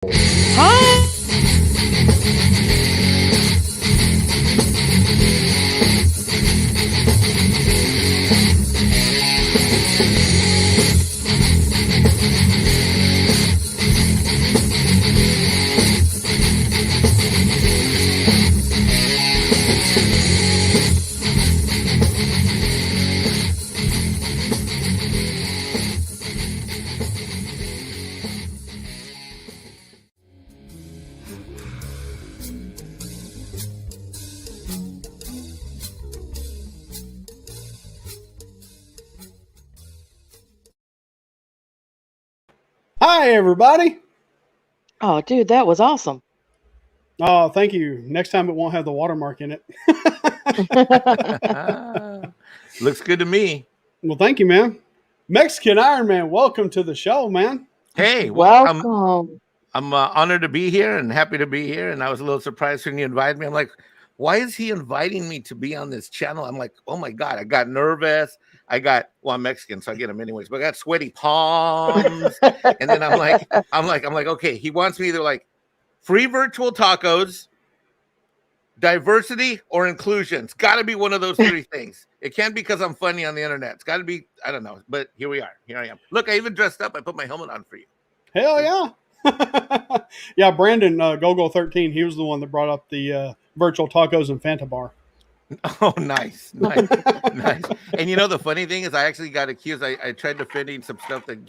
Huh? Hi, everybody. Oh, dude, that was awesome. Oh, thank you. Next time it won't have the watermark in it. Looks good to me. Well, thank you, man. Mexican Iron Man, welcome to the show, man. Hey, well, Welcome. I'm honored to be here and happy to be here. And I was a little surprised when you invited me. I'm like, why is he inviting me to be on this channel? I'm like, oh my God, I got nervous. I'm Mexican, so I get them anyways, but I got sweaty palms. And then I'm like, okay, he wants me to like free virtual tacos, diversity or inclusion. It's got to be one of those three things. It can't be because I'm funny on the internet. It's got to be, I don't know, but here we are. Here I am. Look, I even dressed up. I put my helmet on for you. Hell yeah. Yeah, Brandon, Gogo13, he was the one that brought up the virtual tacos and Fanta bar. Oh, nice. Nice. And you know, the funny thing is I actually got accused. I tried defending some stuff that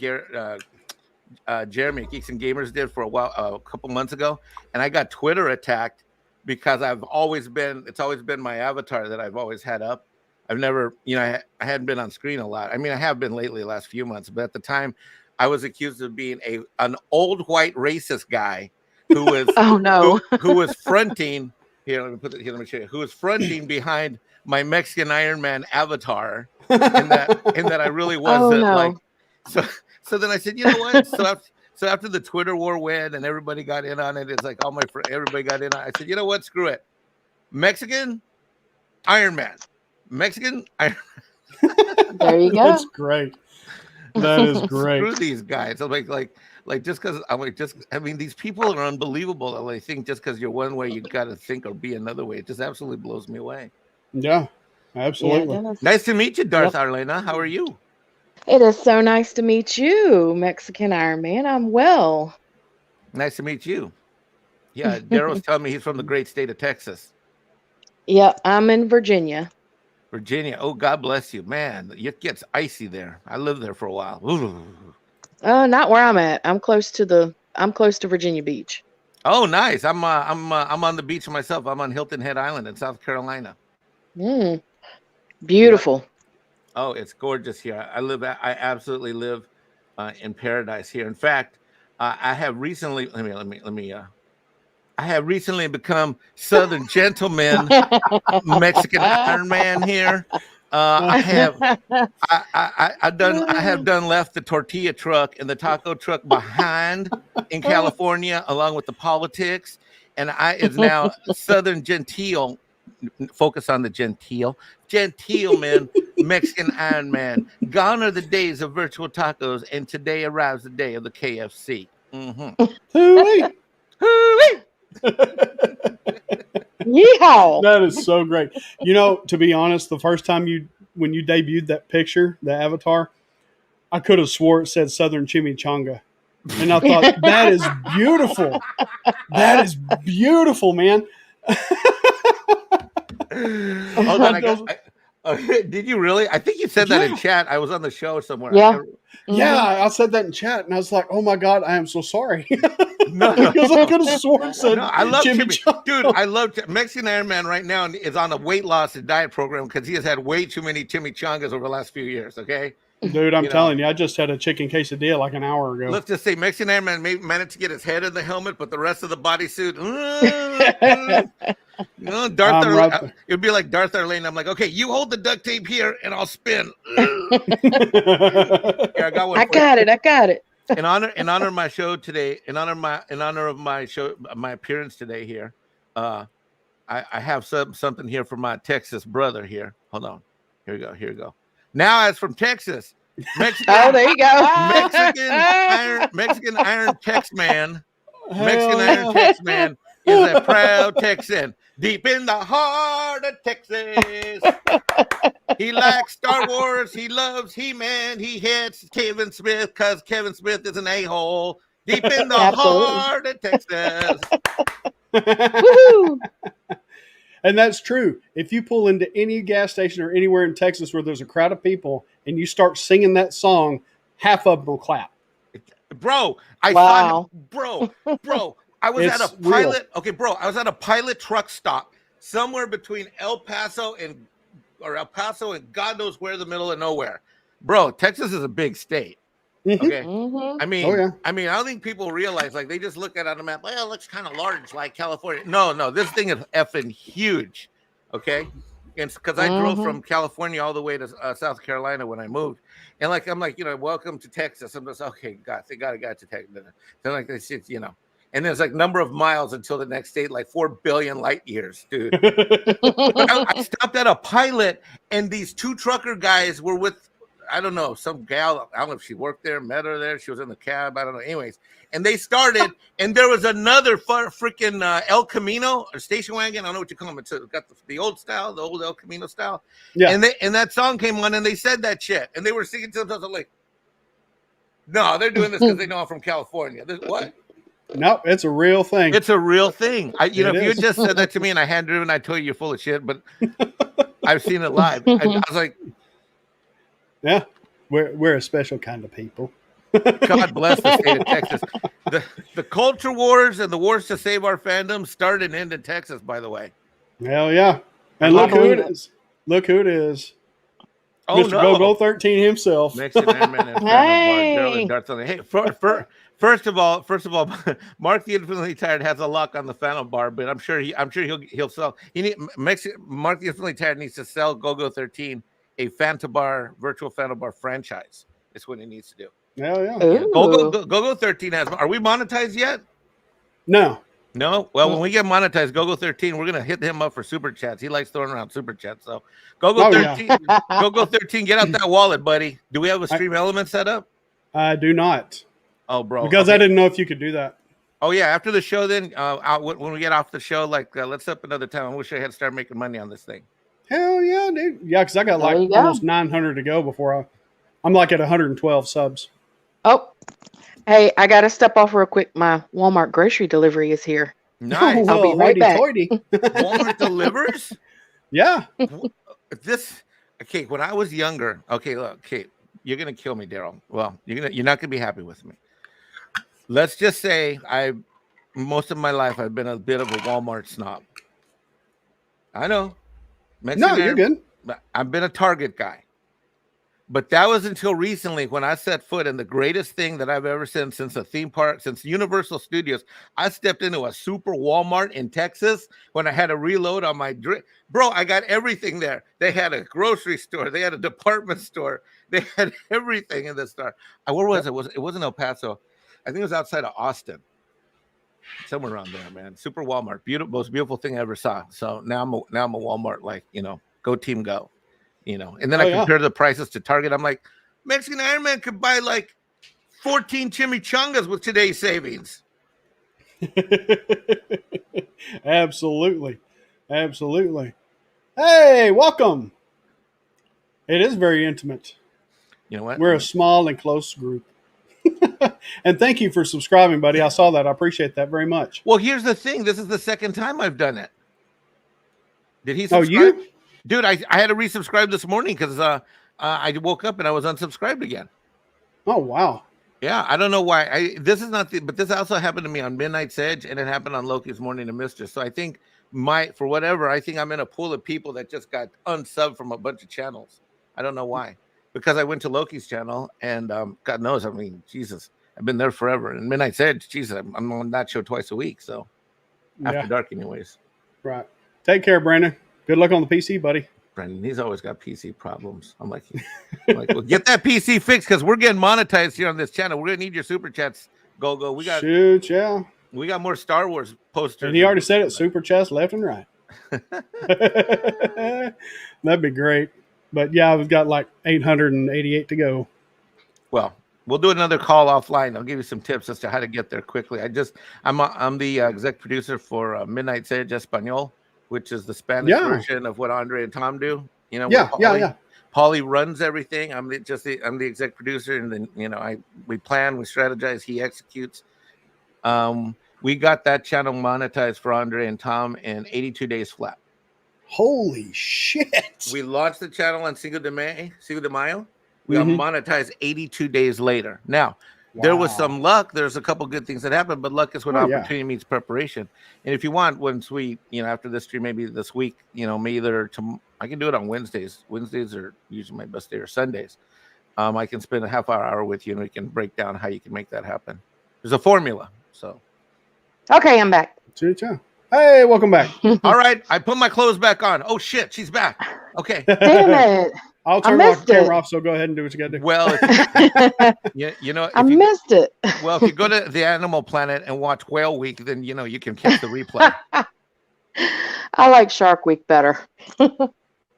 Jeremy Geeks and Gamers did for a couple months ago. And I got Twitter attacked because it's always been my avatar that I've always had up. I've never, I hadn't been on screen a lot. I mean, I have been lately the last few months, but at the time I was accused of being an old white racist guy who was Oh no. who was fronting here. Let me put it here. Let me show you. Who was fronting behind my Mexican Iron Man avatar, and that I really wasn't like. So then I said, you know what? So after the Twitter war went and everybody got in on it, it's like everybody got in on it. I said, you know what? Screw it. Mexican Iron Man. Mexican Iron Man. There you go. That's great. That is great. Screw these guys. I'm like just because these people are unbelievable. I think just because you're one way, you got to think or be another way. It just absolutely blows me away. Yeah, absolutely. Yeah, nice to meet you, Darth Arlena. How are you? It is so nice to meet you, Mexican Iron Man. I'm well. Nice to meet you. Yeah, Daryl's telling me he's from the great state of Texas. Yep, I'm in Virginia. Virginia. Oh, God bless you, man. It gets icy there. I lived there for a while. Not where I'm at. I'm close to Virginia Beach. Oh, nice. I'm on the beach myself. I'm on Hilton Head Island in South Carolina. Beautiful. Yep. Oh, it's gorgeous here. I absolutely live in paradise here. In fact, I have recently. I have recently become Southern gentleman, Mexican Iron Man here. I have done left the tortilla truck and the taco truck behind in California, along with the politics, and it's now Southern genteel. Focus on the genteel man, Mexican Iron Man. Gone are the days of virtual tacos, and today arrives the day of the KFC. Hooey. Yeehaw! That is so great. To be honest, the first time when you debuted that picture, the avatar, I could have swore it said Southern Chimichanga. And I thought, that is beautiful. That is beautiful, man. Did you really? I think you said that in chat. I was on the show somewhere. Yeah. Yeah, I said that in chat, and I was like, "Oh my God, I am so sorry." Because I could have sworn it said I love chimichanga. Dude, I love Mexican Iron Man right now is on a weight loss and diet program because he has had way too many chimichangas over the last few years. Okay. Dude, I'm telling you, I just had a chicken quesadilla like an hour ago. Let's just say Mexican Iron Man managed to get his head in the helmet, but the rest of the bodysuit, it'd be like Darth Arlene. I'm like, okay, you hold the duct tape here, and I'll spin. Here, I got one. I got it. In honor of my show today, in honor of my show, my appearance today here, I have something here for my Texas brother here. Hold on. Here we go. Now, as from Texas, Mexican, there you go. Mexican Iron Tex Man. Mexican Hell Iron yeah. Tex Man is a proud Texan, deep in the heart of Texas. He likes Star Wars. He loves He-Man. He hates Kevin Smith because Kevin Smith is an a-hole. Deep in the Absolutely. heart of Texas. Woohoo! And that's true. If you pull into any gas station or anywhere in Texas where there's a crowd of people and you start singing that song, half of them will clap. Bro, I saw him. Wow. Bro, I was at a It's real. pilot. Okay, bro, I was at a pilot truck stop somewhere between El Paso and God knows where, the middle of nowhere. Bro, Texas is a big state. Mhm. Okay. Mm-hmm. I mean, Oh, yeah. I don't think people realize, like, they just look at it on the map. Well, it looks kind of large, like California. No, this thing is effing huge. Okay, and because I drove Mhm. from California all the way to South Carolina when I moved, and like I'm like, welcome to Texas. I'm just okay, God, they got to Texas. They're like, this shit, and there's like number of miles until the next state, like 4 billion light years, dude. But I stopped at a pilot, and these two trucker guys were with, I don't know, some gal. I don't know if she worked there, met her there. She was in the cab. I don't know. Anyways, and they started, and there was another freaking El Camino or station wagon. I don't know what you call them. It's got the old style, the old El Camino style. Yeah. And that song came on, and they said that shit, and they were singing to themselves. I'm like, no, they're doing this because they know I'm from California. What? No, it's a real thing. It's a real thing. If you is. had just said that to me and I had driven, I'd tell you you're full of shit. But I've seen it live. I was like, Yeah, we're a special kind of people. God bless the state of Texas. The culture wars and the wars to save our fandom start and end in Texas, by the way. Hell yeah. And I look who believe it it. is. Look who it is. Oh, Mr. no. Go-Go 13 himself. Mexican Airman and Hey. Daryl and Darth Thunder. Hey, first of all, Mark the Infinitely Tired has a lock on the Phantom Bar, but I'm sure he'll sell. Mark the Infinitely Tired needs to sell Go-Go 13 a Phantom Bar, virtual Phantom Bar franchise. That's what he needs to do. Hell yeah. Yeah, Ooh. Go-Go 13 has. Are we monetized yet? No. No. Well, when we get monetized, Go-Go 13, we're gonna hit him up for super chats. He likes throwing around super chats. So Go-Go Oh, yeah. 13, Go-Go 13, get out that wallet, buddy. Do we have a stream element set up? I do not. Oh, bro. Because okay. I didn't know if you could do that. Oh yeah, after the show, then when we get off the show, like let's up another time. I wish I had started making money on this thing. Hell yeah, dude. Yeah, because I got There like you go. almost 900 to go before I'm like at 112 subs. Oh, hey, I gotta step off real quick. My Walmart grocery delivery is here. Nice. I'll be right back. hoity-toity. Walmart delivers. Yeah. Okay. When I was younger, okay, look, okay, you're gonna kill me, Daryl. Well, you're not gonna be happy with me. Let's just say most of my life I've been a bit of a Walmart snob. I know. No, you're good. I've been a Target guy. But that was until recently when I set foot in the greatest thing that I've ever seen since a theme park, since Universal Studios. I stepped into a super Walmart in Texas when I had to reload on my drink. Bro, I got everything there. They had a grocery store. They had a department store. They had everything in the store. Where was it? It wasn't El Paso. I think it was outside of Austin. Somewhere around there, man. Super Walmart. Most beautiful thing I ever saw. So now I'm a Walmart, like, go team go. And then I compare the prices to Target. I'm like, Mexican Iron Man could buy like 14 chimichangas with today's savings. Absolutely. Hey, welcome. It is very intimate. You know what? We're a small and close group. And thank you for subscribing, buddy. I saw that. I appreciate that very much. Well, here's the thing. This is the second time I've done it. Did he Oh, subscribe? you? Dude, I had to resubscribe this morning because I woke up and I was unsubscribed again. Oh, wow. Yeah, I don't know why. This is not but this also happened to me on Midnight's Edge, and it happened on Loki's Morning to Mistress. So I think I think I'm in a pool of people that just got unsubbed from a bunch of channels. I don't know why. Because I went to Loki's channel, and God knows, I mean, Jesus, I've been there forever. And Midnight's Edge, Jesus, I'm on that show twice a week. So after dark, anyways. Right. Take care, Brandon. Good luck on the PC, buddy. Brendan, he's always got PC problems. I'm like, well, get that PC fixed because we're getting monetized here on this channel. We're gonna need your super chats. Go. We got more Star Wars posters. And he already said it. Super chats left and right. That'd be great. But yeah, we've got like 888 to go. Well, We'll do another call offline. I'll give you some tips as to how to get there quickly. I'm the exec producer for Midnight Sage Espanol, which is the Spanish Yeah. version of what Andre and Tom do. You know, with Yeah. Yeah. Paulie. Yeah. Paulie runs everything. I'm the exec producer, and then we plan, we strategize, he executes. We got that channel monetized for Andre and Tom in 82 days flat. Holy shit. We launched the channel on Cinco de Mayo. We got monetized 82 days later. Now, there was some luck. There's a couple good things that happened, but luck is when opportunity meets preparation. And if you want, once we, after this stream, maybe this week, I can do it on Wednesdays. Wednesdays are usually my best day, or Sundays. I can spend a half hour with you, and we can break down how you can make that happen. There's a formula. So, Okay, I'm back. Hey, welcome back. All right, I put my clothes back on. Oh shit, she's back. Okay. Damn it. I'll turn the camera off, so go ahead and do what you got to do. Well, I missed it. Well, if you go to the Animal Planet and watch Whale Week, then you can catch the replay. I like Shark Week better.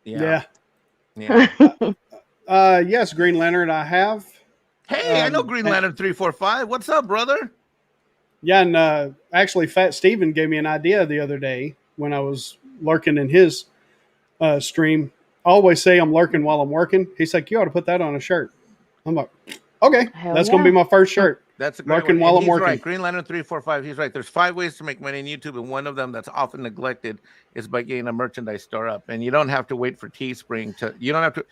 Yeah. Yes, Green Lantern, I have. Hey, I know Green Lantern 345. What's up, brother? Yeah, and actually, Fat Steven gave me an idea the other day when I was lurking in his stream. I always say I'm lurking while I'm working. He's like, you ought to put that on a shirt. I'm like, okay, that's going to be my first shirt. That's a great lurking one. while And I'm working. Right. Green Lantern 345. He's right. There's 5 ways to make money on YouTube, and one of them that's often neglected is by getting a merchandise store up. And you don't have to wait for Teespring to. You don't have to.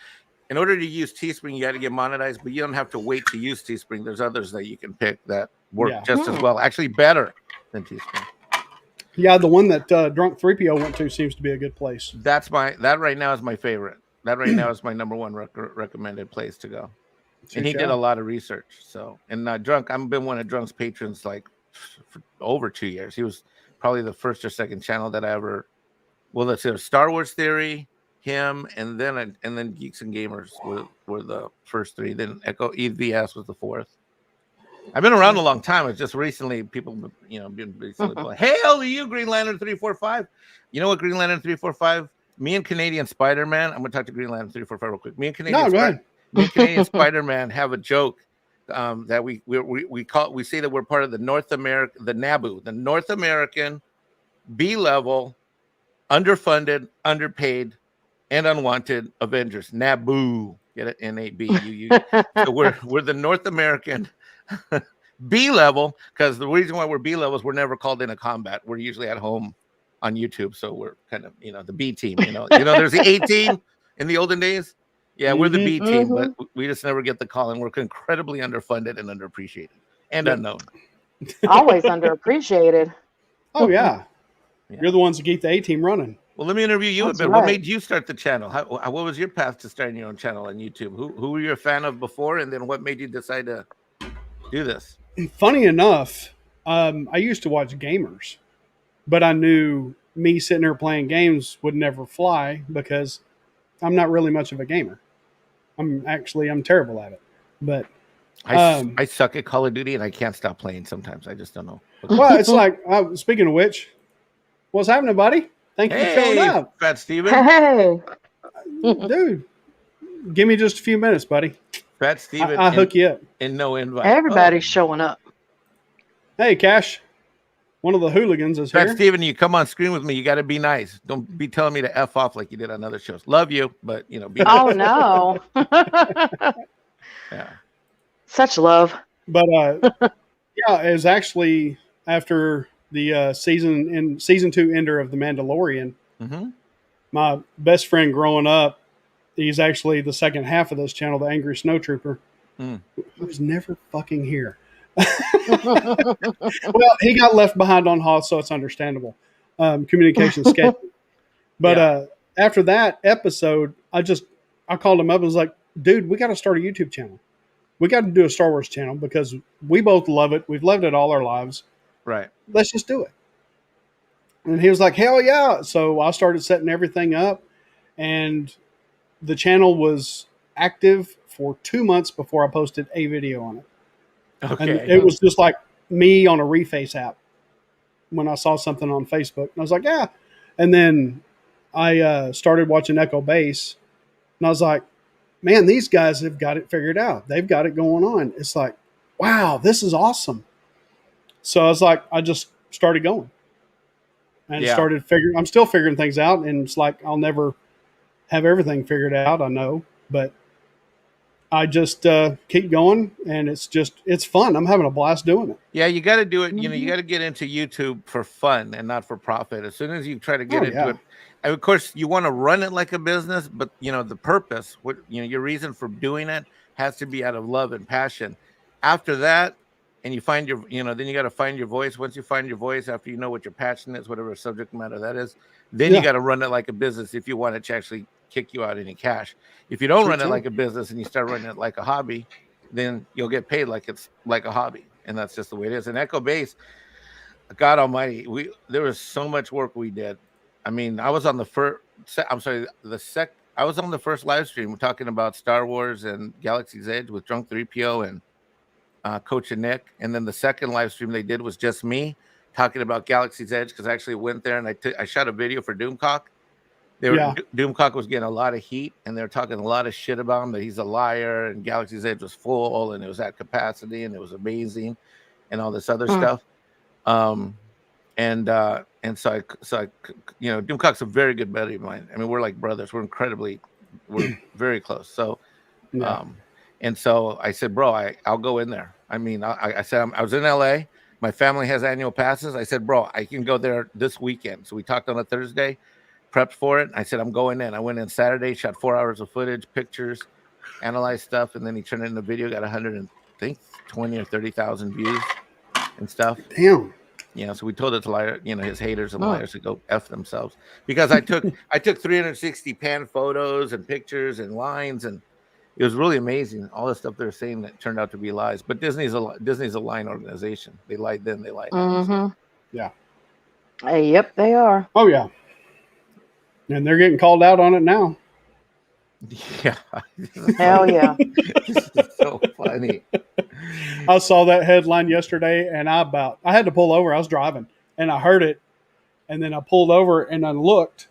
In order to use Teespring, you got to get monetized, but you don't have to wait to use Teespring. There's others that you can pick that work just as well, actually better than Teespring. Yeah, the one that Drunk 3PO went to seems to be a good place. That right now is my favorite. That right now is my number one recommended place to go. And he did a lot of research. So, and Drunk, I've been one of Drunk's patrons like for over 2 years. He was probably the first or second channel that I ever. Well, let's see, Star Wars Theory, him, and then Geeks and Gamers were the first 3. Then Echo EVS was the 4th. I've been around a long time. It's just recently people, been recently playing. Hey, how are you, Green Lantern 345? You know what, Green Lantern 345? Me and Canadian Spider-Man. I'm going to talk to Green Lantern 345 real quick. Me and Canadian Spider-Man have a joke that we say that we're part of the North American B-level, underfunded, underpaid, and unwanted Avengers. NABU. Get it? NABU. So we're the North American B level, because the reason why we're B level is we're never called into combat. We're usually at home on YouTube, so we're kind of the B team. There's the A team in the olden days. Yeah, we're the B team, but we just never get the call, and we're incredibly underfunded and underappreciated and unknown. Always underappreciated. Oh yeah, you're the ones that keep the A team running. Well, let me interview you a bit. Right. What made you start the channel? What was your path to starting your own channel on YouTube? Who were you a fan of before, and then what made you decide to do this? Funny enough, I used to watch gamers, but I knew me sitting there playing games would never fly because I'm not really much of a gamer. I'm terrible at it. But I suck at Call of Duty, and I can't stop playing sometimes. I just don't know. Well, it's like, speaking of which, what's happening, buddy? Thank you for showing up. Fat Steven. Hey. Dude, give me just a few minutes, buddy. Fat Steven. I'll hook you up. And no invite. Everybody's showing up. Hey, Cash. One of the hooligans is Fat here. Steven, you come on screen with me. You got to be nice. Don't be telling me to F off like you did on other shows. Love you, but, be nice. Oh, no. Yeah. Such love. But, yeah, it was actually after the season 2 ender of The Mandalorian. Mm-hmm. My best friend growing up, he's actually the second half of this channel, the Angry Snowtrooper, who's never fucking here. Well, he got left behind on Hoth, so it's understandable. Communication schedule. But after that episode, I called him up and was like, dude, we got to start a YouTube channel. We got to do a Star Wars channel because we both love it. We've loved it all our lives. Right. Let's just do it. And he was like, hell yeah. So I started setting everything up, and the channel was active for 2 months before I posted a video on it. Okay. And it was just like me on a reface app when I saw something on Facebook. And I was like, yeah. And then I started watching Echo Base, and I was like, man, these guys have got it figured out. They've got it going on. It's like, wow, this is awesome. So I was like, I just started going and Yeah. started figuring. I'm still figuring things out, and it's like I'll never have everything figured out. I know, but I just keep going, and it's fun. I'm having a blast doing it. Yeah, you got to do it. You know, you Mhm. got to get into YouTube for fun and not for profit. As soon as you try to get Oh into yeah, it, and of course, you want to run it like a business, but the purpose, what your reason for doing it has to be out of love and passion. After that, and you find then you got to find your voice. Once you find your voice, after you know what your passion is, whatever subject matter that is, then you yeah, got to run it like a business if you want it to actually kick you out any cash. If you don't sure run it can. like a business and you start running it like a hobby, then you'll get paid like it's like a hobby, and that's just the way it is. And Echo Base, God Almighty, there was so much work we did. I mean, I was on the first. I'm sorry, I was on the first live stream talking about Star Wars and Galaxy's Edge with Drunk 3PO and Coach and Nick, and then the second live stream they did was just me talking about Galaxy's Edge because I actually went there and I shot a video for Doomcock. Yeah, Doomcock was getting a lot of heat, and they were talking a lot of shit about him that he's a liar, and Galaxy's Edge was full, and it was at capacity, and it was amazing, and all this other Mm. stuff. Um, and so I, Doomcock's a very good buddy of mine. I mean, we're like brothers. We're very close. So, yeah, um, and so I said, bro, I'll go in there. I mean, I said I was in LA. My family has annual passes. I said, bro, I can go there this weekend. So we talked on a Thursday, prepped for it. I said, I'm going in. I went in Saturday, shot 4 hours of footage, pictures, analyzed stuff, and then he turned it into video. Got 100 and I think 20 or 30,000 views and stuff. damn. So we told it to liar, his haters and Mm. liars to go F themselves because I took 360 pan photos and pictures and lines, and it was really amazing. All the stuff they're saying that turned out to be lies. But Disney's a lying organization. They lied then, they lie now. So. Mhm. Yeah. Yep, they are. Oh yeah, and they're getting called out on it now. Yeah, Hell yeah. this is so funny. I saw that headline yesterday, and I had to pull over. I was driving, and I heard it, and then I pulled over and I looked.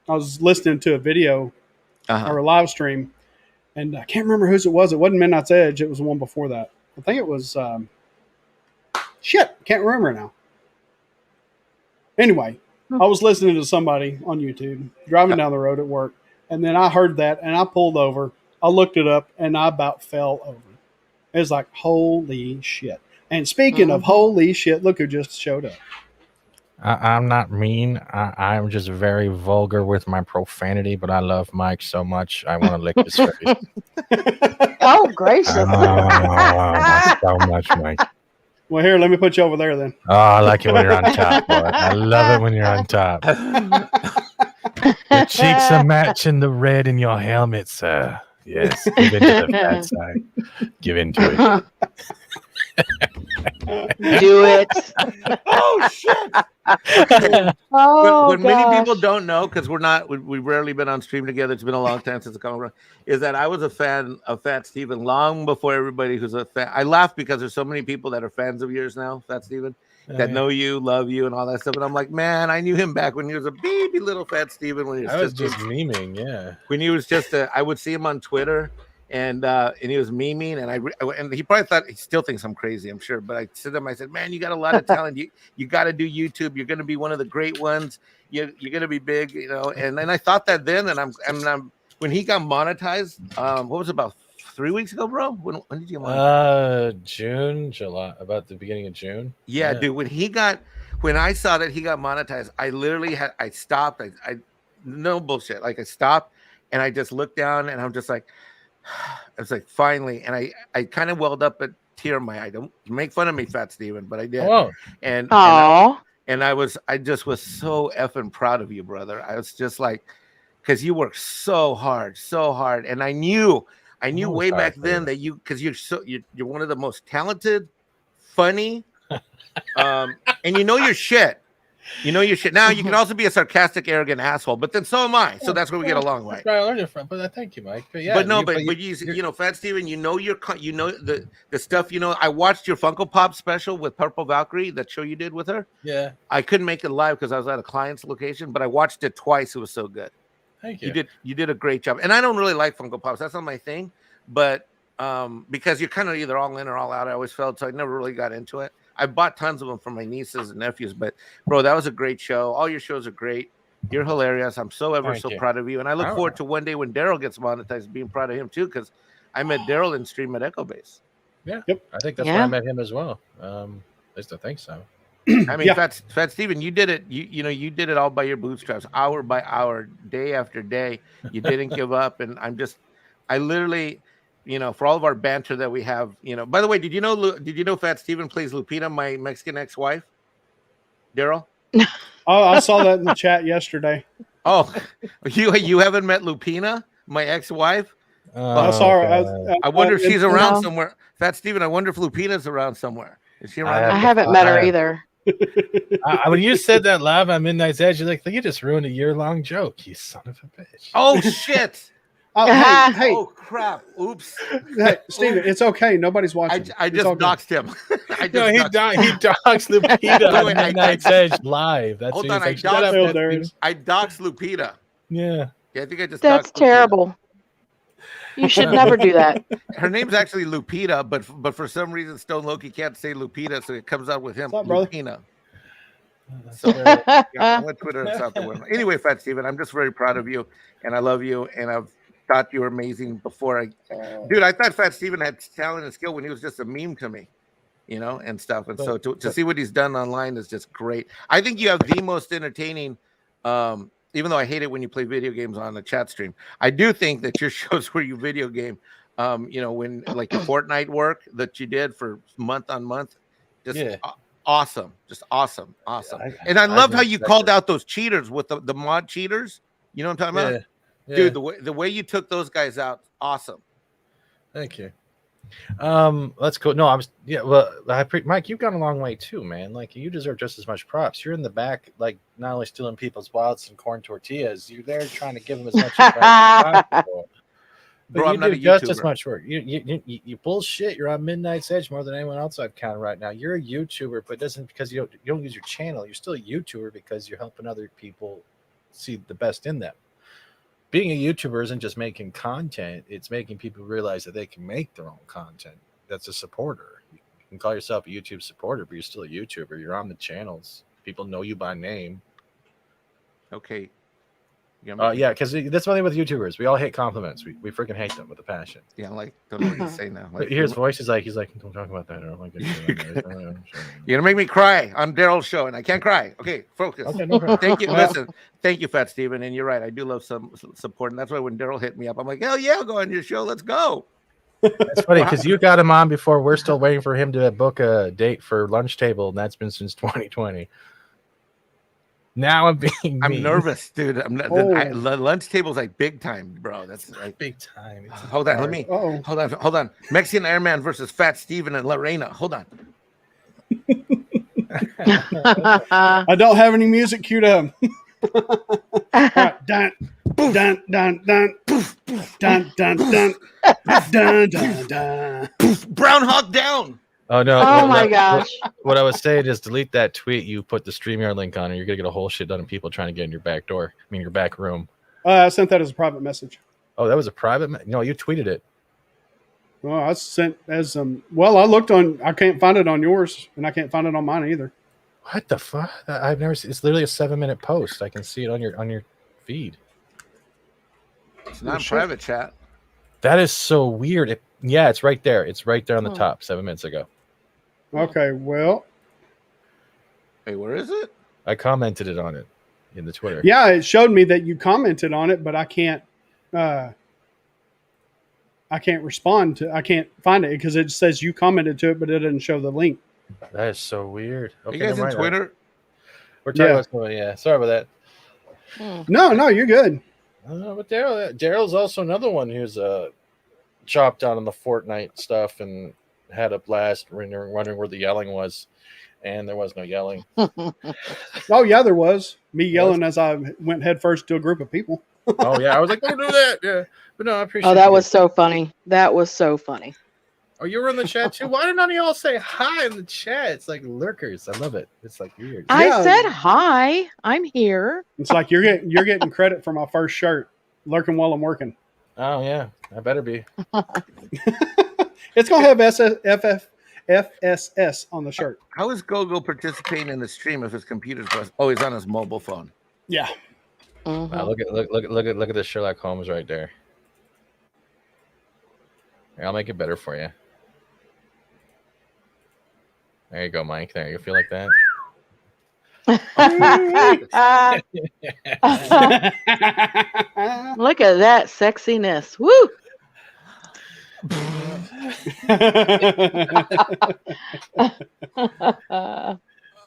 I was listening to a video or a live stream, and I can't remember whose it was. It wasn't Midnight's Edge. It was the one before that. I think it was shit. Can't remember now. Anyway, I was listening to somebody on YouTube driving down the road at work, and then I heard that, and I pulled over. I looked it up, and I about fell over. It was like, holy shit. And speaking of Mhm. holy shit, look who just showed up. I'm not mean. I'm just very vulgar with my profanity, but I love Mike so much. I want to lick his face. Oh, gracious. So much, Mike. Well, here, let me put you over there then. Oh, I like it when you're on top, boy. I love it when you're on top. Your cheeks are matching the red in your helmet, sir. Yes, give into the fat side. Give into it. Do it. Oh shit! Oh, what many people gosh. don't know, because we've rarely been on stream together. It's been a long time since the camera. Is that I was a fan of Fat Steven long before everybody who's a fan. I laugh because there's so many people that are fans of yours now, Fat Steven, that know you, love you, and all that stuff. And I'm like, man, I knew him back when he was a baby little Fat Steven. When he was I was just memeing, yeah. when he was just I would see him on Twitter. And he was memeing, and and he probably thought he still thinks I'm crazy, I'm sure. But I said to him, I said, "Man, you got a lot of talent. You got to do YouTube. You're going to be one of the great ones. You're going to be big, you know." And I thought that then, and I'm when he got monetized. What was it, about 3 weeks ago, bro? When did you get monetized? June, July, about the beginning of June. Yeah, dude. When I saw that he got monetized, I literally I stopped. I no bullshit. Like I stopped and I just looked down and I'm just like. I was like, finally, and I kind of welled up a tear in my eye. Don't make fun of me, Fat Steven, but I did. Oh, And Aw. I just was so effing proud of you, brother. I was just like, because you worked so hard, and I knew way back then that because you're one of the most talented, funny, and you know your shit. You know your shit. Now you can also be a sarcastic, arrogant asshole, but then so am I. So that's where we get along, right? I learned it from. But thank you, Mike. But yeah, But no, but you know, Fat Steven, you know the stuff. You know, I watched your Funko Pop special with Purple Valkyrie, that show you did with her. Yeah. I couldn't make it live because I was at a client's location, but I watched it twice. It was so good. Thank you. You did a great job. And I don't really like Funko Pops. That's not my thing. But because you're kind of either all in or all out, I always felt so I never really got into it. I bought tons of them for my nieces and nephews. But bro, that was a great show. All your shows are great. You're hilarious. I'm so proud of you. And I look forward to one day when Daryl gets monetized, being proud of him too, because I met Daryl in stream at Echo Base. Yeah. Yep. I think that's where I met him as well. At least I think so. I mean, Fat Steven, you did it. You did it all by your bootstraps, hour by hour, day after day. You didn't give up, and I literally, for all of our banter that we have, By the way, did you know Fat Steven plays Lupita, my Mexican ex-wife? Daryl? Oh, I saw that in the chat yesterday. Oh, you haven't met Lupina, my ex-wife? I saw her. I wonder if she's around somewhere. Fat Steven, I wonder if Lupina's around somewhere. Is she around? I haven't met her either. When you said that live on Midnight's Edge, you're like, you just ruined a year-long joke, you son of a bitch. Oh, shit. Hey. Oh, crap. Oops. Hey, Steven, it's okay. Nobody's watching. I just doxed him. He doxed Lupita on Midnight's Edge live. That's hold on. I doxed Lupita. Yeah. I think I just That's terrible. You should never do that. Her name's actually Lupita, but for some reason Stone Loki can't say Lupita, so it comes out with him. What's up, Lupina. So I'm on Twitter and South Dakota. Anyway, Fat Steven, I'm just very proud of you, and I love you, and I've thought you were amazing before. Dude, I thought Fat Steven had talent and skill when he was just a meme to me, and stuff. And so to see what he's done online is just great. I think you have the most entertaining. Even though I hate it when you play video games on a chat stream, I do think that your shows where you video game, when like the Fortnite work that you did for month on month, just awesome, just awesome. And I love how you called out those cheaters with the mod cheaters. You know what I'm talking about? Yeah. Dude, the way you took those guys out, awesome. Thank you. Let's go. No, Mike, you've gone a long way too, man. Like, you deserve just as much props. You're in the back, like, not only stealing people's wallets and corn tortillas, you're there trying to give them as much advice as possible. Bro, I'm not a YouTuber. Just as much work. You bullshit. You're on Midnight's Edge more than anyone else I've counted right now. You're a YouTuber, but it doesn't because you don't use your channel. You're still a YouTuber because you're helping other people see the best in them. Being a YouTuber isn't just making content, it's making people realize that they can make their own content. That's a supporter. You can call yourself a YouTube supporter, but you're still a YouTuber. You're on the channels. People know you by name. Okay. Yeah, because that's one thing with YouTubers. We all hate compliments. We freaking hate them with a passion. Yeah, like, don't know what to say now. Like, he hears voices he's like, don't talk about that. You're gonna make me cry on Daryl's show, and I can't cry. Okay, focus. Okay, no problem. Thank you. Listen, thank you, Fat Steven. And you're right, I do love some support, and that's why when Daryl hit me up, I'm like, hell yeah, I'll go on your show. Let's go. It's funny because you got him on before. We're still waiting for him to book a date for lunch table, and that's been since 2020. Now I'm nervous, dude. Lunch table's like big time, bro. That's like big time. Hold on, hold on. Mexican Airman versus Fat Steven and Lorena. Hold on. I don't have any music queued up. Right, dun, dun, dun, dun, poof, poof, dun, dun, dun, dun, dun, dun. Brown Hawk down. Oh no! Oh my gosh! What I was saying is, delete that tweet. You put the StreamYard link on, and you're gonna get a whole shit ton of people trying to get in your back door. I mean, your back room. I sent that as a private message. Oh, that was a private. No, you tweeted it. Well, I sent as Well, I looked on. I can't find it on yours, and I can't find it on mine either. What the fuck? I've never seen. It's literally a 7-minute post. I can see it on your feed. It's not private chat. That is so weird. It's right there. It's right there on the top. 7 minutes ago. Okay, well. Hey, where is it? I commented it on it in the Twitter. Yeah, it showed me that you commented on it, but I can't respond to. I can't find it because it says you commented to it, but it doesn't show the link. That is so weird. Okay, you guys in Twitter? We're talking about somebody. Yeah, sorry about that. No, you're good. But Daryl's also another one who's chopped out on the Fortnite stuff and had a blast wondering where the yelling was, and there was no yelling. Oh yeah, there was me yelling as I went headfirst to a group of people. Oh yeah, I was like, don't do that. Yeah, but no, I appreciate. Oh, that was so funny. That was so funny. Oh, you were in the chat too. Why did none of y'all say hi in the chat? It's like lurkers. I love it. It's like weird. I Yeah. said hi. I'm here. It's like you're getting credit for my first shirt, lurking while I'm working. Oh yeah, I better be. It's gonna have FSS on the shirt. How is Gogo participating in the stream if his computer's always on his mobile phone? Yeah. Mhm. Wow, look at the Sherlock Holmes right there. Here, I'll make it better for you. There you go, Mike. There you feel like that. Look at that sexiness. Woo!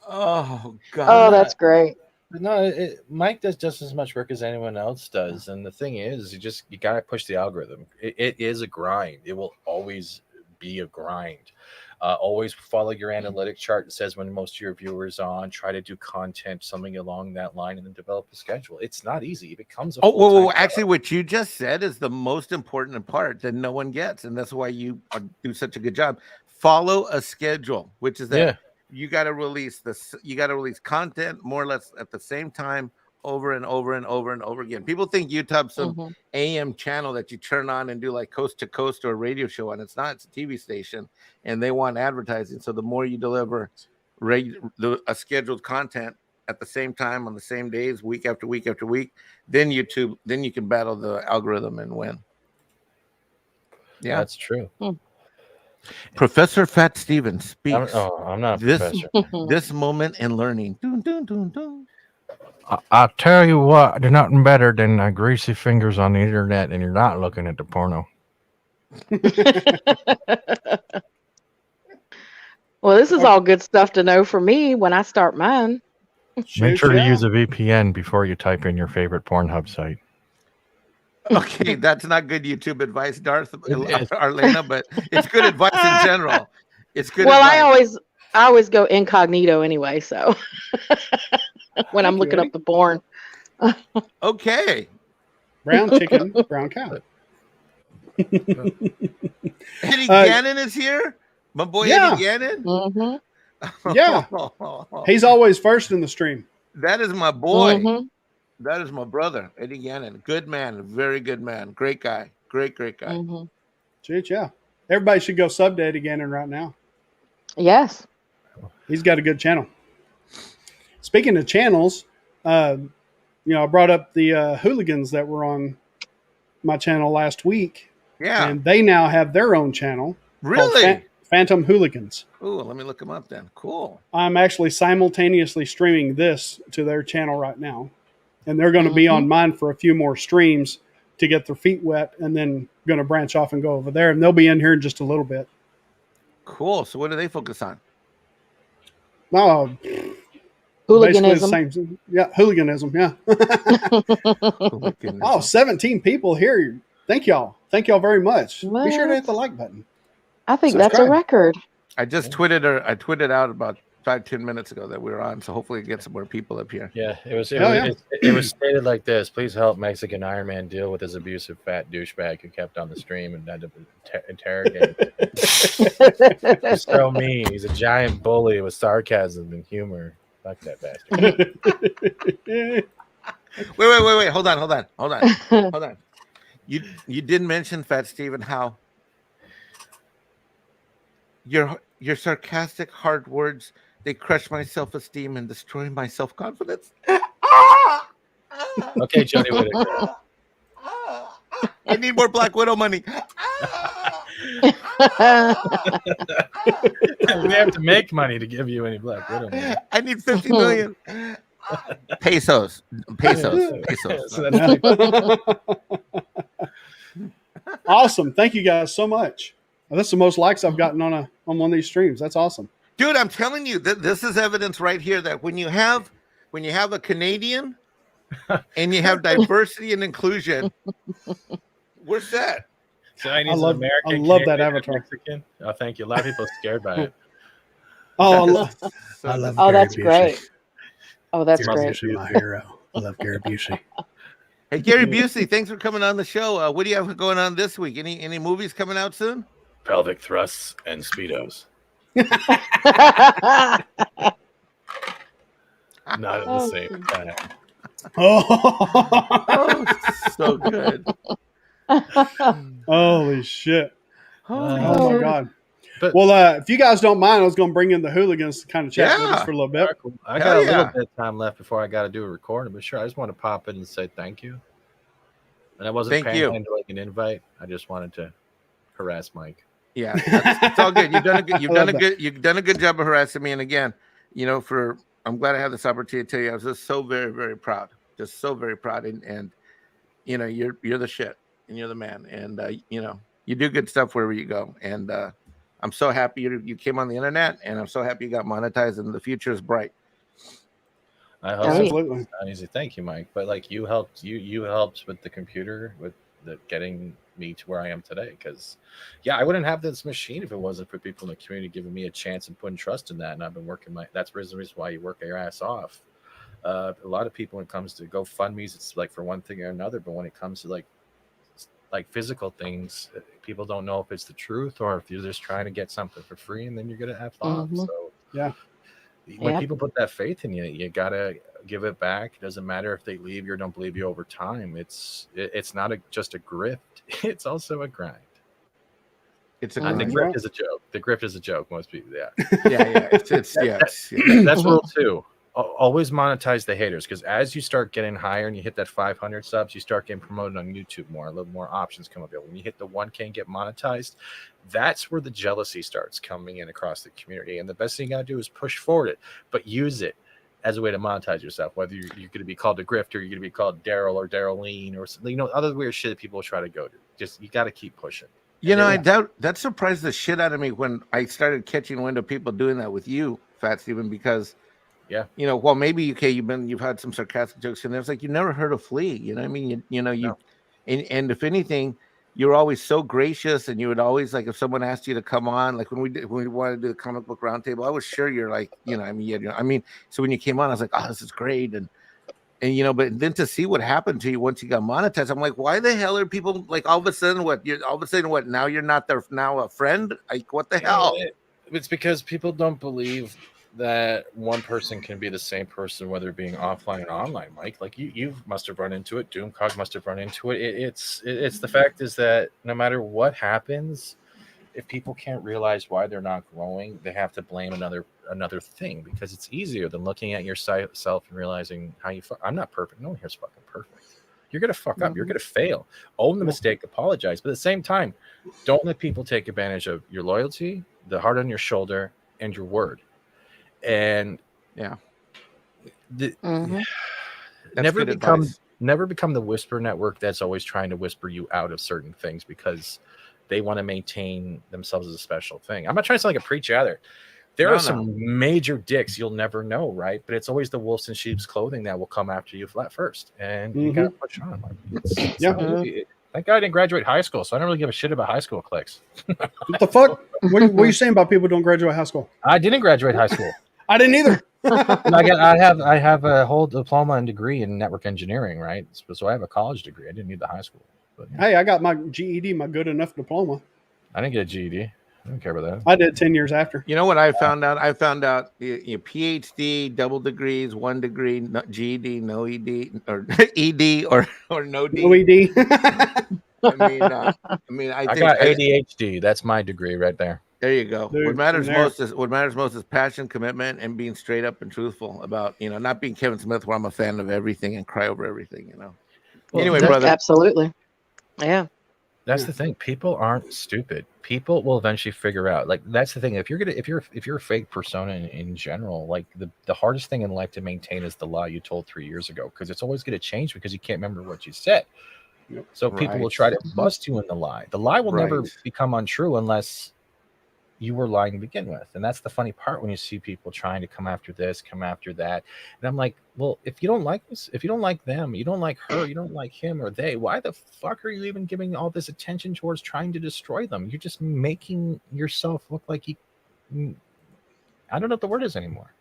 Oh God! Oh, that's great. No, Mike does just as much work as anyone else does, and the thing is, you gotta push the algorithm. It is a grind. It will always be a grind. Always follow your analytic chart that says when most of your viewers are on. Try to do content, something along that line, and then develop a schedule. It's not easy. It becomes a whoa! Actually, what you just said is the most important part that no one gets, and that's why you do such a good job. Follow a schedule, which is that you got to release this. You got to release content more or less at the same time, over and over and over and over again. People think YouTube's some AM channel that you turn on and do like coast to coast or a radio show on. It's not. It's a TV station, and they want advertising. So the more you deliver a scheduled content at the same time on the same days, week after week after week, then you can battle the algorithm and win. Yeah, that's true. Professor Fat Stevens speaks. I'm not a professor. This moment in learning. Dun, dun, dun, dun. I'll tell you what, there's nothing better than greasy fingers on the internet and you're not looking at the porno. Well, this is all good stuff to know for me when I start mine. Make sure to use a VPN before you type in your favorite Pornhub site. Okay, that's not good YouTube advice, Arlena, but it's good advice in general. It's good. Well, advice. I always go incognito anyway, so when I'm looking up the porn. Okay. Brown chicken, brown cow. Eddie Gannon is here. My boy Eddie Gannon. Mm-hmm. Yeah. He's always first in the stream. That is my boy. Mm-hmm. That is my brother, Eddie Gannon. Good man, very good man. Great guy. Great guy. Mm-hmm. Shoot, yeah. Everybody should go sub to Eddie Gannon right now. Yes. He's got a good channel. Speaking of channels, I brought up the hooligans that were on my channel last week. Yeah. And they now have their own channel. Really? Phantom Hooligans. Ooh, let me look them up then. Cool. I'm actually simultaneously streaming this to their channel right now. And they're going to be on mine for a few more streams to get their feet wet, and then going to branch off and go over there. And they'll be in here in just a little bit. Cool. So what do they focus on? Hooliganism. Same, yeah, hooliganism. Yeah. Oh, 17 people here. Thank y'all. Thank y'all very much. Be sure to hit the like button. I think that's a record. I just tweeted out about 5-10 minutes ago that we were on, so hopefully it gets some more people up here. Yeah, it was stated like this: please help Mexican Iron Man deal with his abusive fat douchebag who kept on the stream and had to interrogate him. He's so mean. He's a giant bully with sarcasm and humor. Fuck that bastard. Wait. Hold on. You didn't mention, Fat Steven, how your sarcastic hard words, they crush my self-esteem and destroy my self-confidence. Okay, Jody Whittaker. I need more Black Widow money. We have to make money to give you any Black Widow money. I need 50 million pesos. Awesome. Thank you guys so much. That's the most likes I've gotten on one of these streams. That's awesome. Dude, I'm telling you, this is evidence right here that when you have a Canadian and you have diversity and inclusion, we're set. Chinese I love that avatar. Mexican. Oh, thank you. A lot of people are scared by it. Oh, I love Oh, Gary that's Busey. great. Oh, that's Gary great. Busey, my hero. I love Gary Busey. Hey, Gary Busey, thanks for coming on the show. What do you have going on this week? Any movies coming out soon? pelvic thrusts and speedos. Not at the same time. Oh, Oh, so good. holy shit! Oh my Holy god. But Well, if you guys don't mind, I was going to bring in the hooligans to kind of chat with us Yeah. for a little all bit. right, cool. I Hell got a little yeah. bit of time left before I got to do a recording, but sure, I just want to pop in and say thank you. And I wasn't Thank you. panhandling an invite. I just wanted to harass Mike. Yeah, it's all good. You've done a good. You've I done love a that. good. You've done a good job of harassing me. And again, I'm glad I have this opportunity to tell you. I was just so very, very proud. Just so very proud. And you're the shit, and you're the man. And you do good stuff wherever you go. And I'm so happy you came on the internet, and I'm so happy you got monetized, and the future is bright. I Oh, hope yeah. Absolutely. it's not easy. Thank you, Mike. But like you helped with the computer, with the getting me to where I am today. Because yeah, I wouldn't have this machine if it wasn't for people in the community giving me a chance and putting trust in that. And I've been working that's the reason why you work your ass off. A lot of people, when it comes to GoFundMe's, it's like for one thing or another. But when it comes to like physical things, people don't know if it's the truth or if you're just trying to get something for free, and then you're gonna have off. Mhm. So Yeah. when Yep. people put that faith in you, you gotta give it back. It doesn't matter if they leave you or don't believe you over time. It's not just a grift; it's also a grind. It's a And the Mhm. grind. grift is a joke. The grift is a joke. Most people, yeah. Yeah. That's rule 2. Always monetize the haters, because as you start getting higher and you hit that 500 subs, you start getting promoted on YouTube more. A little more options come available. When you hit the 1K and get monetized, that's where the jealousy starts coming in across the community. And the best thing you got to do is push forward it, but use it as a way to monetize yourself. Whether you're going to be called a grifter, you're going to be called Daryl or Darylene or something, other weird shit that people try to go to. Just you got to keep pushing. And I doubt that surprised the shit out of me when I started catching wind of people doing that with you, Fat Steven, because yeah, well, maybe okay, you've had some sarcastic jokes in there. It's like you never heard a flea. You know what I mean? No. And if anything, you're always so gracious, and you would always like if someone asked you to come on, like when we wanted to do the comic book roundtable, I was sure you're like, I mean, so when you came on, I was like, oh, this is great, and but then to see what happened to you once you got monetized, I'm like, why the hell are people like all of a sudden what now you're not their now a friend? Like what the hell? It's because people don't believe that one person can be the same person, whether being offline and online, Mike. Like you must have run into it. Doomcog must have run into it. It's the fact is that no matter what happens, if people can't realize why they're not growing, they have to blame another thing, because it's easier than looking at yourself and realizing how you I'm not perfect. No one here's fucking perfect. You're gonna fuck up. You're gonna fail. Own the mistake. Apologize. But at the same time, don't let people take advantage of your loyalty, the heart on your shoulder, and your word. And Yeah, Mhm. that's never good become advice. never become the whisper network that's always trying to whisper you out of certain things because they want to maintain themselves as a special thing. I'm not trying to sound like a preacher either. There are some major dicks you'll never know, right? But it's always the wolves in sheep's clothing that will come after you flat first, and you gotta push on. Like, Yeah. Thank God I didn't graduate high school, so I don't really give a shit about high school cliques. What the fuck? What are you saying about people who don't graduate high school? I didn't graduate high school. I didn't either. I have a whole diploma and degree in network engineering, right? So I have a college degree. I didn't need the high school. But yeah. Hey, I got my GED, my good enough diploma. I didn't get a GED. I don't care about that. I did 10 years after. You know what I found out? I found out PhD, double degrees, 1 degree, no, GED, no ED, or ED, or no D. No ED. I mean, I think got ADHD. That's my degree right there. there you go. Dude, what matters there. most is passion, commitment, and being straight up and truthful about not being Kevin Smith, where I'm a fan of everything and cry over everything. Well, Anyway, brother. Absolutely. Yeah. That's the thing. People aren't stupid. People will eventually figure out. Like that's the thing. If you're a fake persona in general, like the hardest thing in life to maintain is the lie you told 3 years ago, because it's always going to change because you can't remember what you said. So people will try to bust you in the lie. The lie will never become untrue unless you were lying to begin with. And that's the funny part when you see people trying to come after this, come after that. And I'm like, well, if you don't like this, if you don't like them, you don't like her, you don't like him or they, why the fuck are you even giving all this attention towards trying to destroy them? You're just making yourself look like I don't know what the word is anymore.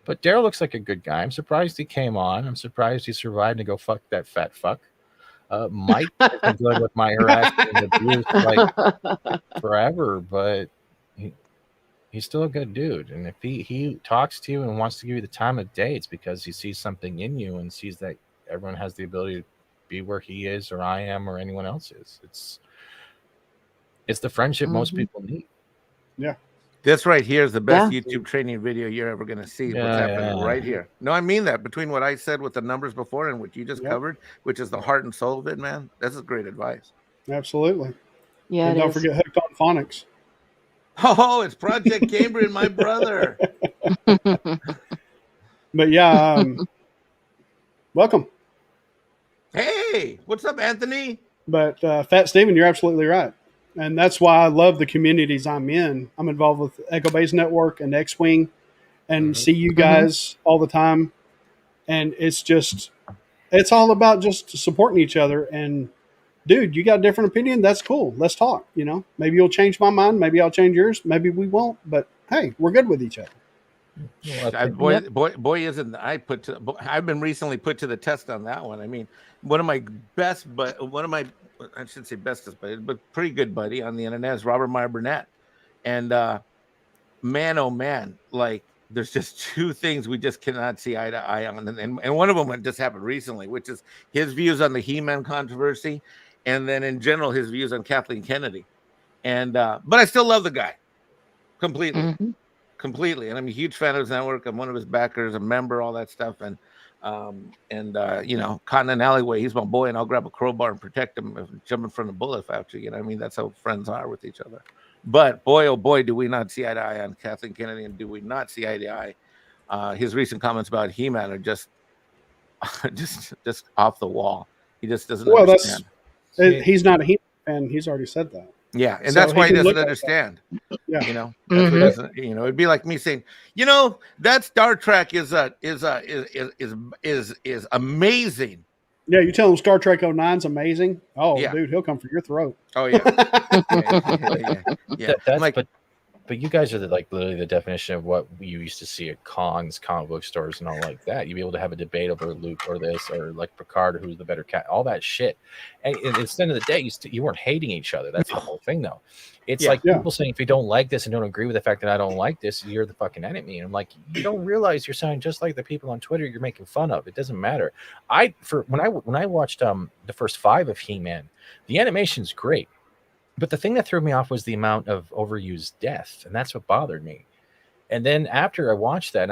But Daryl looks like a good guy. I'm surprised he came on. I'm surprised he survived to go fuck that fat fuck. Mike has been dealing with my harassment and abuse like forever, but he's still a good dude. And if he talks to you and wants to give you the time of day, it's because he sees something in you and sees that everyone has the ability to be where he is or I am or anyone else is. It's the friendship most people need. Yeah. This right here is the best Yeah. YouTube training video you're ever going to see. Yeah, What's happening yeah. right here. No, I mean that. Between what I said with the numbers before and what you just Yep. covered, which is the heart and soul of it, man, this is great advice. Absolutely. Yeah, And it don't is. forget Hooked on Phonics. Oh, it's Project Cambrian and my brother. But yeah, welcome. Hey, what's up, Anthony? But Fat Steven, you're absolutely right. And that's why I love the communities I'm in. I'm involved with Echo Base Network and X-Wing and see you guys all the time. And it's all about just supporting each other. And dude, you got a different opinion? That's cool. Let's talk. Maybe you'll change my mind. Maybe I'll change yours. Maybe we won't. But hey, we're good with each other. Boy, isn't I've been recently put to the test on that one. I mean, one of my I should say bestest, but pretty good buddy on the internet is Robert Meyer Burnett. And man, oh man, like there's just two things we just cannot see eye to eye on. And one of them just happened recently, which is his views on the He-Man controversy. And then in general, his views on Kathleen Kennedy. And but I still love the guy completely. Completely, and I'm a huge fan of his network. I'm one of his backers, a member, all that stuff, and caught in an alleyway, he's my boy, and I'll grab a crowbar and protect him, jump in front of a bullet if I have to. I mean, that's how friends are with each other. But boy, oh boy, do we not see eye to eye on Kathleen Kennedy, and do we not see eye to eye? His recent comments about He-Man are just off the wall. He just doesn't understand. He's not a He-Man fan. He's already said that. Yeah, and that's why he doesn't understand. Yeah. That's what doesn't. It'd be like me saying, that Star Trek is amazing. Yeah, you tell him Star Trek 09's amazing. Oh, Yeah. dude, he'll come for your throat. Oh yeah, yeah. That's Like, but you guys are literally the definition of what you used to see at cons, comic book stores, and all like that. You'd be able to have a debate over Luke or this or like Picard or who's the better cat, all that shit. And at the end of the day, you weren't hating each other. That's the whole thing, though. It's like people saying, if you don't like this and don't agree with the fact that I don't like this, you're the fucking enemy. And I'm like, you don't realize you're sounding just like the people on Twitter you're making fun of. It doesn't matter. When I watched the first 5 of He-Man, the animation's great. But the thing that threw me off was the amount of overused death, and that's what bothered me. And then after I watched that,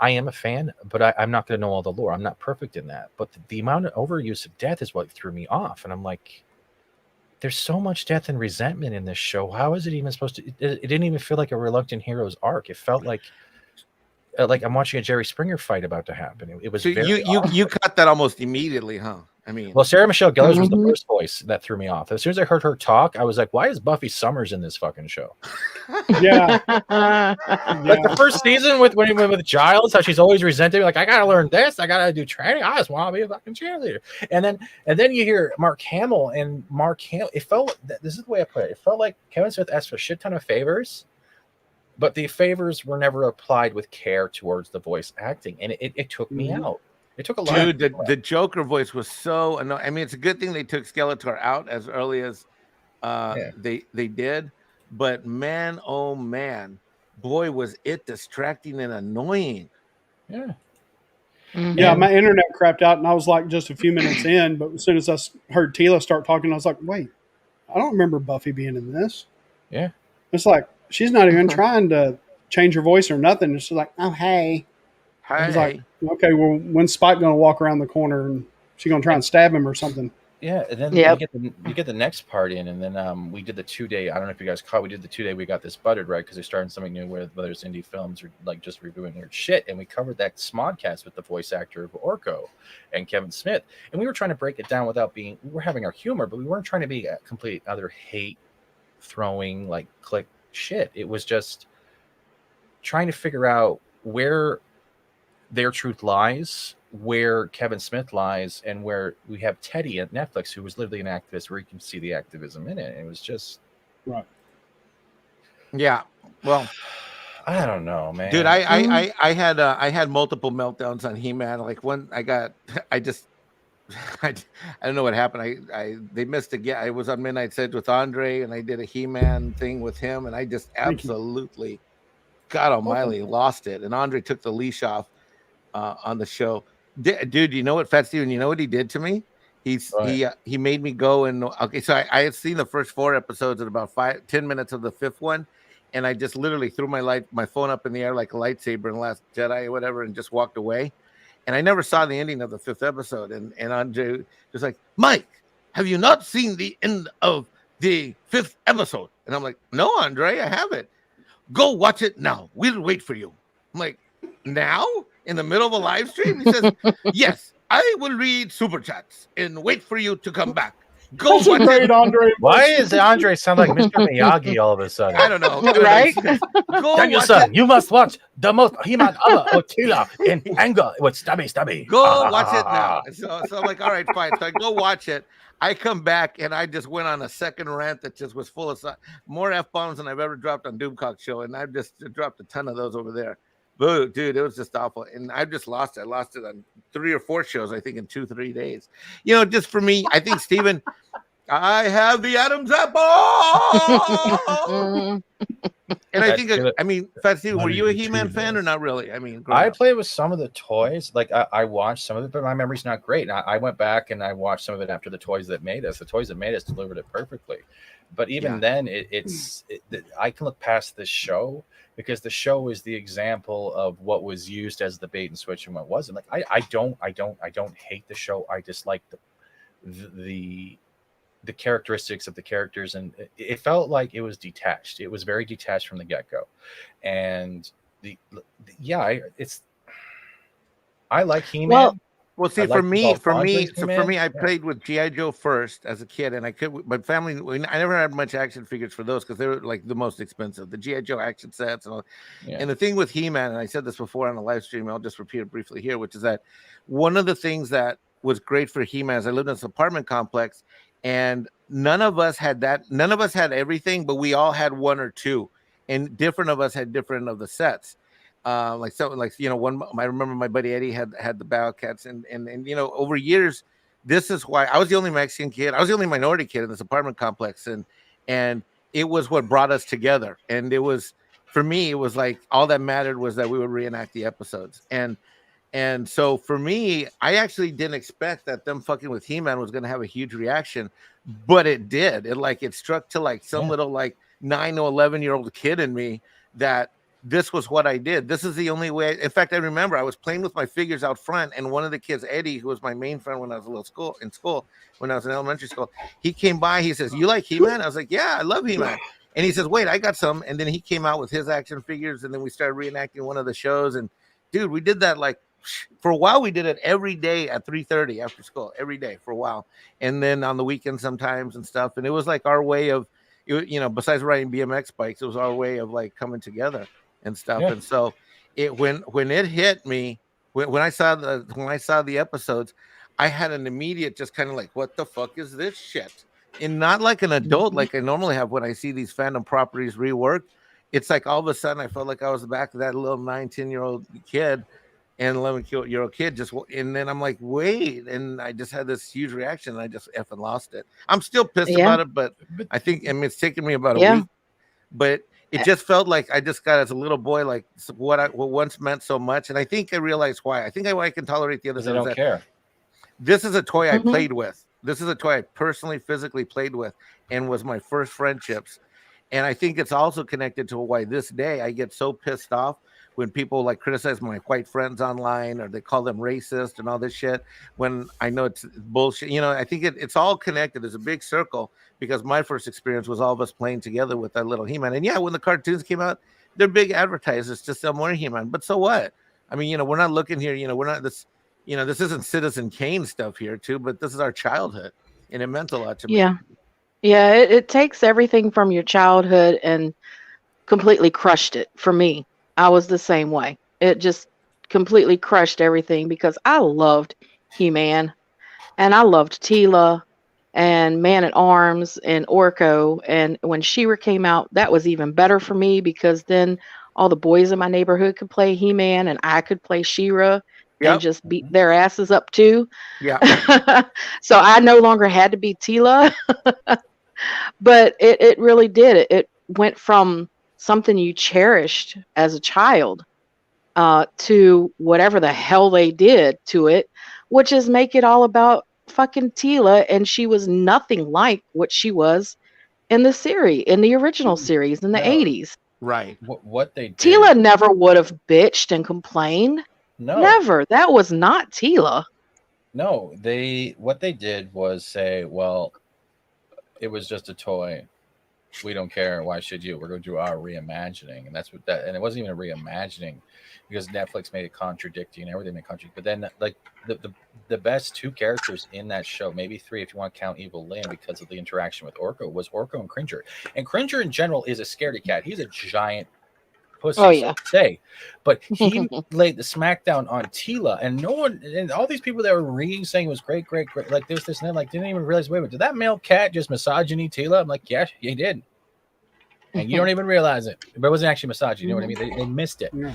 I am a fan, but I'm not going to know all the lore. I'm not perfect in that. But the amount of overuse of death is what threw me off. And I'm like, there's so much death and resentment in this show. How is it even supposed to? It didn't even feel like a reluctant hero's arc. It felt like I'm watching a Jerry Springer fight about to happen. It was so you cut that almost immediately, huh? I mean, well, Sarah Michelle Gellar was the first voice that threw me off. As soon as I heard her talk, I was like, "Why is Buffy Summers in this fucking show?" Yeah. Like the first season with Giles, how she's always resented, like I gotta learn this, I gotta do training. I just want to be a fucking cheerleader. And then you hear Mark Hamill, it felt this is the way I put it. It felt like Kevin Smith asked for a shit ton of favors, but the favors were never applied with care towards the voice acting, and it took me out. It took a lot. Dude, the Joker voice was so annoying. I mean, it's a good thing they took Skeletor out as early as they did, but man, oh man, boy, was it distracting and annoying. Yeah. Yeah, my internet crapped out, and I was like just a few minutes in, but as soon as I heard Tila start talking, I was like, wait, I don't remember Buffy being in this. Yeah. It's like, she's not even trying to change her voice or nothing. It's just like, oh, hey. I was like, okay, well, when's Spike going to walk around the corner and she's going to try and stab him or something? Yeah, and then you get the next part in, and then we did the 2-day. I don't know if you guys caught. We did the 2-day. We got this buttered right because they're starting something new, whether it's indie films or like just reviewing their shit. And we covered that Smodcast with the voice actor of Orko and Kevin Smith, and we were trying to break it down without being. We were having our humor, but we weren't trying to be a complete other hate throwing like click shit. It was just trying to figure out where their truth lies, where Kevin Smith lies, and where we have Teddy at Netflix, who was literally an activist, where you can see the activism in it. It was just right. Yeah. Well, I don't know, man. Dude, I had multiple meltdowns on He-Man. Like when I I, I don't know what happened. They missed again. I was on Midnight Edge with Andre, and I did a He-Man thing with him, and I just Thank you. absolutely, God Almighty, lost it. And Andre took the leash off on the show. Dude, you know what, Fat Steven? You know what he did to me? Right. He made me go and okay. So I had seen the first 4 episodes and about 10 minutes of the fifth one, and I just literally threw my phone up in the air like a lightsaber in the Last Jedi or whatever, and just walked away. And I never saw the ending of the fifth episode. And Andre was like, Mike, have you not seen the end of the fifth episode? And I'm like, no, Andre, I haven't. Go watch it now. We'll wait for you. I'm like, now? In the middle of a live stream? He says, yes, I will read super chats and wait for you to come back. Go That's a watch great it. Andre. Why does Andre sound like Mr. Miyagi all of a sudden? I don't know. Right? Go Daniel-san, watch it. you must watch the most He-Man ever, Otila, in anger with Stubby. Go watch it now. So I'm like, all right, fine. So I go watch it. I come back and I just went on a second rant that just was full of more F-bombs than I've ever dropped on Doomcock Show. And I've just dropped a ton of those over there. Boo, dude, it was just awful. And I just lost it. I lost it on 3 or 4 shows, I think, in 2-3 days. You know, just for me, I think, Steven, I have the Adam's apple. And I think, I mean, Fat Steven, were you a He-Man fan or not really? I mean, I played with some of the toys. Like I watched some of it, but my memory's not great. I went back and I watched some of it after the toys that made us. The toys that made us delivered it perfectly. But even then, I can look past this show because the show is the example of what was used as the bait and switch and what wasn't. Like I don't hate the show. I just like the characteristics of the characters, and it felt like it was detached. It was very detached from the get-go. And I like He-Man. Well, see, for me, I played with G.I. Joe first as a kid, and my family, I never had much action figures for those because they were like the most expensive, the G.I. Joe action sets and all. Yeah. And the thing with He-Man, and I said this before on a live stream, I'll just repeat it briefly here, which is that one of the things that was great for He-Man is I lived in this apartment complex, and none of us had that. None of us had everything, but we all had one or two, and different of us had different of the sets. Like something like, you know, one, I remember my buddy Eddie had the Battle Cats, and you know, over years, this is why I was the only Mexican kid. I was the only minority kid in this apartment complex, and it was what brought us together. And it was, for me, it was like all that mattered was that we would reenact the episodes. And so for me, I actually didn't expect that them fucking with He-Man was going to have a huge reaction, but it did. It struck to like some little like 9 to 11-year-old kid in me that this was what I did. This is the only way. In fact, I remember I was playing with my figures out front, and one of the kids, Eddie, who was my main friend when I was in school, when I was in elementary school, he came by. He says, "You like He-Man?" I was like, "Yeah, I love He-Man." And he says, "Wait, I got some." And then he came out with his action figures, and then we started reenacting one of the shows. And dude, we did that like for a while. We did it every day at 3:30 after school, every day for a while, and then on the weekends sometimes and stuff. And it was like our way of, you know, besides riding BMX bikes, it was our way of like coming together and stuff. And so when it hit me, when I saw the episodes, I had an immediate just kind of like, what the fuck is this shit? And not like an adult like I normally have when I see these fandom properties reworked. It's like all of a sudden I felt like I was back to that little 9-10-year-old kid and 11-year-old kid just, and then I'm like, wait, and I just had this huge reaction and I just effing lost it. I'm still pissed about it, but I think, I mean, it's taken me about a week, but it just felt like I just got as a little boy, like what once meant so much. And I think I realized why. I think I can tolerate the other side. I don't care. This is a toy I played with. This is a toy I personally, physically played with and was my first friendships. And I think it's also connected to why this day I get so pissed off when people like criticize my white friends online, or they call them racist and all this shit, when I know it's bullshit. You know, I think it's all connected. There's a big circle, because my first experience was all of us playing together with that little He-Man. And yeah, when the cartoons came out, they're big advertisers to sell more He-Man. But so what? I mean, you know, we're not looking here, you know, we're not this, you know, this isn't Citizen Kane stuff here too, but this is our childhood, and it meant a lot to me. Yeah, it takes everything from your childhood and completely crushed it. For me, I was the same way. It just completely crushed everything because I loved He-Man and I loved Tila and Man at Arms and Orko. And when She-Ra came out, that was even better for me because then all the boys in my neighborhood could play He-Man and I could play She-Ra. and Yep. just beat their asses up too. Yeah. So I no longer had to be Tila, but it really did. It went from something you cherished as a child to whatever the hell they did to it, which is make it all about fucking Tila. And she was nothing like what she was in the series, in the original series in the No, 80s. Right. what they did? Tila never would have bitched and complained. No, Never. That was not Tila. no. What they did was say, well, it was just a toy. We don't care. Why should you? We're going to do our reimagining, and that's what that. And it wasn't even a reimagining because Netflix made it contradicting and everything made contradicting. But then, like the best two characters in that show, maybe three if you want to count Evil Lynn because of the interaction with Orko, was Orko and Cringer. And Cringer in general is a scaredy cat. He's a giant pussy, Oh, yeah. so to say. But he laid the smackdown on Tila, and no one, and all these people that were reading saying it was great, like this, and that, like didn't even realize. Wait, did that male cat just misogyny Tila? I'm like, yeah, he did, and you don't even realize it. But it wasn't actually misogyny. You know what I mean? They missed it. Yeah.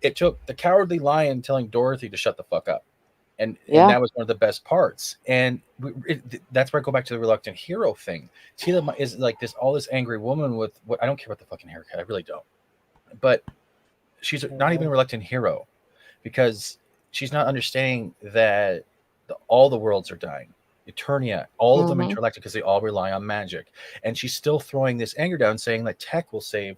It took the Cowardly Lion telling Dorothy to shut the fuck up. And that was one of the best parts. And that's where I go back to the reluctant hero thing. Tila is like all this angry woman with what I don't care about the fucking haircut. I really don't. But she's not even a reluctant hero because she's not understanding that all the worlds are dying. Eternia, all of them intergalactic because they all rely on magic. And she's still throwing this anger down saying that tech will save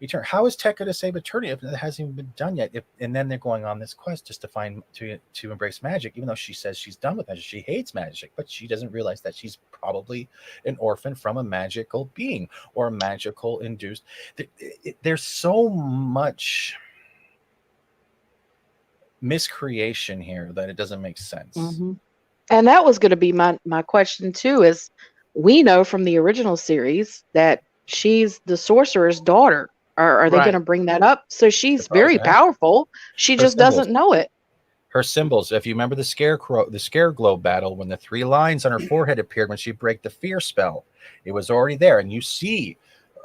Eternia. How is tech going to save Eternia if it hasn't even been done yet? And then they're going on this quest just to embrace magic, even though she says she's done with magic. She hates magic, but she doesn't realize that she's probably an orphan from a magical being or a magical induced. There's so much miscreation here that it doesn't make sense. And that was going to be my question too, is we know from the original series that she's the sorcerer's daughter. Are they going to bring that up? So she's very powerful. She just doesn't know it. Her symbols, if you remember the scare globe battle, when the 3 lines on her forehead appeared when she break the fear spell, it was already there. And you see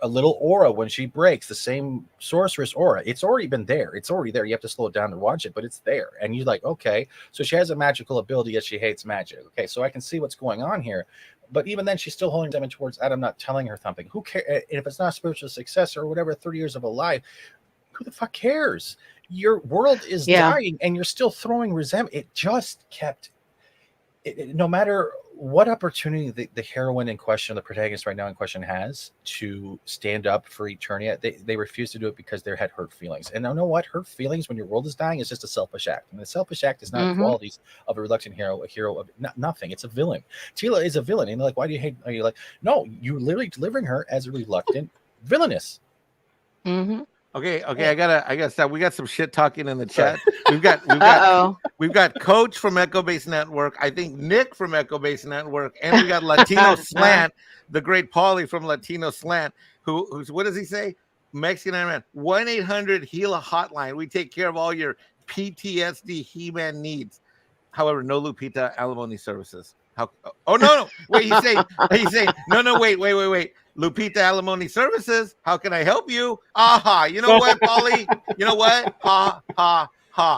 a little aura when she breaks, the same sorceress aura. It's already been there. It's already there. You have to slow it down to watch it, but it's there. And you're like, okay, so she has a magical ability, yet she hates magic. Okay, so I can see what's going on here. But even then, she's still holding them towards Adam, not telling her something. Who cares? If it's not a spiritual success or whatever, 30 years of a life, who the fuck cares? Your world is dying and you're still throwing resentment. It just kept, no matter what opportunity the heroine in question, the protagonist right now in question has to stand up for Eternia, they refuse to do it because they had hurt feelings. And you know what? Hurt feelings when your world is dying is just a selfish act. And the selfish act is not qualities of a reluctant hero, a hero of nothing. It's a villain. Tila is a villain. And they're like, why do you hate? Are you like, no, you're literally delivering her as a reluctant villainess. Okay, I gotta stop. We got some shit talking in the chat. We've got Coach from Echo Base Network. I think Nick from Echo Base Network, and we got Latino Slant, the great Paulie from Latino Slant. Who's what does he say? Mexican Iron Man. 1-800-HEALA hotline. We take care of all your PTSD He-Man needs. However, no Lupita alimony services. Oh no! Wait, he's saying no. Wait. Lupita Alimony Services. How can I help you? Aha! You know what, Paulie? You know what? Ha!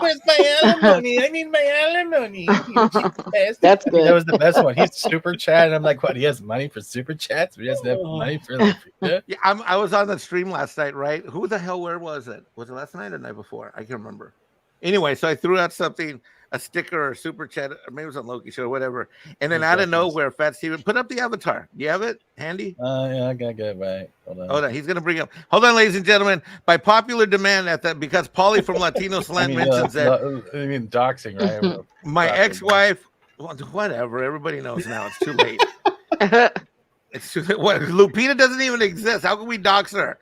Where's my alimony? I need my alimony. That's good. That was the best one. He's super chat, and I'm like, what? He has money for super chats, but he doesn't have money for Lupita. Yeah, I was on the stream last night, right? Who the hell? Where was it? Was it last night or the night before? I can't remember. Anyway, so I threw out something, a sticker or a super chat, or maybe it was on Loki Show or whatever. And then out of nowhere, Fat Steven, put up the avatar. Do you have it handy? Yeah, I got it right. Hold on. He's going to bring up. Hold on, ladies and gentlemen. By popular demand because Paulie from Latino Slant mentions that. I mean, doxing, right? My ex-wife, whatever. Everybody knows now. It's too late. It's too late. What? Lupita doesn't even exist. How can we dox her?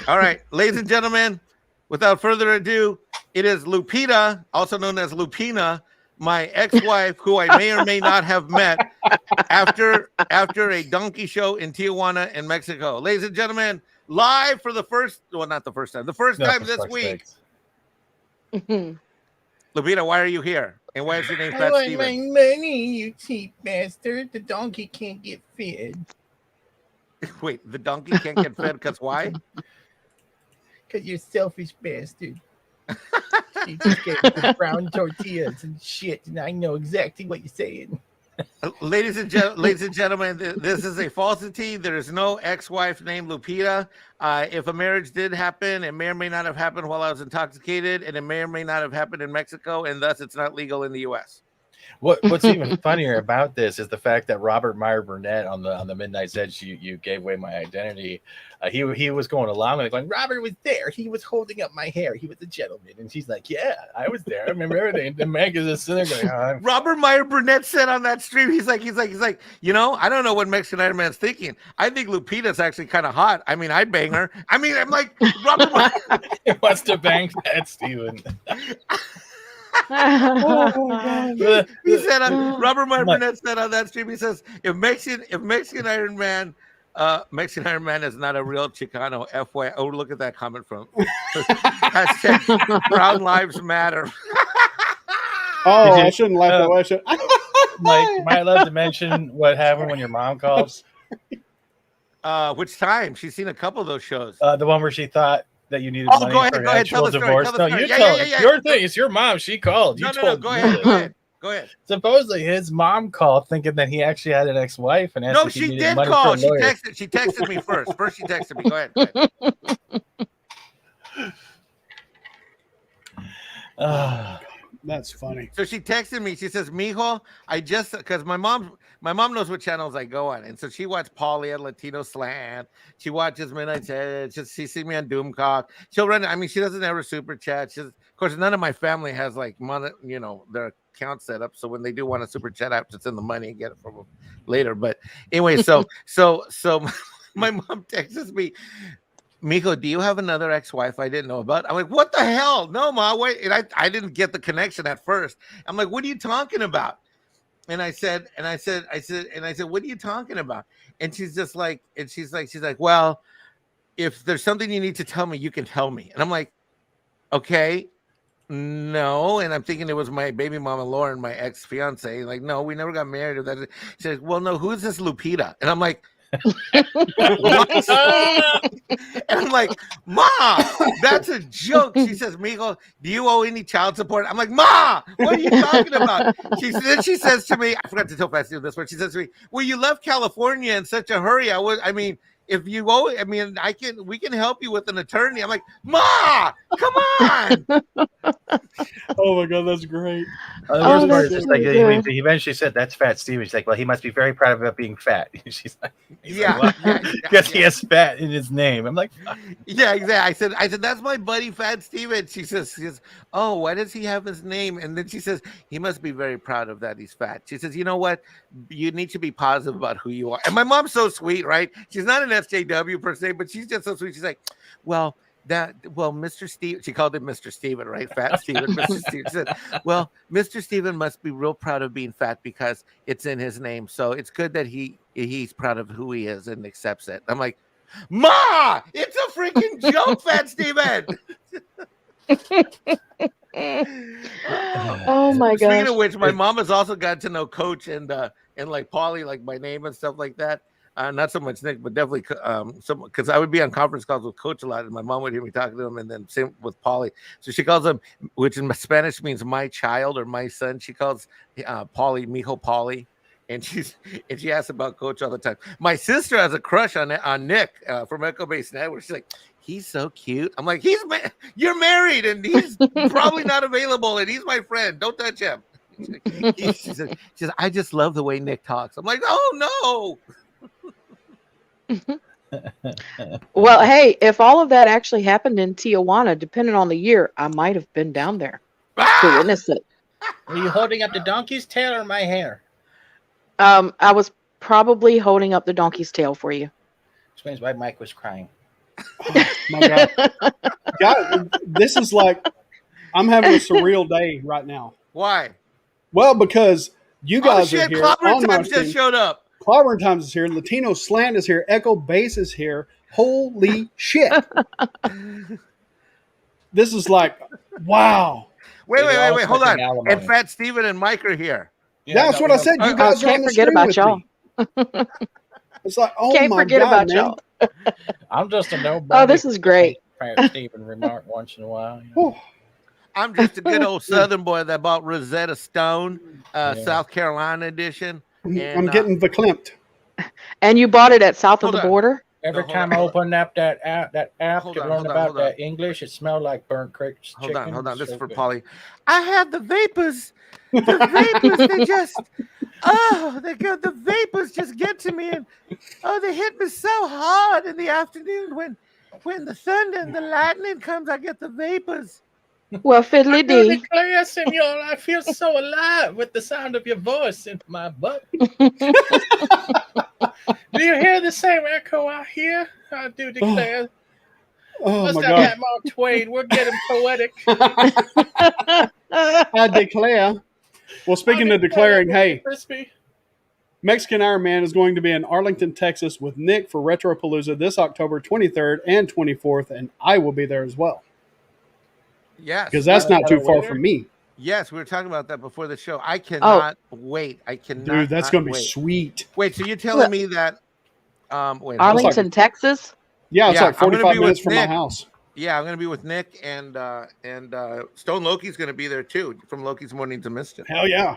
All right, ladies and gentlemen, without further ado, it is Lupita, also known as Lupina, my ex-wife, who I may or may not have met after a donkey show in Tijuana in Mexico. Ladies and gentlemen, live for the first time this week. Lupita, why are you here? And why is your name Fat Steven? My money, you cheap bastard. The donkey can't get fed. Wait, the donkey can't get fed because why? Because you're selfish bastard. She just gave me brown tortillas and shit, and I know exactly what you're saying. Ladies and gentlemen, this is a falsity. There is no ex-wife named Lupita. If a marriage did happen, it may or may not have happened while I was intoxicated, and it may or may not have happened in Mexico, and thus it's not legal in the U.S. What's even funnier about this is the fact that Robert Meyer Burnett on the Midnight's Edge, you gave away my identity. He was going along and going, Robert was there. He was holding up my hair. He was a gentleman. And she's like, yeah, I was there. I remember everything. And Meg is just sitting there going, Robert Meyer Burnett said on that stream, he's like, you know, I don't know what Mexican Iron Man's thinking. I think Lupita's actually kind of hot. I mean, I'd bang her. I mean, I'm like, Robert Meyer. He wants to bang Pat Steven. He said Robert Meyer Burnett said on that stream, he says, if Mexican Iron Man is not a real Chicano, FY. Oh, look at that comment from hashtag Brown Lives Matter. Oh, I shouldn't laugh that way. Mike, am I allowed to mention what happened when your mom called? Which time? She's seen a couple of those shows. The one where she thought that you needed money for an actual divorce. No, you tell it. Your thing. It's your mom. She called. No, go ahead. Go ahead. Supposedly, his mom called thinking that he actually had an ex-wife and asked no, if he she needed did money call. for a lawyer. She texted me first. First, she texted me. Go ahead. That's funny. So she texted me. She says, "Mijo, I just because my mom knows what channels I go on, and so she watched Pauly at Latino Slant. She watches Midnight Edge. She sees me on Doomcock. She'll run. I mean, she doesn't ever super chat. Of course, none of my family has like money, you know, their account set up. So when they do want to super chat, I have to send the money and get it from them later. But anyway, so my mom texts me. Mijo, do you have another ex-wife I didn't know about? I'm like, what the hell? No, Ma, wait. And I didn't get the connection at first. I'm like, what are you talking about? And I said, what are you talking about? And she's like, well, if there's something you need to tell me, you can tell me. And I'm like, okay, no. And I'm thinking it was my baby mama Lauren, my ex-fiance. Like, no, we never got married. Or that. She said, well, no, who's this Lupita? And I'm like, what? And I'm like, Ma, that's a joke. She says, Mijo, do you owe any child support? I'm like, Ma, what are you talking about? Then she says to me, I forgot to tell Pastor this one. She says to me, well, you left California in such a hurry. If you owe it, we can help you with an attorney. I'm like, Ma, come on. Oh my God, that's great. The worst part is just like he eventually said, that's Fat Steven. She's like, well, he must be very proud about being fat. She's like, because he has fat in his name. I'm like, yeah, exactly. I said, that's my buddy Fat Steven. She says, oh, why does he have his name? And then she says, he must be very proud of that. He's fat. She says, you know what? You need to be positive about who you are. And my mom's so sweet, right? She's not an SJW per se, but she's just so sweet. She's like, well, Mr. Steve, she called him Mr. Steven, right? Fat Steven, Mr. Steven. She said, well, Mr. Steven must be real proud of being fat because it's in his name. So it's good that he's proud of who he is and accepts it. I'm like, Ma, it's a freaking joke, Fat Steven. Oh my god. Speaking of which, my mom has also got to know Coach and like Pauly, like by name and stuff like that. Not so much Nick, but definitely because I would be on conference calls with Coach a lot, and my mom would hear me talking to him, and then same with Pauly. So she calls him, which in Spanish means my child or my son. She calls Pauly Mijo Pauly, and she asks about Coach all the time. My sister has a crush on Nick from Echo Base Network. She's like, he's so cute. I'm like, you're married, and he's probably not available, and he's my friend. Don't touch him. She says, I just love the way Nick talks. I'm like, oh no. Well, hey, if all of that actually happened in Tijuana, depending on the year, I might have been down there to witness it. Are you holding up the donkey's tail or my hair? I was probably holding up the donkey's tail for you. Explains why Mike was crying. Oh, my God. God, this is like, I'm having a surreal day right now. Why? Well, because you guys are here. Clobbering Times just showed up. Clobbering Times is here. Latino Slant is here. Echo Base is here. Holy shit. This is like, wow. Wait. Hold on. And Fat Steven and Mike are here. Yeah, that's what I said. You guys can't forget about y'all. It's like, oh can't my forget God, about man. y'all. I'm just a nobody. Oh, this is great. Fat Steven remark once in a while. Oh, I'm just a good old Southern boy that bought Rosetta Stone, South Carolina edition. And I'm getting verklempt. And you bought it at south of Hold the on. border? Every No, hold time on, I hold on. open up that app Hold to on, learn hold on, about hold on. that English, it smelled like burnt crickets. Hold on, hold on. This is So for good. Polly. I had the vapors. The vapors, they just, the vapors just get to me, and they hit me so hard in the afternoon when the thunder and the lightning comes. I get the vapors. Well, Fiddly do D. declare, senor, I feel so alive with the sound of your voice in my butt. Do you hear the same echo I hear? I do declare. Oh Must my have God. that Mark Twain. We're getting poetic. I declare. Well, speaking of declaring, hey, Crispy. Mexican Iron Man is going to be in Arlington, Texas with Nick for Retropalooza this October 23rd and 24th, and I will be there as well Yes. because that's not too far from me. Yes, we were talking about that before the show. I cannot wait. I cannot. Dude, that's not going to be wait. sweet. Wait, so you're telling me that wait, Arlington, Texas? Yeah, it's like I'm gonna 45 be minutes with from my Nick. house. Yeah, I'm gonna be with Nick and Stone Loki's gonna be there too from Loki's Mornings of Mischief. Hell yeah.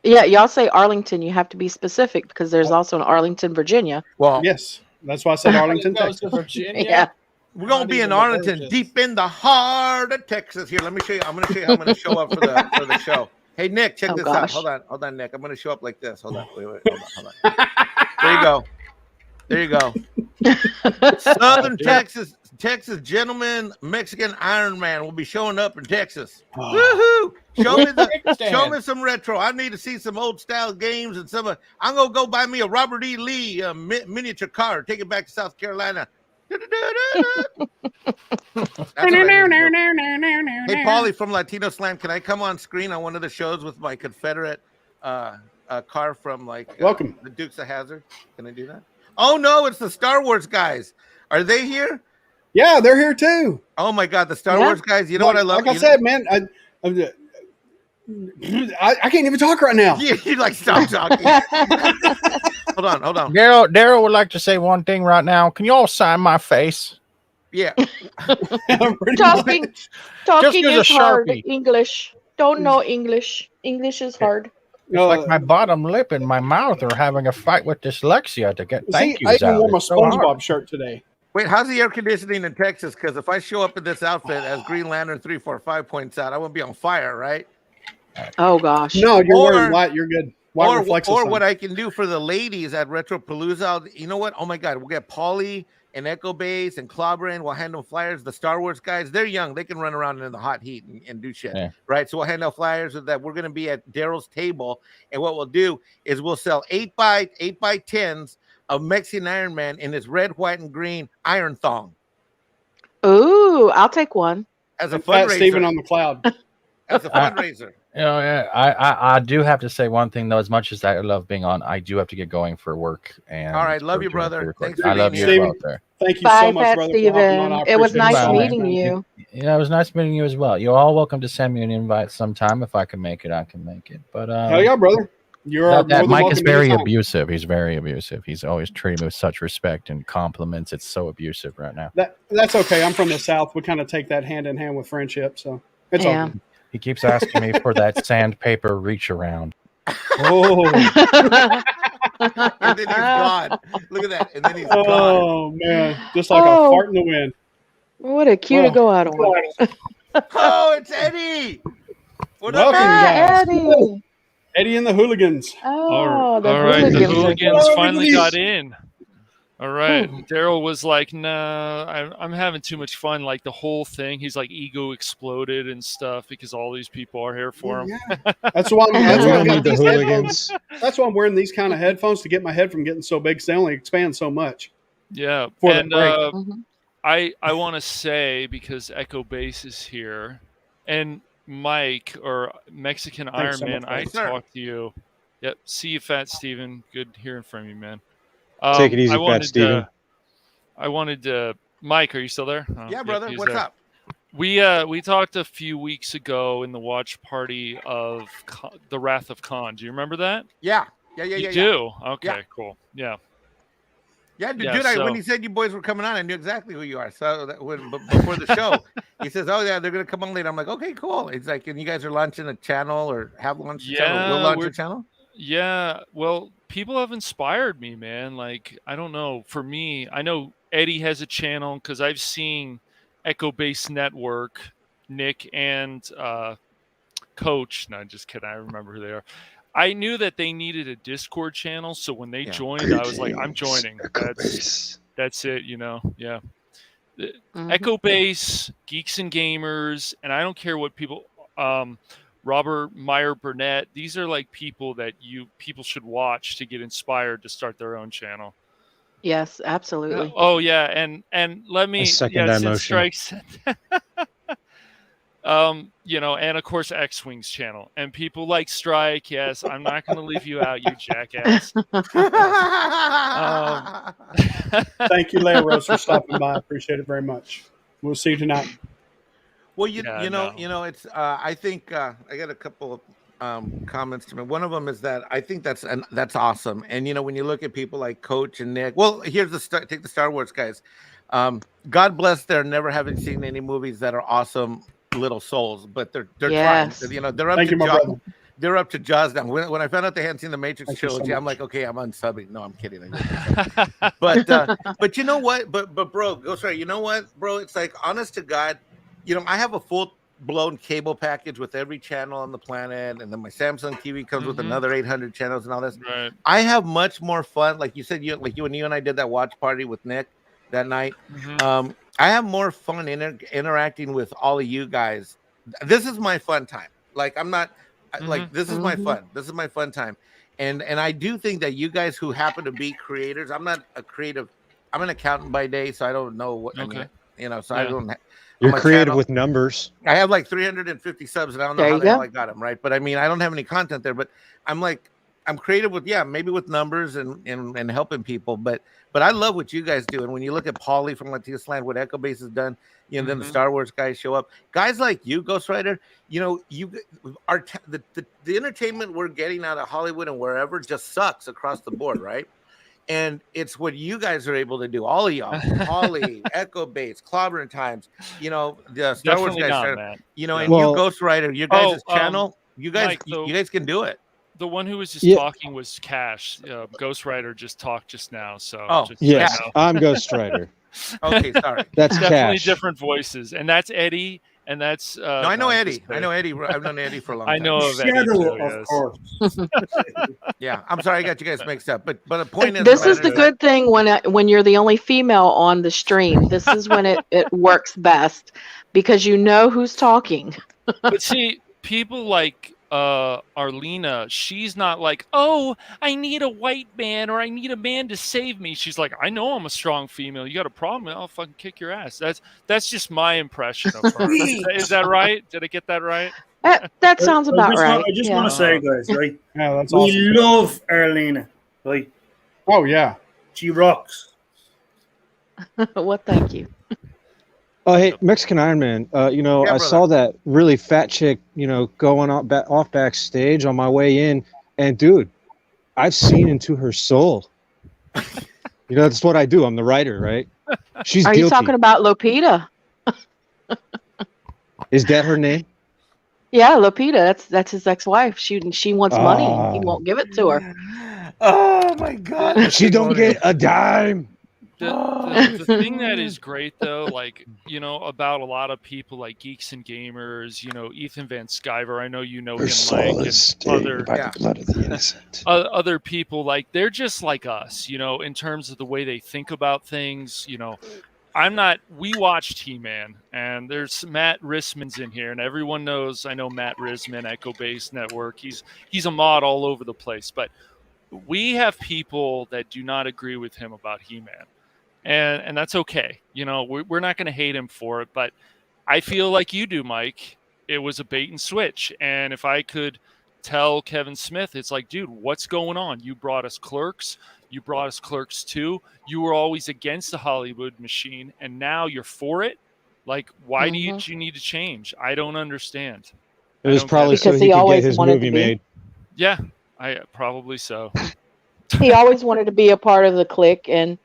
Yeah, y'all say Arlington. You have to be specific because there's also an Arlington, Virginia. Well, Yes, that's why I said Arlington, Goes Texas. to Virginia. Yeah. we're gonna Not be even in the Arlington, Virgins. deep in the heart of Texas. Here, let me show you. I'm gonna show you how I'm gonna show up for the show. Hey Nick, check Oh, this gosh. out. Hold on, Nick. I'm gonna show up like this. Hold on, wait, hold on. There you go. Southern Texas gentleman Mexican Iron Man will be showing up in Texas. Woohoo! Show me some retro. I need to see some old style games and some. I'm gonna go buy me a Robert E. Lee miniature car. Take it back to South Carolina. That's what I need to do. Hey, Paulie from Latino Slam, can I come on screen on one of the shows with my Confederate car from Welcome. the Dukes of Hazzard? Can I do that? Oh no, it's the Star Wars guys. Are they here? Yeah, they're here too. Oh my God, the Star Wars guys. You know what I love? Like I said, man, I can't even talk right now. You like stop talking. Hold on. Daryl would like to say one thing right now. Can you all sign my face? Yeah. Talking use a is hard. Sharpie. English. Don't know English. English is hard. It's like my bottom lip and my mouth are having a fight with dyslexia to get thank See, I yous even out. wore my It's so hard. SpongeBob shirt today. Wait, how's the air conditioning in Texas? Because if I show up in this outfit as Green Lantern 345 points out, I won't be on fire, right? Oh gosh. No, you're wearing white. You're good. White reflective. Or what I can do for the ladies at Retropalooza, you know what? Oh my God, we'll get Paulie and Echo Base and Clobber, we'll hand them flyers. The Star Wars guys, they're young. They can run around in the hot heat and do shit, right? So we'll hand out flyers that we're going to be at Daryl's table. And what we'll do is we'll sell 8 by 10s of Mexican Iron Man in his red, white, and green iron thong. Ooh, I'll take one. As a Fat fundraiser. Steven on the cloud. As a fundraiser. I do have to say one thing though. As much as I love being on, I do have to get going for work. And all right, love you, brother. Thanks for I love you, Steven. Sir. Thank you Bye, so much, Fat brother. For hopping on. Steven. It was nice Bye. meeting you. Yeah, it was nice meeting you as well. You're all welcome to send me an invite sometime. If I can make it, I can make it. But hell yeah, brother. You're that Mike is very anytime. abusive. He's very abusive. He's always treating me with such respect and compliments. It's so abusive right now. That's okay. I'm from the South. We kind of take that hand in hand with friendship, so it's all good. He keeps asking me for that sandpaper reach around. Oh. And then he's gone. Look at that. And then he's gone. Oh man, just like a fart in the wind. What a cue to go out on. Oh, it's Eddie. What Welcome, guys. Eddie. Eddie and the Hooligans. Oh, all right, the Hooligans finally got in. All right, Daryl was like, "Nah, I'm having too much fun." Like the whole thing, he's like ego exploded and stuff because all these people are here for him. Yeah. That's why I'm wearing these kind of headphones to get my head from getting so big because they only expand so much. Yeah, and I want to say because Echo Base is here, and Mike or Mexican Iron Man, I talked to you. Yep, see you, Fat Steven. Good hearing from you, man. Take it easy, Fat Steven. I wanted to. Mike, are you still there? Yeah, brother. What's up? We talked a few weeks ago in the watch party of the Wrath of Khan. Do you remember that? Yeah. You do? Okay, cool. Yeah. Yeah, dude. Yeah, When he said you boys were coming on, I knew exactly who you are. So before the show, he says, "Oh yeah, they're gonna come on later." I'm like, "Okay, cool." It's like, and you guys are launching a channel or have launched a channel? Or will launch a channel? Yeah, well, people have inspired me, man. Like, I don't know. For me, I know Eddie has a channel because I've seen Echo Base Network, Nick and Coach. No, just kidding. I remember who they are. I knew that they needed a Discord channel, so when they joined, I was like, I'm joining. That's it, you know. Yeah. Echo Base, Geeks and Gamers, and I don't care what people Robert Meyer Burnett, these are like people that people should watch to get inspired to start their own channel. Yes, absolutely. Oh yeah, and let me second that motion. Strikes. You know, and of course X-Wing's channel. And people like Strike, yes, I'm not gonna leave you out, you jackass. Thank you, Leia Rose, for stopping by. I appreciate it very much. We'll see you tonight. Well, you know, it's I think I got a couple of comments to me. One of them is that I think that's awesome. And you know, when you look at people like Coach and Nick, well, here's take the Star Wars guys. God bless their never having seen any movies that are awesome little souls, but they're trying. You know, they're up to Jaws. They're up to Jaws now. When I found out they hadn't seen the Matrix trilogy, I'm like, okay, I'm unsubbing. No, I'm kidding. But you know what? But bro, sorry. You know what, bro? It's like, honest to God, you know, I have a full blown cable package with every channel on the planet, and then my Samsung TV comes with another 800 channels and all this. Right. I have much more fun. Like you said, you and I did that watch party with Nick that night. I have more fun interacting with all of you guys. This is my fun time. Like, I'm not like, this is my fun. This is my fun time. And I do think that you guys who happen to be creators, I'm not a creative. I'm an accountant by day, so I don't know what I mean, you know, so I don't. You're creative with numbers. I have like 350 subs, and I don't know how the hell I got them, right? But I mean, I don't have any content there, but I'm creative with, maybe with numbers and helping people, but I love what you guys do. And when you look at Paulie from Latinos Land, what Echo Base has done, you know, then the Star Wars guys show up, guys like you, Ghost Rider, you know, you are the entertainment we're getting out of Hollywood and wherever just sucks across the board, right? And it's what you guys are able to do, all of y'all, Holly, Echo Base, Clobbering Times, you know, the Star Wars guys, you know, and you, Ghost Rider, your guys' channel, you guys, Mike, you guys can do it. The one who was just talking was Cash. Ghost Rider just talked just now. So yes, I'm Ghost Rider. Okay, sorry. That's definitely Cash. Different voices, and that's Eddie. And that's no, I know Eddie. I know Eddie. I've known Eddie for a long time. I know of Eddie too, of course. Yeah, I'm sorry I got you guys mixed up, but the point is, this is the good thing when you're the only female on the stream. This is when it works best because you know who's talking. But see, people like Arlena, she's not like, oh, I need a white man or I need a man to save me. She's like, I know I'm a strong female. You got a problem? I'll fucking kick your ass. That's just my impression of her. Is that right? Did I get that right? That sounds about right. I just want to say, guys, right? Yeah, that's we awesome. love Arlena, right? Oh yeah, she rocks. Well, thank you. Oh, hey, Mexican Iron Man, you know, I saw that really fat chick, you know, going off backstage on my way in. And, dude, I've seen into her soul. You know, that's what I do. I'm the writer, right? She's Are guilty. you talking about Lupita? Is that her name? Yeah, Lupita. That's his ex-wife. She wants money. He won't give it to her. Oh, my God. She don't get a dime. The thing that is great though, like, you know, about a lot of people like Geeks and Gamers, you know, Ethan Van Sciver, I know you know him, Mike, and other by the blood of the innocent. Other people, like, they're just like us, you know, in terms of the way they think about things. You know, we watched He-Man, and there's Matt Risman's in here, and everyone knows, I know Matt Risman, Echo Base Network, he's a mod all over the place, but we have people that do not agree with him about He-Man. And that's okay. You know, we're not going to hate him for it, but I feel like you do, Mike. It was a bait and switch. And if I could tell Kevin Smith, it's like, dude, what's going on? You brought us Clerks. You brought us Clerks 2. You were always against the Hollywood machine, and now you're for it. Like, why do you need to change? I don't understand. It was probably so he could get his movie made. Yeah, probably so. He always wanted to be a part of the clique, and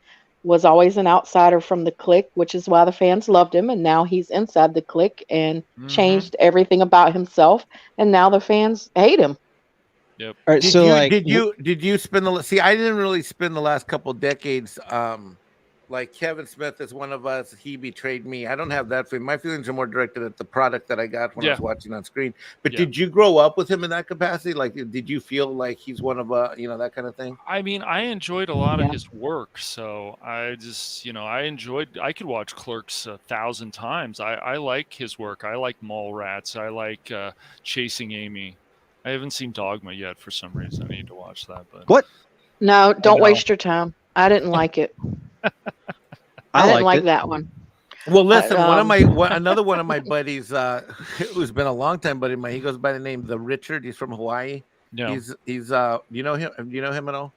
was always an outsider from the clique, which is why the fans loved him. And now he's inside the clique and changed everything about himself. And now the fans hate him. Yep. All right, Did you spend the see? I didn't really spend the last couple decades. Like Kevin Smith is one of us. He betrayed me. I don't have that feeling. My feelings are more directed at the product that I got when I was watching on screen. But did you grow up with him in that capacity? Like, did you feel like he's one of that kind of thing? I mean, I enjoyed a lot of his work, so I just, I could watch Clerks 1,000 times. I like his work. I like Mallrats. I like Chasing Amy. I haven't seen Dogma yet for some reason. I need to watch that. But what? No, don't waste your time. I didn't like it. I didn't like that one. Well, listen, another one of my buddies, who's been a long time buddy of mine, he goes by the name the Richard. He's from Hawaii. Yeah. He's you know him? Do you know him at all?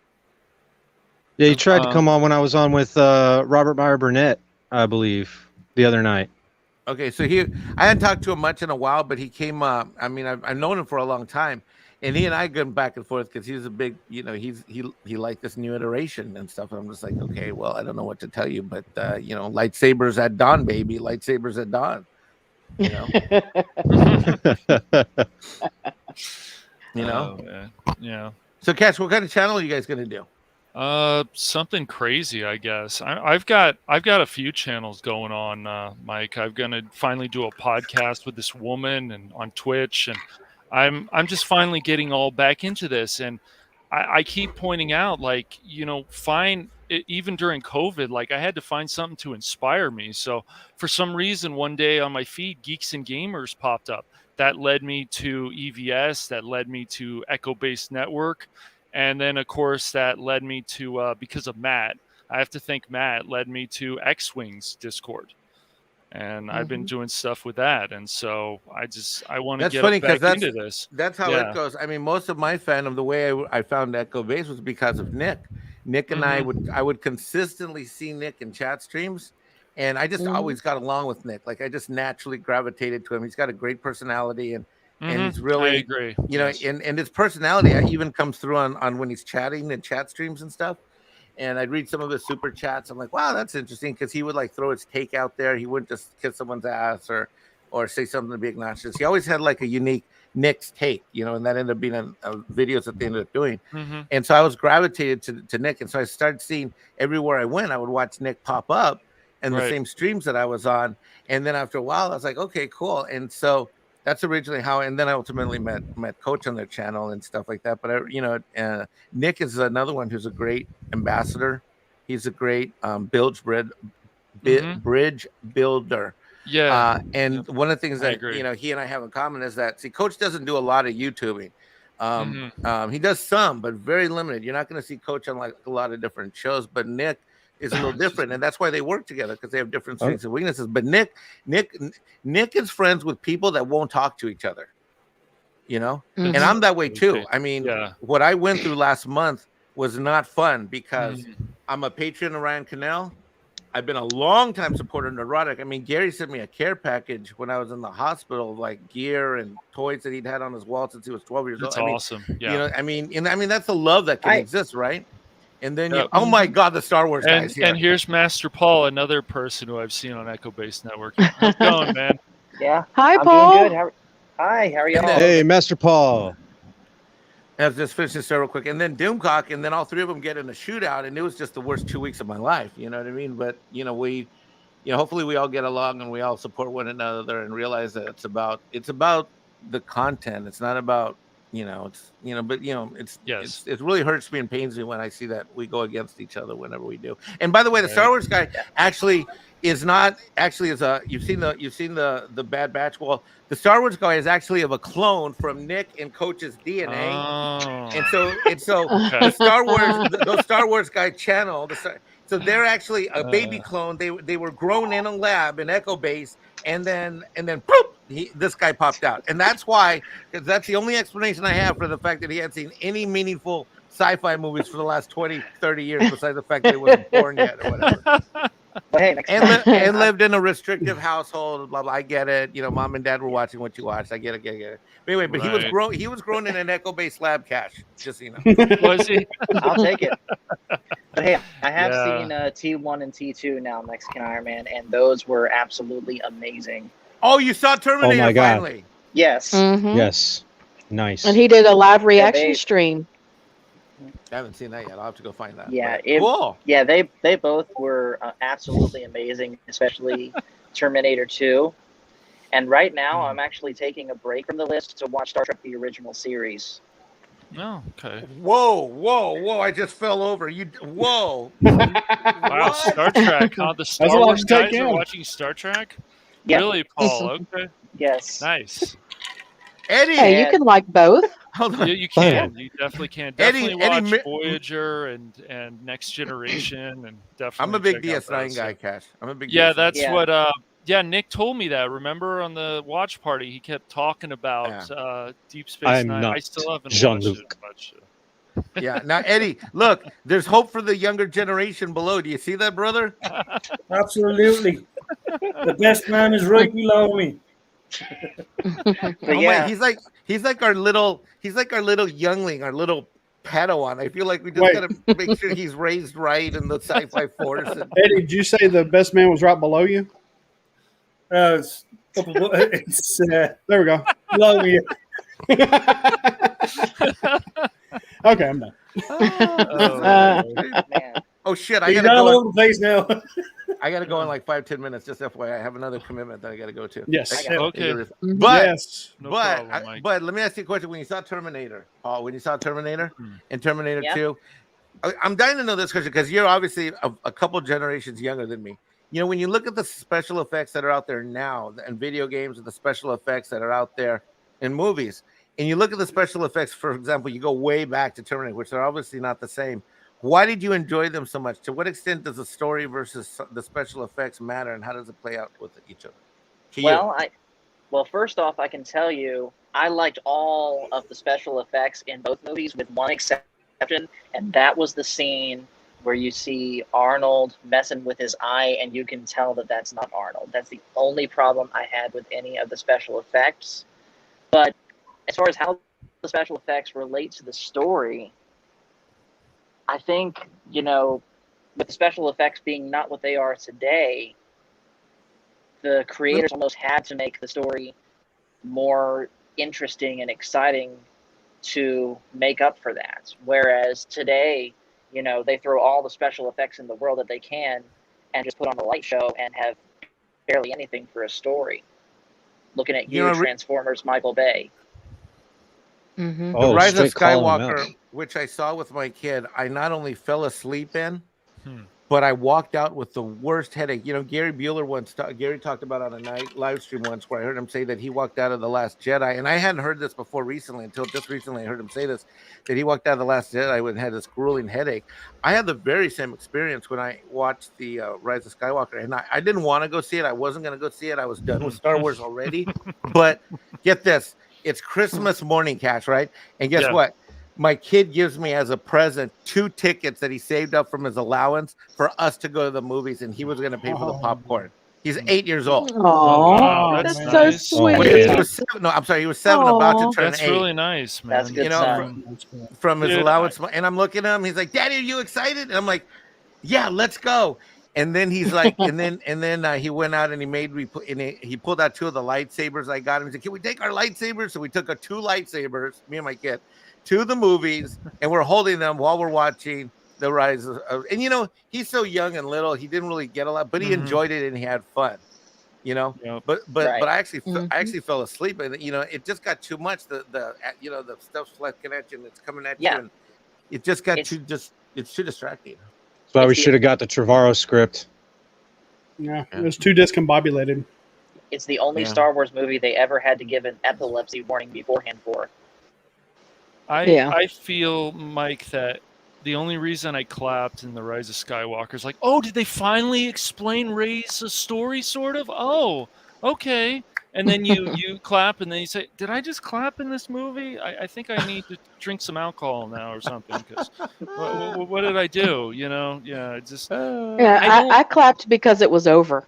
Yeah, he tried to come on when I was on with Robert Meyer Burnett, I believe, the other night. Okay, so I hadn't talked to him much in a while, but he came up. I mean, I've known him for a long time, and he and I go back and forth because he's a big, he liked this new iteration and stuff. And I'm just like, okay, well, I don't know what to tell you, but lightsabers at dawn, baby, lightsabers at dawn. Yeah. So, Cash, what kind of channel are you guys gonna do? Something crazy, I guess. I've got a few channels going on, Mike. I'm gonna finally do a podcast with this woman and on Twitch, and I'm just finally getting all back into this. And I keep pointing out, like, even during COVID, like I had to find something to inspire me. So for some reason, one day on my feed, Geeks and Gamers popped up. That led me to EVS. That led me to Echo Based Network. And then, of course, that led me to, because of Matt, I have to thank Matt, led me to X-Wings Discord. And I've been doing stuff with that. And so I want to get back into this. That's how it goes. I mean, most of my fandom, the way I found Echo Base was because of Nick. Nick and I would consistently see Nick in chat streams. And I just always got along with Nick. Like, I just naturally gravitated to him. He's got a great personality. And he's really, I agree. And his personality even comes through on when he's chatting in chat streams and stuff. And I'd read some of his super chats. I'm like, wow, that's interesting, because he would like throw his take out there. He wouldn't just kiss someone's ass or say something to be obnoxious. He always had like a unique Nick's take, and that ended up being videos that they ended up doing. And so I was gravitated to Nick, and so I started seeing everywhere I went, I would watch Nick pop up and the same streams that I was on. And then after a while, I was like, okay, cool. And so that's originally how, and then I ultimately met Coach on their channel and stuff like that. But Nick is another one who's a great ambassador. He's a great bridge builder. Yeah. And one of the things that he and I have in common is that Coach doesn't do a lot of YouTubing. He does some, but very limited. You're not going to see Coach on like a lot of different shows, but Nick is a little different, and that's why they work together, because they have different strengths and weaknesses. But Nick is friends with people that won't talk to each other, and I'm that way too. I mean, what I went through last month was not fun, because I'm a patron of Ryan Cannell. I've been a long time supporter of Neurotic. I mean, Gary sent me a care package when I was in the hospital, like gear and toys that he'd had on his wall since he was 12 years old. That's awesome. Yeah. I mean, that's the love that can exist, right? And then, oh my God, the Star Wars guys. And here's Master Paul, another person who I've seen on Echo Based Network. How's it going, man? Yeah. Hi, Paul. Doing good. Hi, how are y'all? Hey, Master Paul. Let's just finish this real quick. And then Doomcock, and then all three of them get in a shootout, and it was just the worst 2 weeks of my life. You know what I mean? But, hopefully we all get along and we all support one another and realize that it's about the content. It's not about, it really hurts me and pains me when I see that we go against each other whenever we do. And by the way, the Star Wars guy you've seen the Bad Batch. Well, the Star Wars guy is actually of a clone from Nick and Coach's DNA. And so the Star Wars, those Star Wars guy channel, so they're actually a baby clone. They were grown in a lab in Echo Base, and then poof, this guy popped out. And that's why, because that's the only explanation I have for the fact that he hadn't seen any meaningful sci-fi movies for the last 20, 30 years, besides the fact that he wasn't born yet or whatever. And lived in a restrictive household, blah blah. I get it. Mom and Dad were watching what you watched. I get it. But anyway, but he was grown in an Echo Based lab, Cash. Just so you know. Was he? I'll take it. But hey, I have seen T1 and T2 now, Mexican Iron Man, and those were absolutely amazing. Oh, you saw Terminator my God. finally? Yes. Mhm. Yes. Nice. And he did a live reaction stream. I haven't seen that yet. I'll have to go find that. Yeah, cool. Yeah, they both were absolutely amazing, especially Terminator 2. And right now, I'm actually taking a break from the list to watch Star Trek: The Original Series. Oh, okay. Whoa! I just fell over. Whoa! Wow, Star Trek, huh? The Star Wars guys are watching Star Trek? Yep. Really, Paul? Okay. Yes. Nice. Eddie! Hey, you can like both. Hold on. You can. You definitely can. Definitely Eddie, watch Voyager and Next Generation, and definitely. I'm a big check out DS9 those. guy, Cash. I'm a big. Yeah, DS9 that's guy. what. Yeah, Nick told me that. Remember on the watch party, he kept talking about Deep Space I'm Nine. not I still haven't Jean-Luc. watched it much. Yeah. Now, Eddie, look, there's hope for the younger generation below. Do you see that, brother? Absolutely. The best man is right below me. Yeah. He's like our little youngling, our little Padawan. I feel like we just gotta make sure he's raised right in the sci-fi force. Eddie, did you say the best man was right below you? It's there we go. Below me. Okay, I'm done. Oh shit! I He's gotta all go. over the place now. I gotta go in like 5-10 minutes. Just FYI, I have another commitment that I gotta go to. Yes. Okay. But yes. No but problem, Mike. but let me ask you a question. When you saw Terminator, Paul, when you saw Terminator and Terminator 2, I'm dying to know this question because you're obviously a couple generations younger than me. You know, when you look at the special effects that are out there now and video games and the special effects that are out there in movies, and you look at the special effects, for example, you go way back to Terminator, which are obviously not the same. Why did you enjoy them so much? To what extent does the story versus the special effects matter, and how does it play out with each other? Well, first off, I can tell you I liked all of the special effects in both movies with one exception, and that was the scene where you see Arnold messing with his eye, and you can tell that that's not Arnold. That's the only problem I had with any of the special effects. But as far as how the special effects relate to the story, I think, with the special effects being not what they are today, the creators almost had to make the story more interesting and exciting to make up for that. Whereas today, they throw all the special effects in the world that they can and just put on a light show and have barely anything for a story. Looking at Transformers, Michael Bay. Mm-hmm. The Rise of Skywalker, which I saw with my kid, I not only fell asleep in, but I walked out with the worst headache. Gary Bueller Gary talked about on a night live stream once where I heard him say that he walked out of The Last Jedi, and I hadn't heard this before recently until just recently I heard him say this, that he walked out of The Last Jedi and had this grueling headache. I had the very same experience when I watched the Rise of Skywalker, and I didn't want to go see it. I wasn't going to go see it. I was done with Star Wars already. But get this, it's Christmas morning, Cash, right? And guess what? My kid gives me as a present 2 tickets that he saved up from his allowance for us to go to the movies, and he was going to pay for the popcorn. He's 8 years old. Oh, wow, that's nice. so sweet. He was 7, I'm sorry, he was 7, about to turn 8. That's really nice, man. That's good from his allowance. And I'm looking at him. He's like, "Daddy, are you excited?" And I'm like, "Yeah, let's go." And then he's like, and then he went out and he pulled out 2 of the lightsabers I got him. He said, "Can we take our lightsabers?" So we took 2 lightsabers, me and my kid, to the movies, and we're holding them while we're watching the Rise of. And he's so young and little, he didn't really get a lot, but he enjoyed it and he had fun. But I actually fell asleep, and it just got too much. The stuff's flicking at you and it's coming at you, and it just got it's too distracting. That's why we should have got the Trevorrow script. Yeah, it was too discombobulated. It's the only Star Wars movie they ever had to give an epilepsy warning beforehand for. I feel, Mike, that the only reason I clapped in The Rise of Skywalker is like, oh, did they finally explain Rey's story, sort of? Oh, okay. And then you clap, and then you say, did I just clap in this movie? I think I need to drink some alcohol now or something, because what did I do? I clapped because it was over.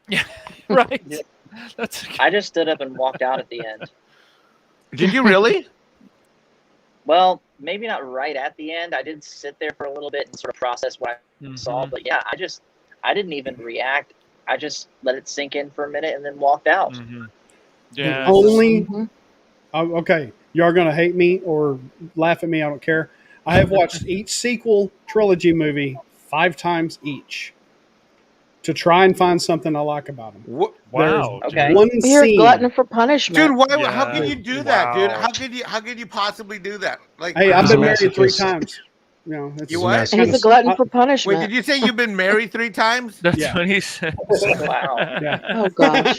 Yeah, right. Yeah. I just stood up and walked out at the end. Did you really? Well, maybe not right at the end. I did sit there for a little bit and sort of process what I saw. But yeah, I didn't even react. I just let it sink in for a minute and then walked out. Yeah. Okay, you are going to hate me or laugh at me. I don't care. I have watched each sequel trilogy movie 5 times each to try and find something I like about them. Wow. Okay. One You're a scene. glutton for punishment. Dude, how can you do that, dude? How could you possibly do that? Like, Hey, I've He's a been married 3 masochist. times. You know, it's, You what? He's a glutton for Wait, punishment. did you say you've been married 3 times? That's Yeah. what he said. Wow. Yeah. Oh gosh.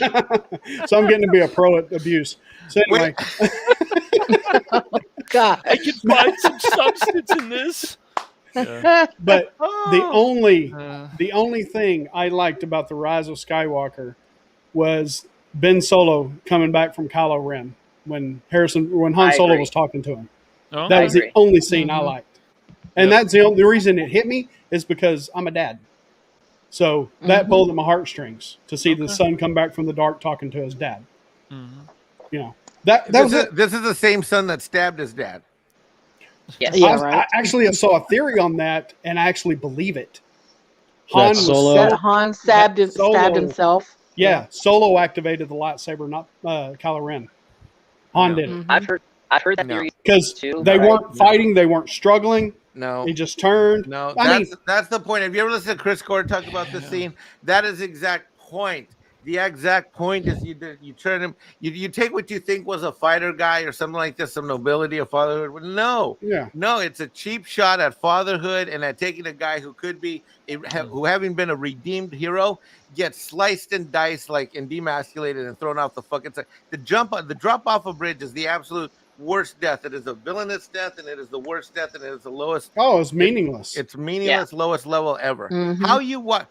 So I'm getting to be a pro at abuse. So anyway, God. I can find some substance in this. Yeah. but the Uh, only thing I liked about the Rise of Skywalker was Ben Solo coming back from Kylo Ren when Han I Solo agree. was talking to him. oh, That I was the agree. only scene I liked, and Yep. that's the reason it hit me is because I'm a dad. So that pulled at my heartstrings to see the Okay. son come back from the dark talking to his dad. Mhm. You know that was it. This is the same son that stabbed his dad. Yes. Yeah, I right. actually saw a theory on that, and I actually believe it. That Han was Solo- That Han stabbed Solo- himself. Yeah, Solo activated the lightsaber, not Kylo Ren. Han No. did it Mhm. I've heard that No. theory because too. they but weren't fighting, they weren't struggling. No. They just turned. No, I mean, that's the point. Have you ever listened to Chris Cord talk about this scene? That is the exact point. The exact point is you turn him, you take what you think was a fighter guy or something like this, some nobility of fatherhood. No, yeah, no, it's a cheap shot at fatherhood and at taking a guy who could be who, having been a redeemed hero, gets sliced and diced like and demasculated and thrown off the fucking side. The drop off a bridge is the absolute worst death. It is a villainous death, and it is the worst death, and it is the lowest. oh, it's meaningless. It's meaningless, lowest level ever. Mhm. How you what?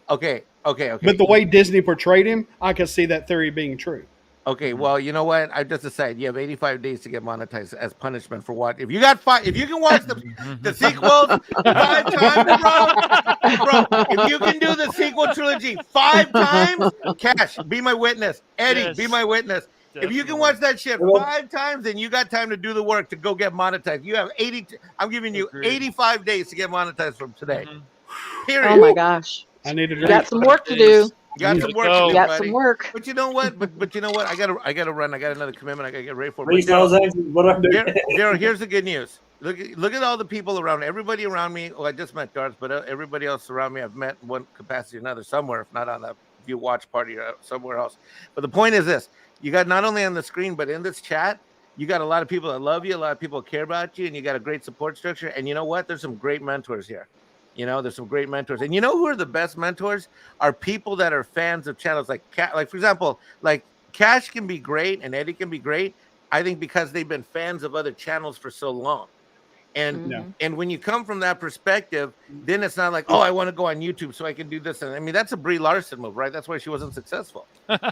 Okay. But the way Disney portrayed him, I could see that theory being true. Okay, well, you know what? I just decided you have 85 days to get monetized as punishment for what? If you got if you can watch the sequels 5 times, bro, if you can do the sequel trilogy 5 times, Cash, be my witness. Eddie, be my witness. If you can watch that shit 5 times, then you got time to do the work to go get monetized. You have 80. I'm giving you 85 days to get monetized from today. Period. Oh my gosh. I need to You got some work to do. You got some work to do, You got buddy. some work. But you know what? But you know what? I gotta run. I got another commitment. I gotta get ready for. Daryl, here's the good news. Look at all the people around. Everybody around me. Well, I just met Darth, but everybody else around me, I've met in one capacity or another somewhere, if not on the view watch party or somewhere else. But the point is this: you got not only on the screen, but in this chat, you got a lot of people that love you, a lot of people care about you, and you got a great support structure. And you know what? There's some great mentors here. You know, there's some great mentors, and you know who are the best mentors? Are people that are fans of channels like for example, like Cash can be great and Eddie can be great. I think because they've been fans of other channels for so long, and and when you come from that perspective, then it's not like, oh, I want to go on YouTube so I can do this. And I mean, that's a Brie Larson move, right? That's why she wasn't successful,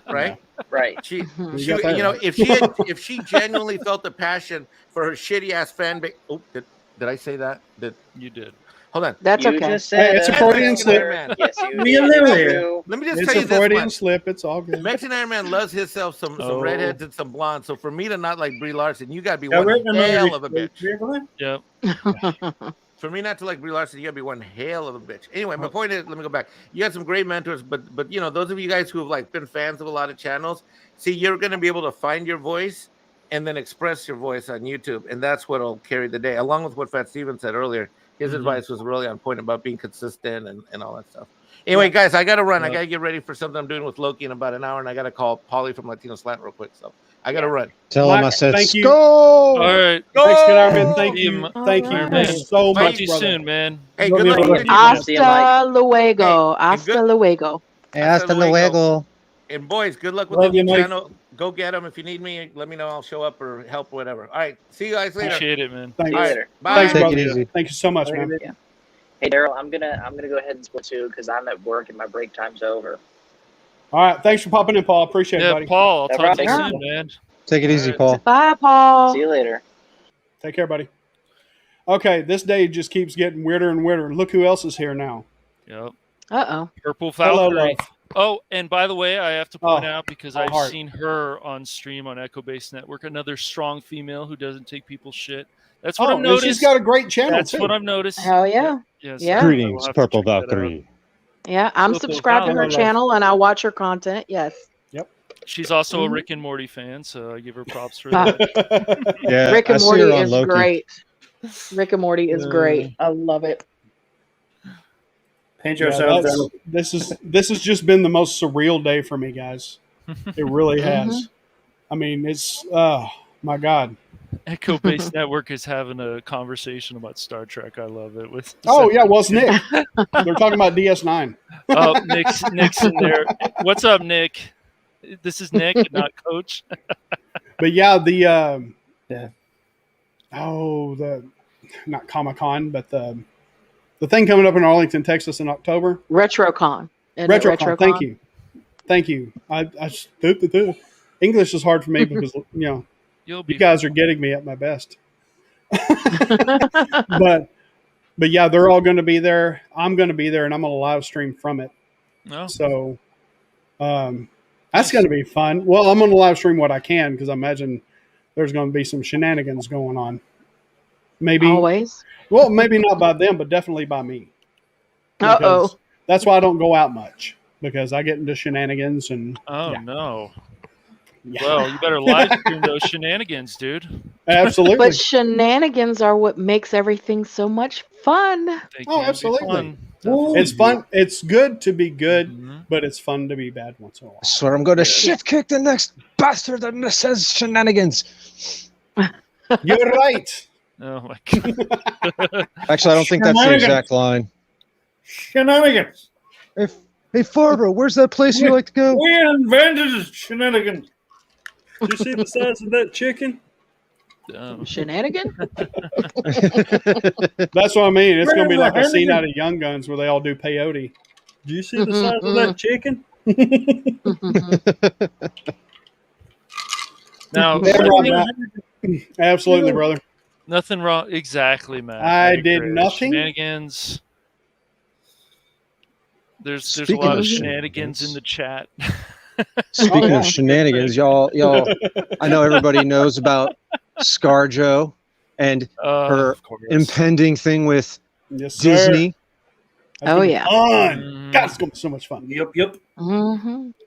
right? Right. She you know, if she genuinely felt the passion for her shitty ass fan base. Oh, did I say that? You did. Hold on. That's You okay. just said it's a Freudian slip. Yes, you Let me just It's tell you a this Freudian much. slip. It's all good. Mexican Iron Man loves himself some redheads and some blondes. So for me to not like Brie Larson, you gotta be one hell of a bitch. Yep. For me not to like Brie Larson, you gotta be one hell of a bitch. Anyway, my point is, let me go back. You got some great mentors, but you know, those of you guys who have like been fans of a lot of channels, see, you're gonna be able to find your voice and then express your voice on YouTube, and that's what'll carry the day. Along with what Fat Steven said earlier, his advice was really on point about being consistent and all that stuff. Anyway, guys, I gotta run. I gotta get ready for something I'm doing with Loki in about an hour, and I gotta call Paulie from Latino Slant real quick. So I gotta run. Tell him I said, thank you. go. All right. Mexican Iron Man, thank See you. you, Thank you Iron Man. so Talk much, to you brother. soon, man. Hey, good luck. Hasta luego. Hasta luego. Hasta luego. And boys, good luck with Love the you, new Mike. channel. Go get them. If you need me, let me know. I'll show up or help or whatever. All right. See you guys later. Appreciate it, man. Thanks. See you later. Bye. Thanks, Take brother. it easy. Thank you so much, man. Yeah. Hey Daryl, I'm gonna go ahead and split too because I'm at work and my break time's over. All right. Thanks for popping in, Paul. Appreciate it, Yeah, buddy. Paul, I'll No talk to you problem. soon, man. Take it easy, All Paul. Bye, Paul. See you later. Take care, buddy. Okay, this day just keeps getting weirder and weirder. Look who else is here now. Yep. Uh-oh. Purple Hello, Valkyrie. love. Oh, and by the way, I have to point out, because I've seen her on stream on Echo Base Network, another strong female who doesn't take people's shit. That's what I've noticed. She's got a great channel. That's too. what I've noticed. Hell yeah. Yes. Yeah. Greetings, Purple Valkyrie. Yeah, I'm subscribed to her channel and I watch her content. Yes. Yep. She's also a Rick and Morty fan, so I give her props for that. Yeah, Rick and I see Morty her on is Loki. great. Rick and Morty is great. I love it. Paint yourself. This has just been the most surreal day for me, guys. It really has. I mean, it's my God. Echo Base Network is having a conversation about Star Trek. I love it. Well, it's Nick. They're talking about DS9. Oh, Nick's in there. What's up, Nick? This is Nick, not Coach. But yeah, the not Comic-Con, but the thing coming up in Arlington, Texas in October. RetroCon. RetroCon. Thank you. English is hard for me because you guys are getting me at my best. but yeah, they're all going to be there. I'm going to be there, and I'm going to live stream from it. No. So that's going to be fun. Well, I'm going to live stream what I can because I imagine there's going to be some shenanigans going on. Maybe always. Well, maybe not by them, but definitely by me. Uh-oh. That's why I don't go out much, because I get into shenanigans and. Oh no. Yeah. Well, you better live stream those shenanigans, dude. Absolutely. But shenanigans are what makes everything so much fun. Absolutely. It's fun. It's good to be good, but it's fun to be bad once in a while. I swear I'm going to shit kick the next bastard that says shenanigans. You're right. Oh my God. Actually, I don't think that's the exact line. Shenanigans. Hey, Farber, where's that place you like to go? We invented shenanigans. Did you see the size of that chicken? Shenanigan? That's what I mean. It's going to be like a scene out of Young Guns where they all do peyote. Do you see the size of that chicken? Now, absolutely, brother. Nothing wrong. Exactly, Matt. I did nothing. Shenanigans. There's a lot of shenanigans in the chat. Speaking of shenanigans, y'all, I know everybody knows about ScarJo and her impending thing with Disney. Oh yeah, fun. God, it's gonna be so much fun. Yep.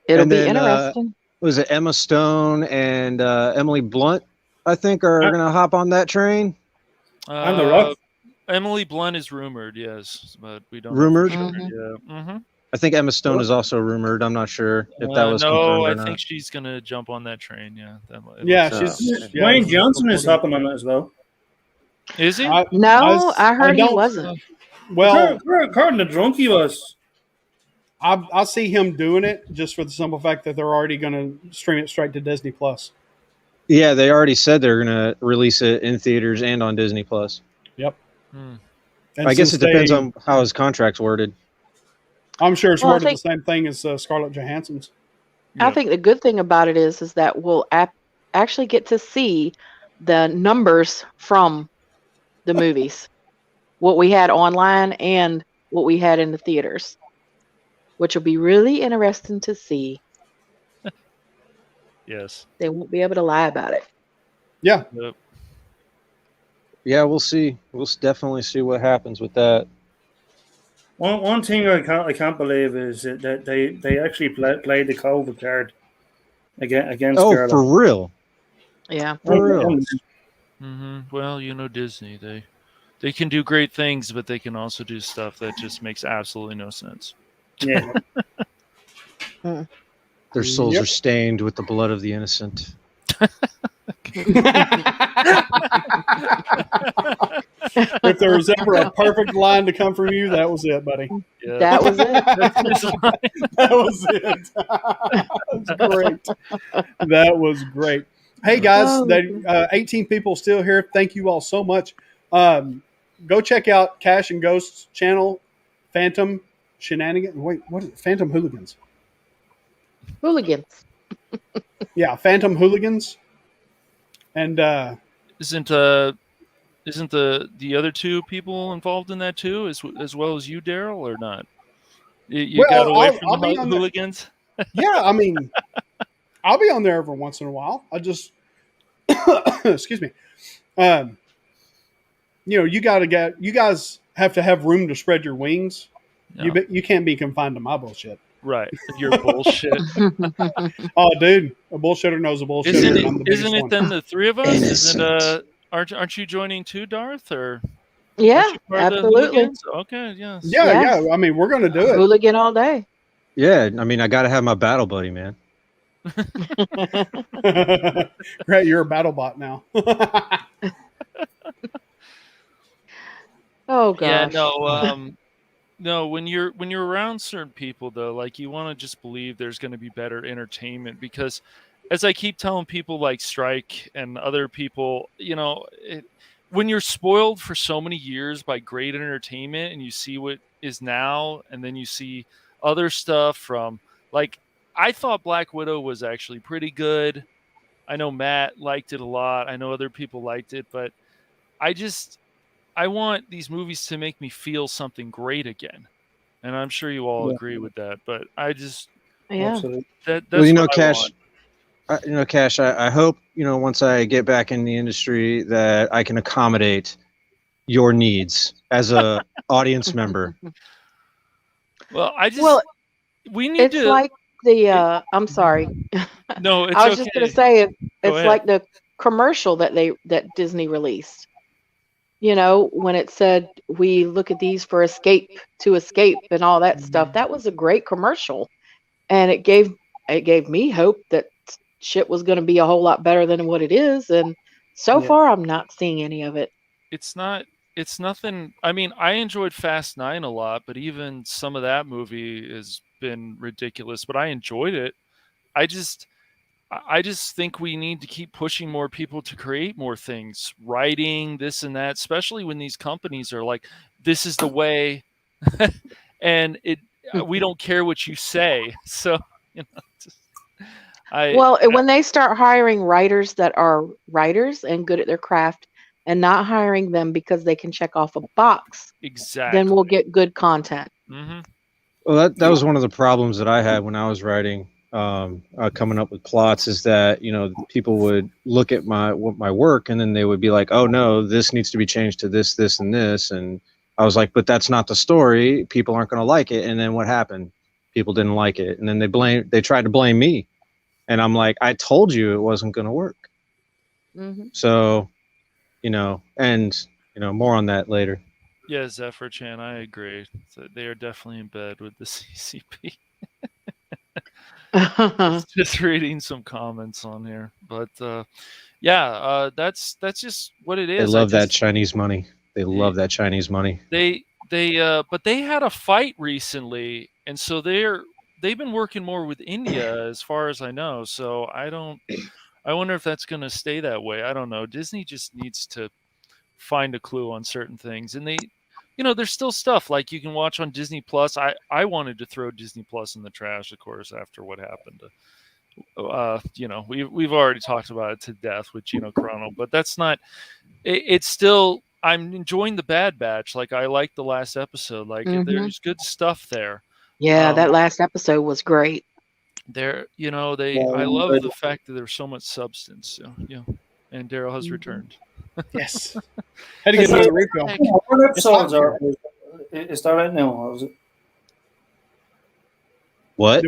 It'll be interesting. Was it Emma Stone and Emily Blunt? I think are gonna hop on that train. On the rock. Emily Blunt is rumored, yes, but we don't. Rumored? Know for sure. Yeah. I think Emma Stone is also rumored. I'm not sure if that was confirmed or I not. think she's gonna jump on that train. Yeah. Dwayne Johnson is hopping on that as well. Is he? I heard he wasn't. Well, according to Drunk, he was. I see him doing it just for the simple fact that they're already going to stream it straight to Disney Plus. Yeah, they already said they're going to release it in theaters and on Disney Plus. Yep. I guess it depends on how his contract's worded. I'm sure it's worded the same thing as Scarlett Johansson's. I think the good thing about it is that we'll actually get to see the numbers from the movies, what we had online and what we had in the theaters, which will be really interesting to see. Yes. They won't be able to lie about it. Yeah. Yep. Yeah, we'll see. We'll definitely see what happens with that. One thing I can't believe is that they actually played the COVID card against. Oh, Scarlett. for real? Yeah, for real. Well, Disney, they can do great things, but they can also do stuff that just makes absolutely no sense. Yeah. Their souls are stained with the blood of the innocent. If there was ever a perfect line to come from you, that was it, buddy. Yeah. That was it. That was it. That was great. That was great. Hey guys, 18 people still here. Thank you all so much. Go check out Cash and Ghost's channel, Phantom Shenanigans. Wait, what is it? Phantom Hooligans. Hooligans. Yeah, Phantom Hooligans. And isn't the other two people involved in that too, as well as you, Daryl, or not? You got away from I'll the be on hooligans? Yeah, I mean, I'll be on there every once in a while. I just, excuse me. You guys have to have room to spread your wings. Yeah. You can't be confined to my bullshit. Right. Your bullshit. Oh, dude, a bullshitter knows a bullshitter, and I'm the biggest Isn't it one. then the three of us? Innocent. Isn't aren't you joining too, Darth? Or Yeah, aren't you part of the absolutely. hooligans? Okay, yes. Yeah, Yes. yeah. I mean, we're going to do it. Hooligan all day. Yeah, I mean, I got to have my battle buddy, man. Great, you're a battle bot now. Oh Yeah, gosh. no, when you're around certain people though, like you want to just believe there's going to be better entertainment, because as I keep telling people like Strike and other people, when you're spoiled for so many years by great entertainment and you see what is now, and then you see other stuff from, like, I thought Black Widow was actually pretty good. I know Matt liked it a lot. I know other people liked it, but I want these movies to make me feel something great again. And I'm sure you all agree with that, but I just, Yeah. Absolutely. that's Well, what I Cash. want. Cash, I hope, once I get back in the industry that I can accommodate your needs as a audience member. Well, we need It's to. like the I'm sorry. No, it's I was just going to okay. say Go it's ahead. like the commercial that Disney released. When it said we look at these for escape and all that stuff. That was a great commercial, and it gave me hope that shit was going to be a whole lot better than what it is. And so Yeah. far, I'm not seeing any of it. It's nothing. I mean, I enjoyed Fast 9 a lot, but even some of that movie has been ridiculous, but I enjoyed it. I just think we need to keep pushing more people to create more things, writing this and that, especially when these companies are like, this is the way, and we don't care what you say. So, When they start hiring writers that are writers and good at their craft, and not hiring them because they can check off a box, exactly, then we'll get good content. Mm-hmm. Well, that was one of the problems that I had when I was writing, coming up with plots, is that people would look at my work and then they would be like, "Oh no, this needs to be changed to this, this, and this," and I was like, "But that's not the story. People aren't going to like it." And then what happened? People didn't like it, and then they tried to blame me, and I'm like, "I told you it wasn't going to work." Mm-hmm. So, more on that later. Yeah, Zephyr Chan, I agree. So they are definitely in bed with the CCP. just reading some comments on here, but that's just what it is. They love that Chinese money. They love that Chinese money. But they had a fight recently, and so they've been working more with India, as far as I know. So I wonder if that's going to stay that way. I don't know. Disney just needs to find a clue on certain things, and there's still stuff like you can watch on Disney Plus. I wanted to throw Disney Plus in the trash, of course, after what happened to, we've already talked about it to death with Gino Carano, but that's not. It's still. I'm enjoying the Bad Batch. Like, I like the last episode. Like, there's good stuff there. Yeah, that last episode was great. I love the fact that there's so much substance. So, and Daryl has returned. Yes. Had to get another refill. What episodes is that right now? Or is it? What?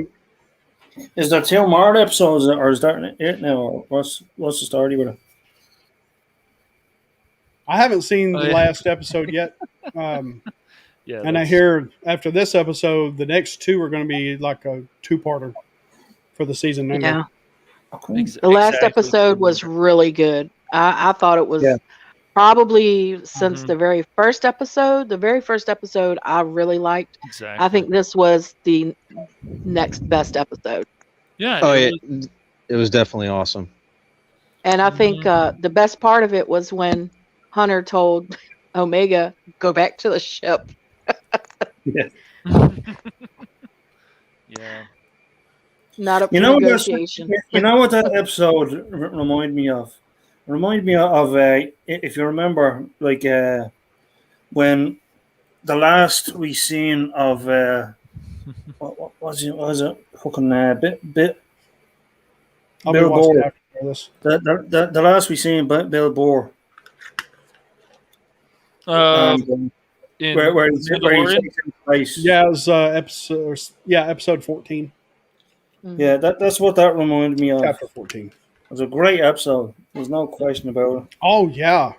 Is there 2 more episodes, or is that it now? Or what's the story with it? I haven't seen the last episode yet. And I hear after this episode, the next 2 are going to be like a 2-parter for the season. Yeah. The last episode was really good. I thought it was probably since the very first episode. The very first episode I really liked. Exactly. I think this was the next best episode. Yeah. Oh, it was definitely awesome. And I think the best part of it was when Hunter told Omega, "Go back to the ship." Yeah. Yeah. Not up for negotiation. You know what that episode reminded me of? Remind me of if you remember, like when the last we seen of what was it? Was it fucking I'll be Bill watching Bohr? after this. The last we seen Bill Bohr, and In where he's Mandalorian? taking place. Yeah, it was episode 14, Yeah, that's what that reminded me of. chapter 14. It was a great episode. There's no question about it. Oh yeah,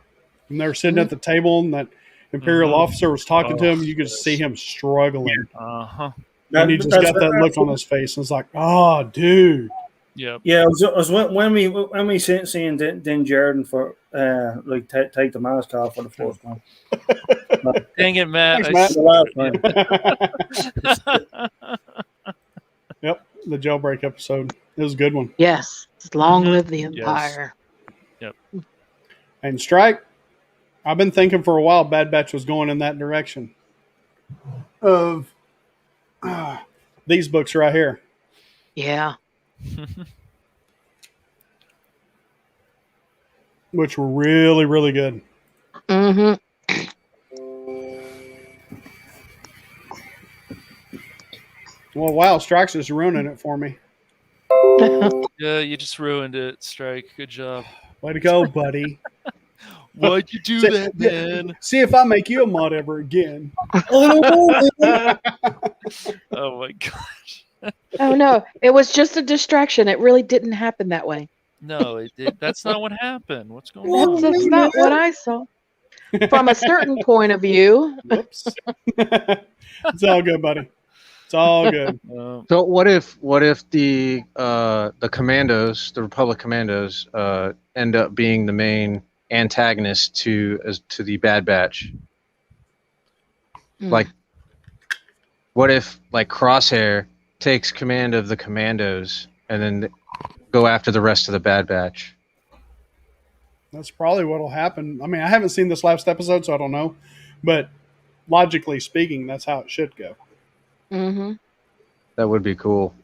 and they were sitting at the table, and that Imperial officer was talking to him. You could see him struggling, and he just got that look on his face, and it's like, oh, dude. Yep. Yeah, it was when we seeing Din Djarin for like take the mask off for the first time. Dang it, Matt! Thanks, Matt. Yep, the jailbreak episode. It was a good one. Yes, long live the Empire. Yep. And Strike, I've been thinking for a while Bad Batch was going in that direction of these books right here. Yeah. Which were really, really good. Mm-hmm. Well, wow, Strike's just ruining it for me. Yeah, you just ruined it, Strike. Good job. Way to go, buddy. Why'd you do that, man? See if I make you a mod ever again. Oh my gosh. Oh no, it was just a distraction. It really didn't happen that way. No, it did. That's not what happened. What's going on? That's not what I saw. From a certain point of view. Whoops. It's all good, buddy. It's all good. So what if the commandos, the Republic commandos, end up being the main antagonist to the Bad Batch? Like, what if like Crosshair takes command of the commandos and then go after the rest of the Bad Batch? That's probably what'll happen. I mean, I haven't seen this last episode, so I don't know. But logically speaking, that's how it should go. Mm-hmm. That would be cool.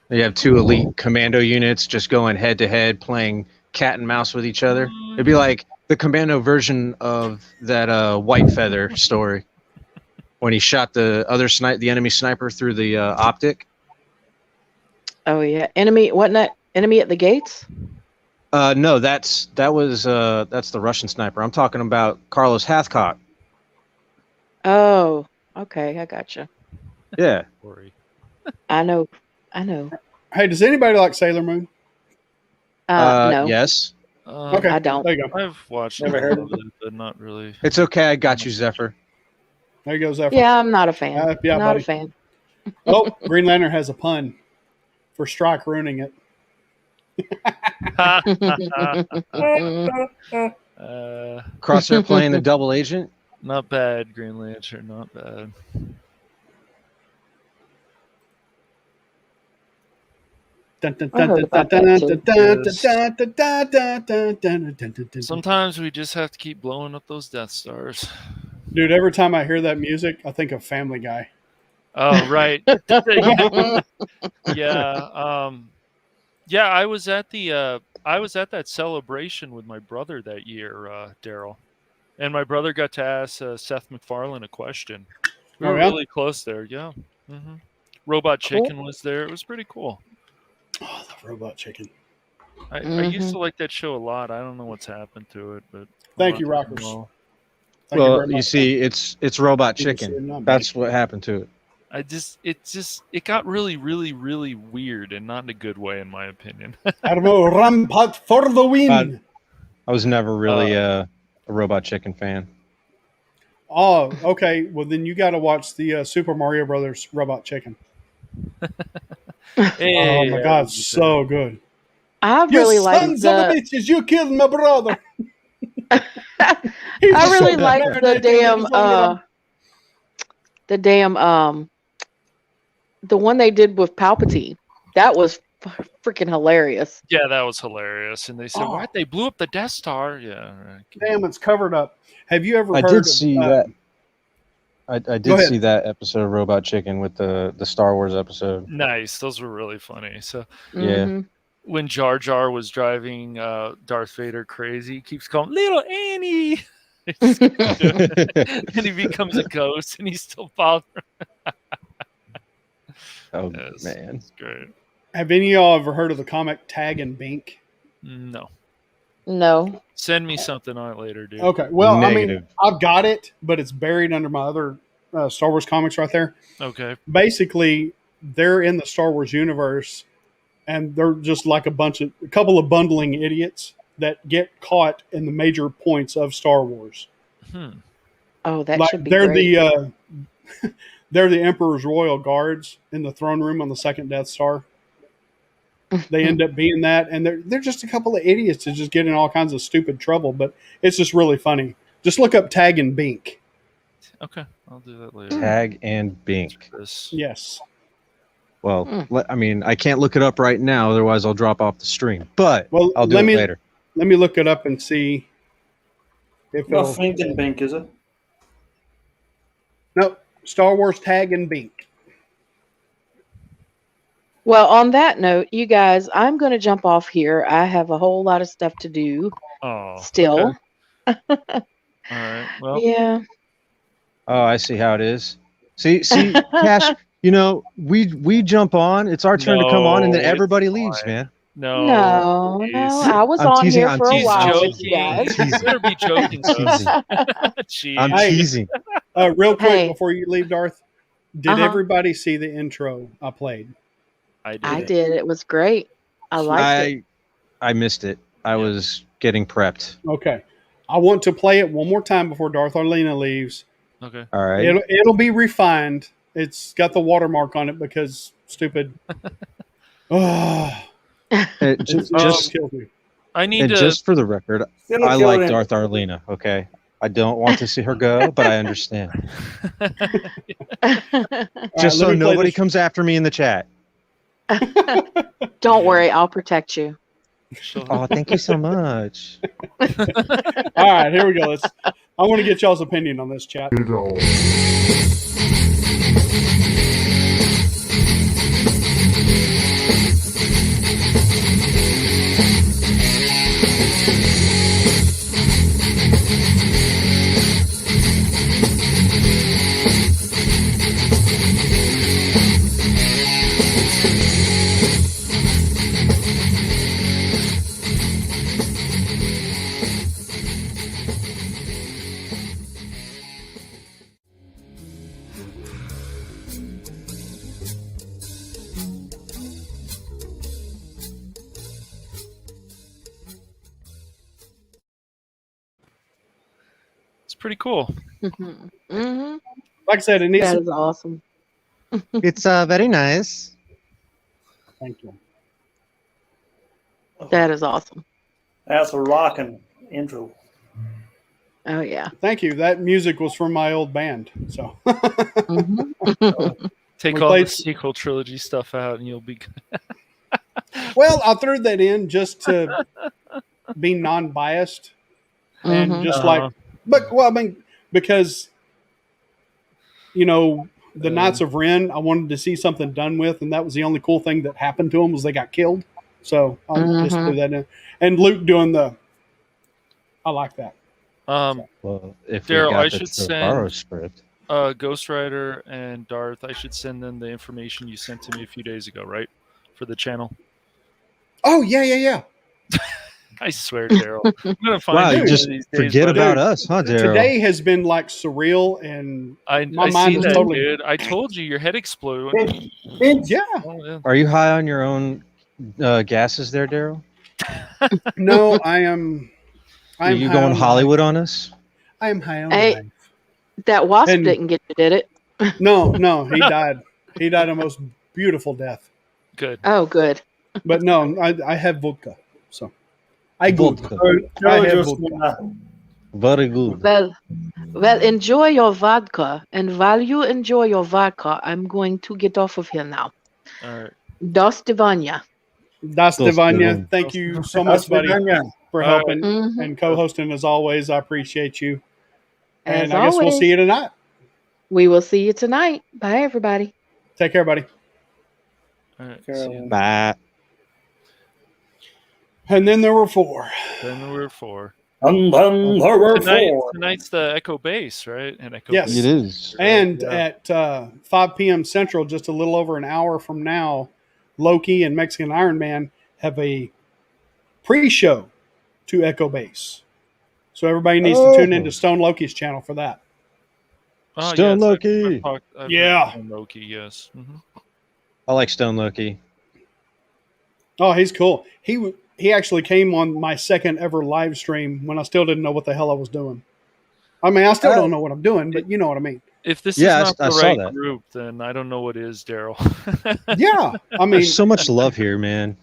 You have two elite commando units just going head to head, playing cat and mouse with each other. It'd be like the commando version of that White Feather story when he shot the enemy sniper through the optic. Oh yeah, enemy. Wasn't that enemy at the gates? No, that's the Russian sniper. I'm talking about Carlos Hathcock. Oh, okay, I gotcha. Yeah. I know. Hey, does anybody like Sailor Moon? No. Yes. Okay, I don't. There you go. I've watched Never heard of it, but not really. It's okay. I got you, Zephyr. There you go, Zephyr. Yeah, I'm not a fan. Yeah, not buddy. a fan. Oh, Green Lantern has a pun for Strike ruining it. Crosshair playing the double agent. Not bad, Green Lantern. Not bad. Sometimes we just have to keep blowing up those Death Stars. Dude, every time I hear that music, I think of Family Guy. Oh, right. Yeah. Yeah, I was at that celebration with my brother that year, Daryl. And my brother got to ask Seth MacFarlane a question. We were really close there, yeah. Mm-hmm. Robot Chicken was there. It was pretty cool. Oh, the Robot Chicken. I used to like that show a lot. I don't know what's happened to it, but thank you, Rockers. Well, you see, it's Robot Chicken. That's what happened to it. It got really, really, really weird, and not in a good way, in my opinion. Armo Rampart for the win. I was never really a Robot Chicken fan. Oh, okay. Well, then you got to watch the Super Mario Brothers Robot Chicken. Hey, oh my God, so good. I really like sons of a bitches, you killed my brother. I really like the one they did with Palpatine. That was freaking hilarious. Yeah, that was hilarious. And they said, "What? They blew up the Death Star?" Yeah. Damn, it's covered up. Have you ever? I did see that. I did ahead. see that episode of Robot Chicken with the Star Wars episode. Nice. Those were really funny. So yeah. When Jar Jar was driving Darth Vader crazy, he keeps calling Little Annie. And he becomes a ghost and he's still bothering. Oh Yes, man, it's great. Have any of y'all ever heard of the comic Tag and Bink? No. No. Send me something on it later, dude. Okay. Well, Negative. I mean, I've got it, but it's buried under my other Star Wars comics right there. Okay. Basically, they're in the Star Wars universe, and they're just like a couple of bundling idiots that get caught in the major points of Star Wars. Oh, that Like should be they're great. they're the Emperor's Royal Guards in the throne room on the second Death Star. They end up being that, and they're just a couple of idiots that just get in all kinds of stupid trouble. But it's just really funny. Just look up Tag and Bink. Okay, I'll do that later. Tag and Bink. Yes. Well, I mean, I can't look it up right now, otherwise I'll drop off the stream. But I'll do it later. Let me look it up and see if Not it'll. Flink and Bink, is it? No, Star Wars Tag and Bink. Well, on that note, you guys, I'm going to jump off here. I have a whole lot of stuff to do still. Okay. All right. Well. Yeah. Oh, I see how it is. See, Cash. You know, we jump on. It's our turn to come on, and then everybody leaves, man. No. I was I'm on teasing, here I'm for a teasing, while I'm with you guys. You better be joking. I'm teasing. Real quick Hey. before you leave, Darth, did everybody see the intro I played? I did. It was great. I liked it. I missed it. I was getting prepped. Okay. I want to play it one more time before Darth Arlena leaves. Okay. All right. It'll be refined. It's got the watermark on it because stupid. Just kills me. I need and to. just for the record, It'll I kill like him. Darth Arlena. Okay, I don't want to see her go, but I understand. Just so nobody comes after me in the chat. Don't worry, I'll protect you. Oh, thank you so much. All right, here we go. I want to get y'all's opinion on this, chat. It's pretty cool. Mm-hmm. Like I said, it needs. That is awesome. It's very nice. Thank you. That is awesome. That's a rocking intro. Oh yeah. Thank you. That music was from my old band. So Take We all played- the sequel trilogy stuff out, and you'll be good. well, I threw that in just to be non-biased and Mhm. just like, but well, I mean, because the Knights of Ren, I wanted to see something done with, and that was the only cool thing that happened to them was they got killed. So I'll just threw that in. And Luke doing I like that. Well, if we Daryl, got I the should Trevorrow send script. Ghost Rider and Darth. I should send them the information you sent to me a few days ago, right? For the channel. Oh yeah. I swear, Daryl. I'm gonna find Wow, you you one just of these days, forget buddy. about us, huh, Daryl? Today has been like surreal, and I my mind see is that, totally. dude. I told you your head exploded. Yeah. Oh, yeah. Are you high on your own gases there, Daryl? No, I am. Are you going Hollywood on us? I am high on Hey, life. that wasp And- didn't get you, did it? No, he died. He died a most beautiful death. Good. Oh, good. But no, I have vodka, so I good. Vodka. I have just vodka. Very good. Well, enjoy your vodka, and while you enjoy your vodka, I'm going to get off of here now. All right. Dos Divanya. Das Dos Devanya, Devanya. thank you so much, buddy, for All right. helping Mhm. and co-hosting as always. I appreciate you. And As I guess we'll always. see you tonight. We will see you tonight. Bye, everybody. Take care, buddy. All right. See you. Bye. And then there were 4. Then we're 4. And then there were four. Tonight's the Echo Base, right? And Echo Yes. Base. It is. And Yeah. at 5 p.m. Central, just a little over an hour from now, Loki and Mexican Iron Man have a pre-show to Echo Base. So everybody needs to tune into Stone Loki's channel for that. Oh, Stone yes, Loki. I've Yeah. heard Stone Loki, yes. Mm-hmm. I like Stone Loki. Oh, he's cool. He actually came on my second ever live stream when I still didn't know what the hell I was doing. I mean, I still don't know what I'm doing, but you know what I mean. If this Yeah, is not I the saw right that. group, then I don't know what is, Daryl. Yeah, I mean, There's so much love here, man.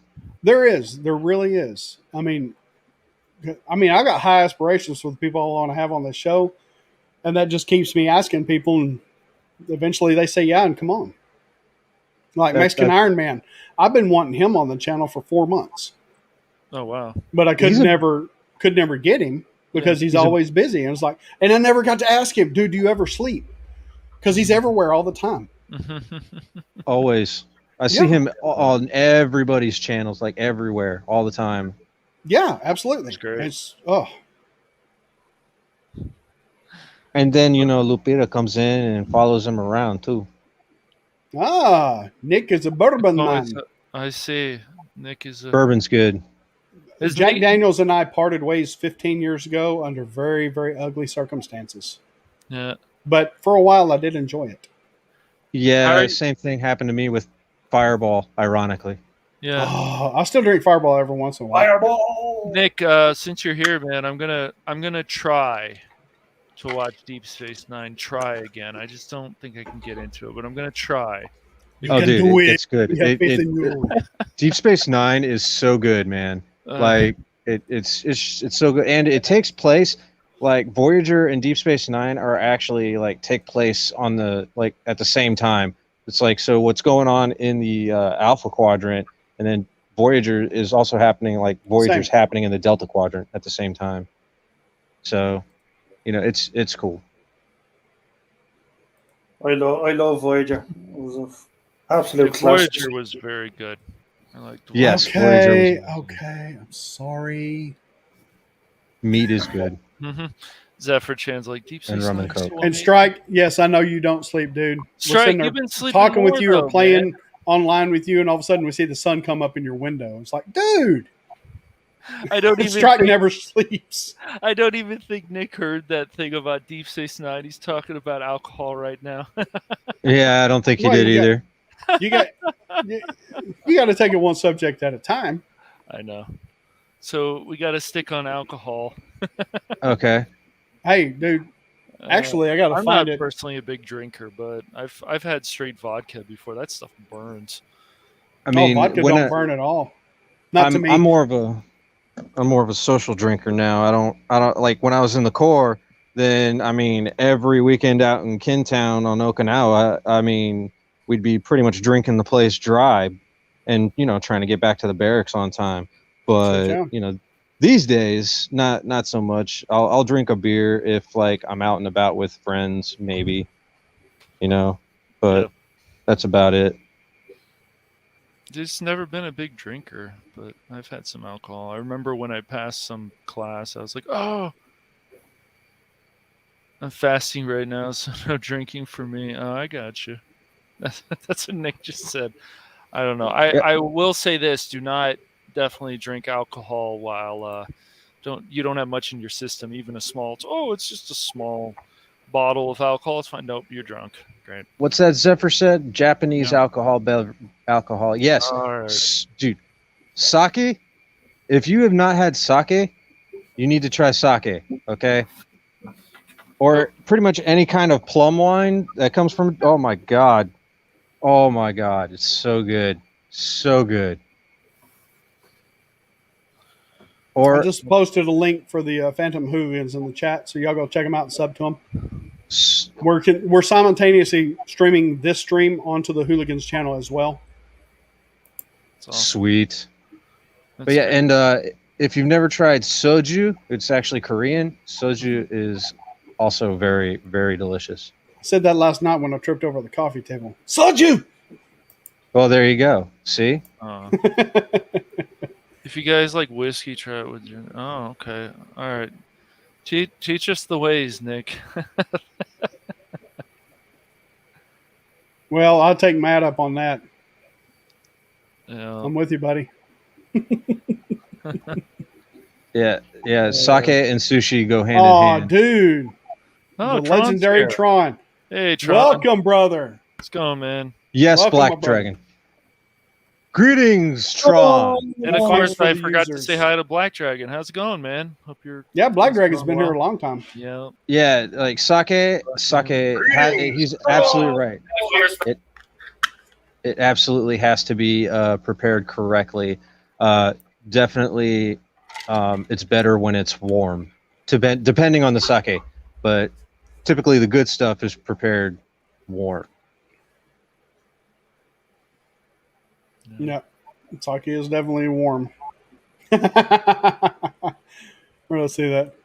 there is. There really is. I mean, I got high aspirations for the people I want to have on this show, and that just keeps me asking people, and eventually they say yeah and come on. Like Mexican Iron Man, I've been wanting him on the channel for 4 months. Oh wow! But I could never get him because he's always busy. And it's like, and I never got to ask him, dude, do you ever sleep? Because he's everywhere all the time. Always. I see him on everybody's channels, like everywhere, all the time. Yeah, absolutely. That's great. It's And then Lupita comes in and follows him around too. Nick is a bourbon man. I see. Nick is a Bourbon's good. Jack Daniels and I parted ways 15 years ago under very, very ugly circumstances. Yeah. But for a while, I did enjoy it. Yeah, same thing happened to me with Fireball, ironically. Yeah. Oh, I still drink Fireball every once in a while. Fireball. Nick, since you're here, man, I'm gonna try to watch Deep Space Nine. Try again. I just don't think I can get into it, but I'm gonna try. It's good. Deep Space Nine is so good, man. Like it's so good, and it takes place like Voyager and Deep Space Nine are actually like take place on the at the same time. It's like, so what's going on in the Alpha Quadrant, and then Voyager is also happening, like Voyager's happening in the Delta Quadrant at the same time. So, it's cool. I love Voyager. It was an absolute classic. Voyager was very good. I liked Voyager. Yes. Okay. I'm sorry. Meat is good. Mm-hmm. Zephyr Chan's like Deep Space Rum and Nine. Coke. And Strike, yes, I know you don't sleep, dude. Strike, you've been sleeping talking more, with you though, or playing man. online with you, and all of a sudden we see the sun come up in your window. It's like, dude. I don't even Strike never sleeps. I don't even think Nick heard that thing about Deep Space Nine. He's talking about alcohol right now. Yeah, I don't think he did either. You got to take it one subject at a time. I know. So we got to stick on alcohol. Okay. Hey, dude. Actually, I got to find it. I'm not personally a big drinker, but I've had straight vodka before. That stuff burns. I mean, vodka don't burn at all. Not to me. I'm more of a social drinker now. I don't like, when I was in the Corps, then I mean every weekend out in Kintown on Okinawa, I mean we'd be pretty much drinking the place dry, and trying to get back to the barracks on time. But these days, not so much. I'll drink a beer if like I'm out and about with friends, maybe, but that's about it. Just never been a big drinker, but I've had some alcohol. I remember when I passed some class, I was like, oh, I'm fasting right now, so no drinking for me. Oh, I got you. That's what Nick just said. I don't know. I will say this: do not definitely drink alcohol while you don't have much in your system, even a small. It's just a small bottle of alcohol. It's fine. Nope, you're drunk. Great. What's that Zephyr said? Japanese alcohol. Yes, right. Dude. Sake. If you have not had sake, you need to try sake. Okay. Or pretty much any kind of plum wine that comes from. Oh my god, it's so good, so good. Or I just posted a link for the Phantom Hooligans in the chat, so y'all go check them out and sub to them. We're simultaneously streaming this stream onto the Hooligans channel as well. Awesome. Sweet. But yeah, and if you've never tried soju, it's actually Korean. Soju is also very, very delicious. I said that last night when I tripped over the coffee table. Soju! Well, there you go. See? If you guys like whiskey, try it with your... Oh, okay. All right. Teach us the ways, Nick. Well, I'll take Matt up on that. Yeah. I'm with you, buddy. Yeah. Sake and sushi go hand in Oh, hand. dude. Oh, The Tron's legendary here. Tron. Hey, Tron. Welcome, brother. Let's go, man. Yes, Welcome, my Black brother. Dragon. Greetings, Tron. And of Thanks course, for I the forgot to users. say hi to Black Dragon. How's it going, man? Hope you're. Yeah, Black things Dragon's going been here well. a long time. Yeah. Yeah, like Sake, he's absolutely right. It absolutely has to be prepared correctly. Definitely, it's better when it's warm, depending on the sake. But typically, the good stuff is prepared warm. Yeah, sake is definitely warm. Where do I see that?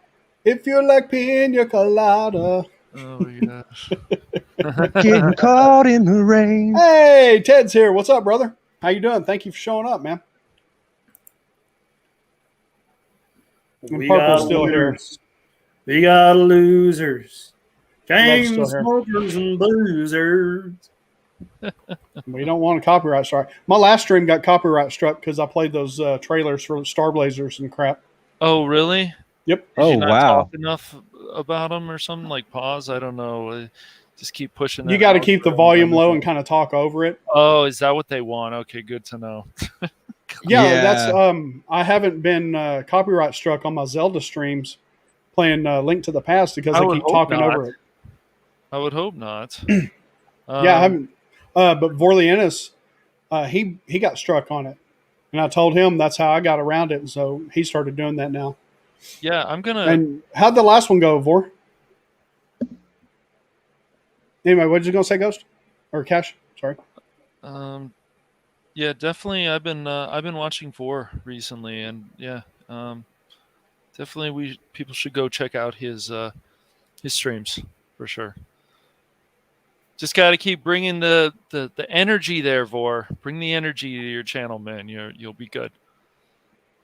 If you like pina colada. Oh my gosh. Getting caught in the rain. Hey, Ted's here. What's up, brother? How you doing? Thank you for showing up, man. And We Purple's got still here. losers. We got losers. Love's still Gang here. smokers and boozers. We don't want a copyright strike. My last stream got copyright struck because I played those trailers for Star Blazers and crap. Oh, really? Yep. Did you not wow. talk enough about them or something? Like pause? I don't know. Just keep pushing. You got to keep the volume low and kind of talk over it. Oh, is that what they want? Okay, good to know. Yeah, that's I haven't been copyright struck on my Zelda streams playing Link to the Past because I I would keep hope talking not. over it. I would hope not. Yeah, I haven't. But Vorlianis, he got struck on it, and I told him that's how I got around it, and so he started doing that now. Yeah, I'm gonna. And how'd the last one go, Vor? Anyway, what did you gonna say, Ghost or Cash? Sorry. Yeah, definitely. I've been watching 4 recently, and yeah, definitely people should go check out his streams for sure. Just got to keep bringing the energy there, Vor. Bring the energy to your channel, man. You'll be good.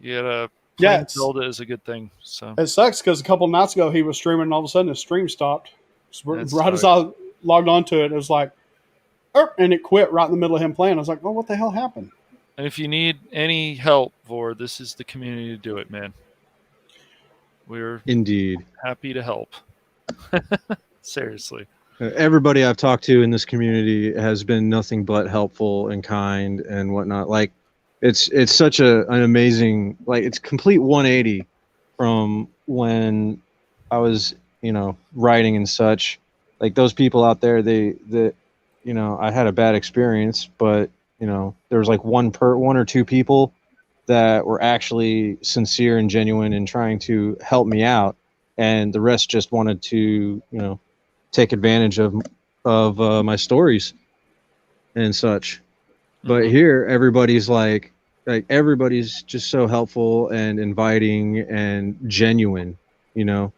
You gotta playing Zelda is a good thing. So it sucks because a couple nights ago he was streaming, and all of a sudden his stream stopped. That's Right as I logged onto it, it was like, and it quit right in the middle of him playing. I was like, oh, what the hell happened? And if you need any help, Vor, this is the community to do it, man. We're indeed happy to help. Seriously. Everybody I've talked to in this community has been nothing but helpful and kind and whatnot. Like, it's such an amazing, like, it's complete 180 from when I was, writing and such. Like, those people out there, I had a bad experience, but there was like one or two people that were actually sincere and genuine in trying to help me out, and the rest just wanted to, take advantage of my stories and such. But here, everybody's like everybody's just so helpful and inviting and genuine, Yeah.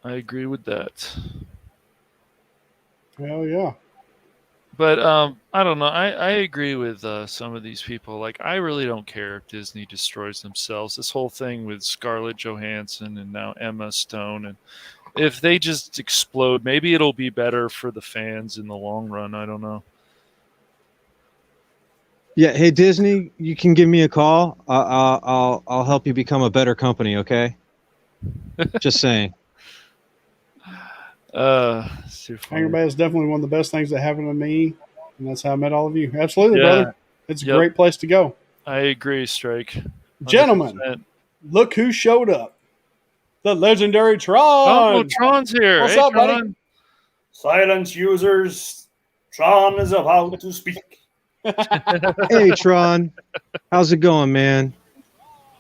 I agree with that. Hell yeah. But I don't know. I agree with some of these people. Like, I really don't care if Disney destroys themselves. This whole thing with Scarlett Johansson and now Emma Stone, and if they just explode, maybe it'll be better for the fans in the long run. I don't know. Yeah. Hey, Disney, you can give me a call. I'll help you become a better company. Okay. Just saying. Angry Bat is definitely one of the best things that happened to me, and that's how I met all of you. Absolutely, brother. It's a great place to go. I agree, Strike. 100%. Gentlemen, look who showed up. The legendary Tron. Oh, Tron's here. What's hey, up, Tron. buddy? Silence, users. Tron is about to speak. Hey, Tron. How's it going, man?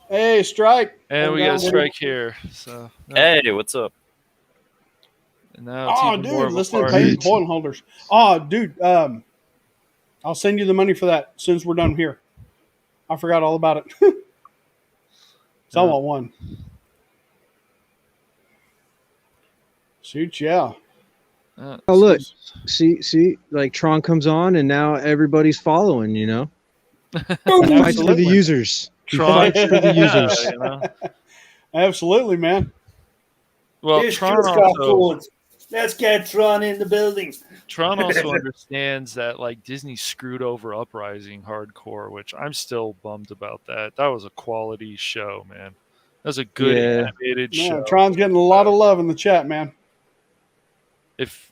Hey, Strike. And we got Strike here. So hey, what's up? And now dude, listen to paying coin holders. Oh, dude, I'll send you the money for that as soon as we're done here. I forgot all about it. So I want one. Shoot, yeah. Oh, look. See, like Tron comes on and now everybody's following, He fights for the users. He fights for the users. You know? Absolutely, man. Well, This Tron just got also, good. Let's get Tron in the building. Tron also understands that like Disney screwed over Uprising hardcore, which I'm still bummed about that. That was a quality show, man. That was a good animated Yeah, show. Tron's getting a lot of love in the chat, man. If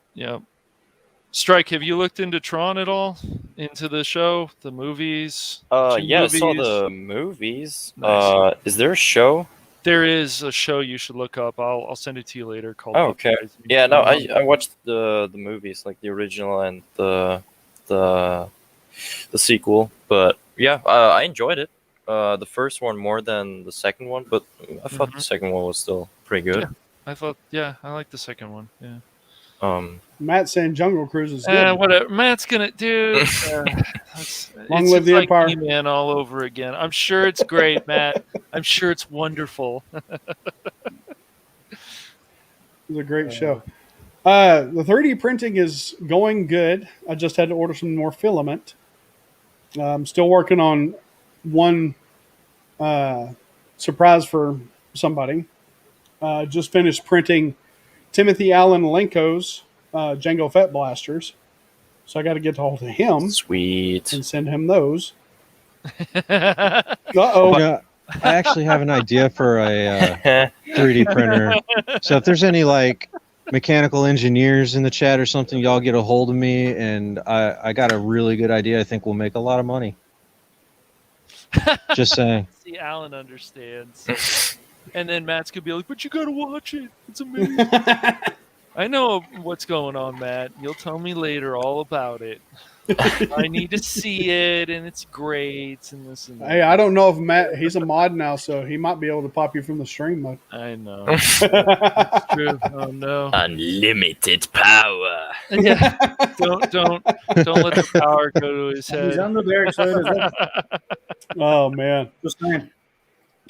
Strike, have you looked into Tron at all? Into the show, the movies? Yeah, movies? I saw the movies. Nice. Is there a show? There is a show you should look up. I'll send it to you later called okay. Uprising. Yeah, no, I watched the movies, like the original and the sequel. But yeah, I enjoyed it. The first one more than the second one, but I thought the second one was still pretty good. Yeah, I like the second one. Yeah. Matt's saying Jungle Cruise is good. Whatever. Matt's gonna do. Long live the Empire. Like He-Man all over again. I'm sure it's great, Matt. I'm sure it's wonderful. It was a great show. The 3D printing is going good. I just had to order some more filament. I'm still working on one surprise for somebody. Just finished printing Timothy Allen Lenko's Jango Fett blasters. So I got to get a hold of him. Sweet. And send him those. Uh-oh. I actually have an idea for a 3D printer. So if there's any like mechanical engineers in the chat or something, y'all get a hold of me, and I got a really good idea. I think we'll make a lot of money. Just saying. See, Alan understands. And then Matt's gonna be like, "But you gotta watch it. It's amazing." I know what's going on, Matt. You'll tell me later all about it. I need to see it, and it's great, and this and that. Hey, I don't know if Matt, he's a mod now, so he might be able to pop you from the stream mode. I know. That's true. Oh no. Unlimited power. Yeah. Don't let the power go to his head. He's on the dark side of that. Oh man. Just saying.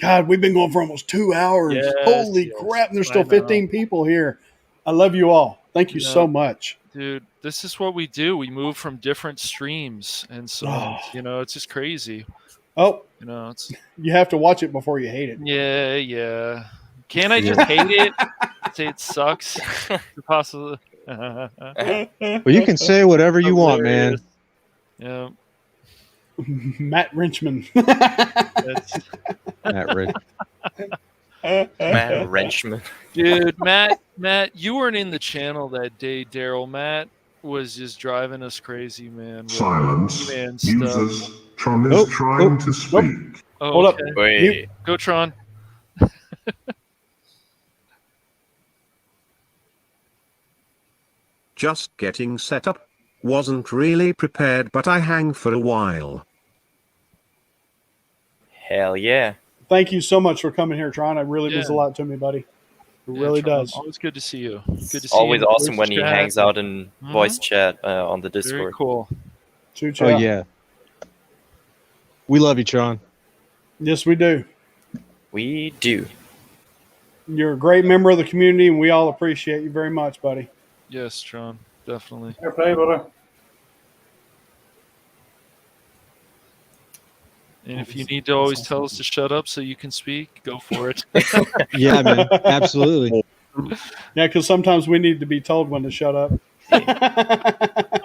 God, we've been going for almost 2 hours. Yes, Holy crap. And there's still 15 people here. I love you all. Thank you so much. Dude, this is what we do. We move from different streams. And so, it's just crazy. Oh, it's you have to watch it before you hate it. Yeah. Can't I just hate it? Say it sucks? Possibly. Well, you can say whatever you want, man. Yeah. Matt Wrenchman. Matt Wrenchman. Dude, Matt, you weren't in the channel that day, Daryl. Matt was just driving us crazy, man. Silence. Users. Tron is trying to speak. Oh, hold up. Wait. Go, Tron. Just getting set up. Wasn't really prepared, but I hang for a while. Hell yeah. Thank you so much for coming here, Tron. It really means a lot to me, buddy. It really Tron, does. Always good to see you. Good to see Always you awesome when he chat. hangs out in voice chat on the Discord. Very cool. Choo-choo. Oh, yeah. We love you, Tron. Yes, we do. We do. You're a great member of the community, and we all appreciate you very much, buddy. Yes, Tron. Definitely. Fair play, brother. And if you need to always tell us to shut up so you can speak, go for it. Yeah, man. Absolutely. Yeah, because sometimes we need to be told when to shut up.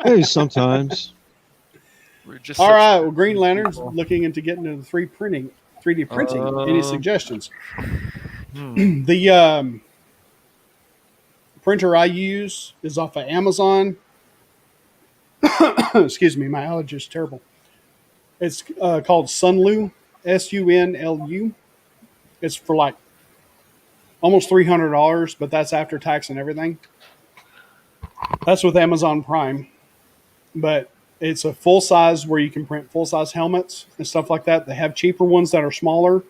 Hey, sometimes. All right. Well, Green Lantern's looking into getting into the 3D printing. Any suggestions? The printer I use is off of Amazon. Excuse me, my allergy is terrible. It's called Sunlu, Sunlu. It's for like almost $300, but that's after tax and everything. That's with Amazon Prime. But it's a full size where you can print full size helmets and stuff like that. They have cheaper ones that are smaller to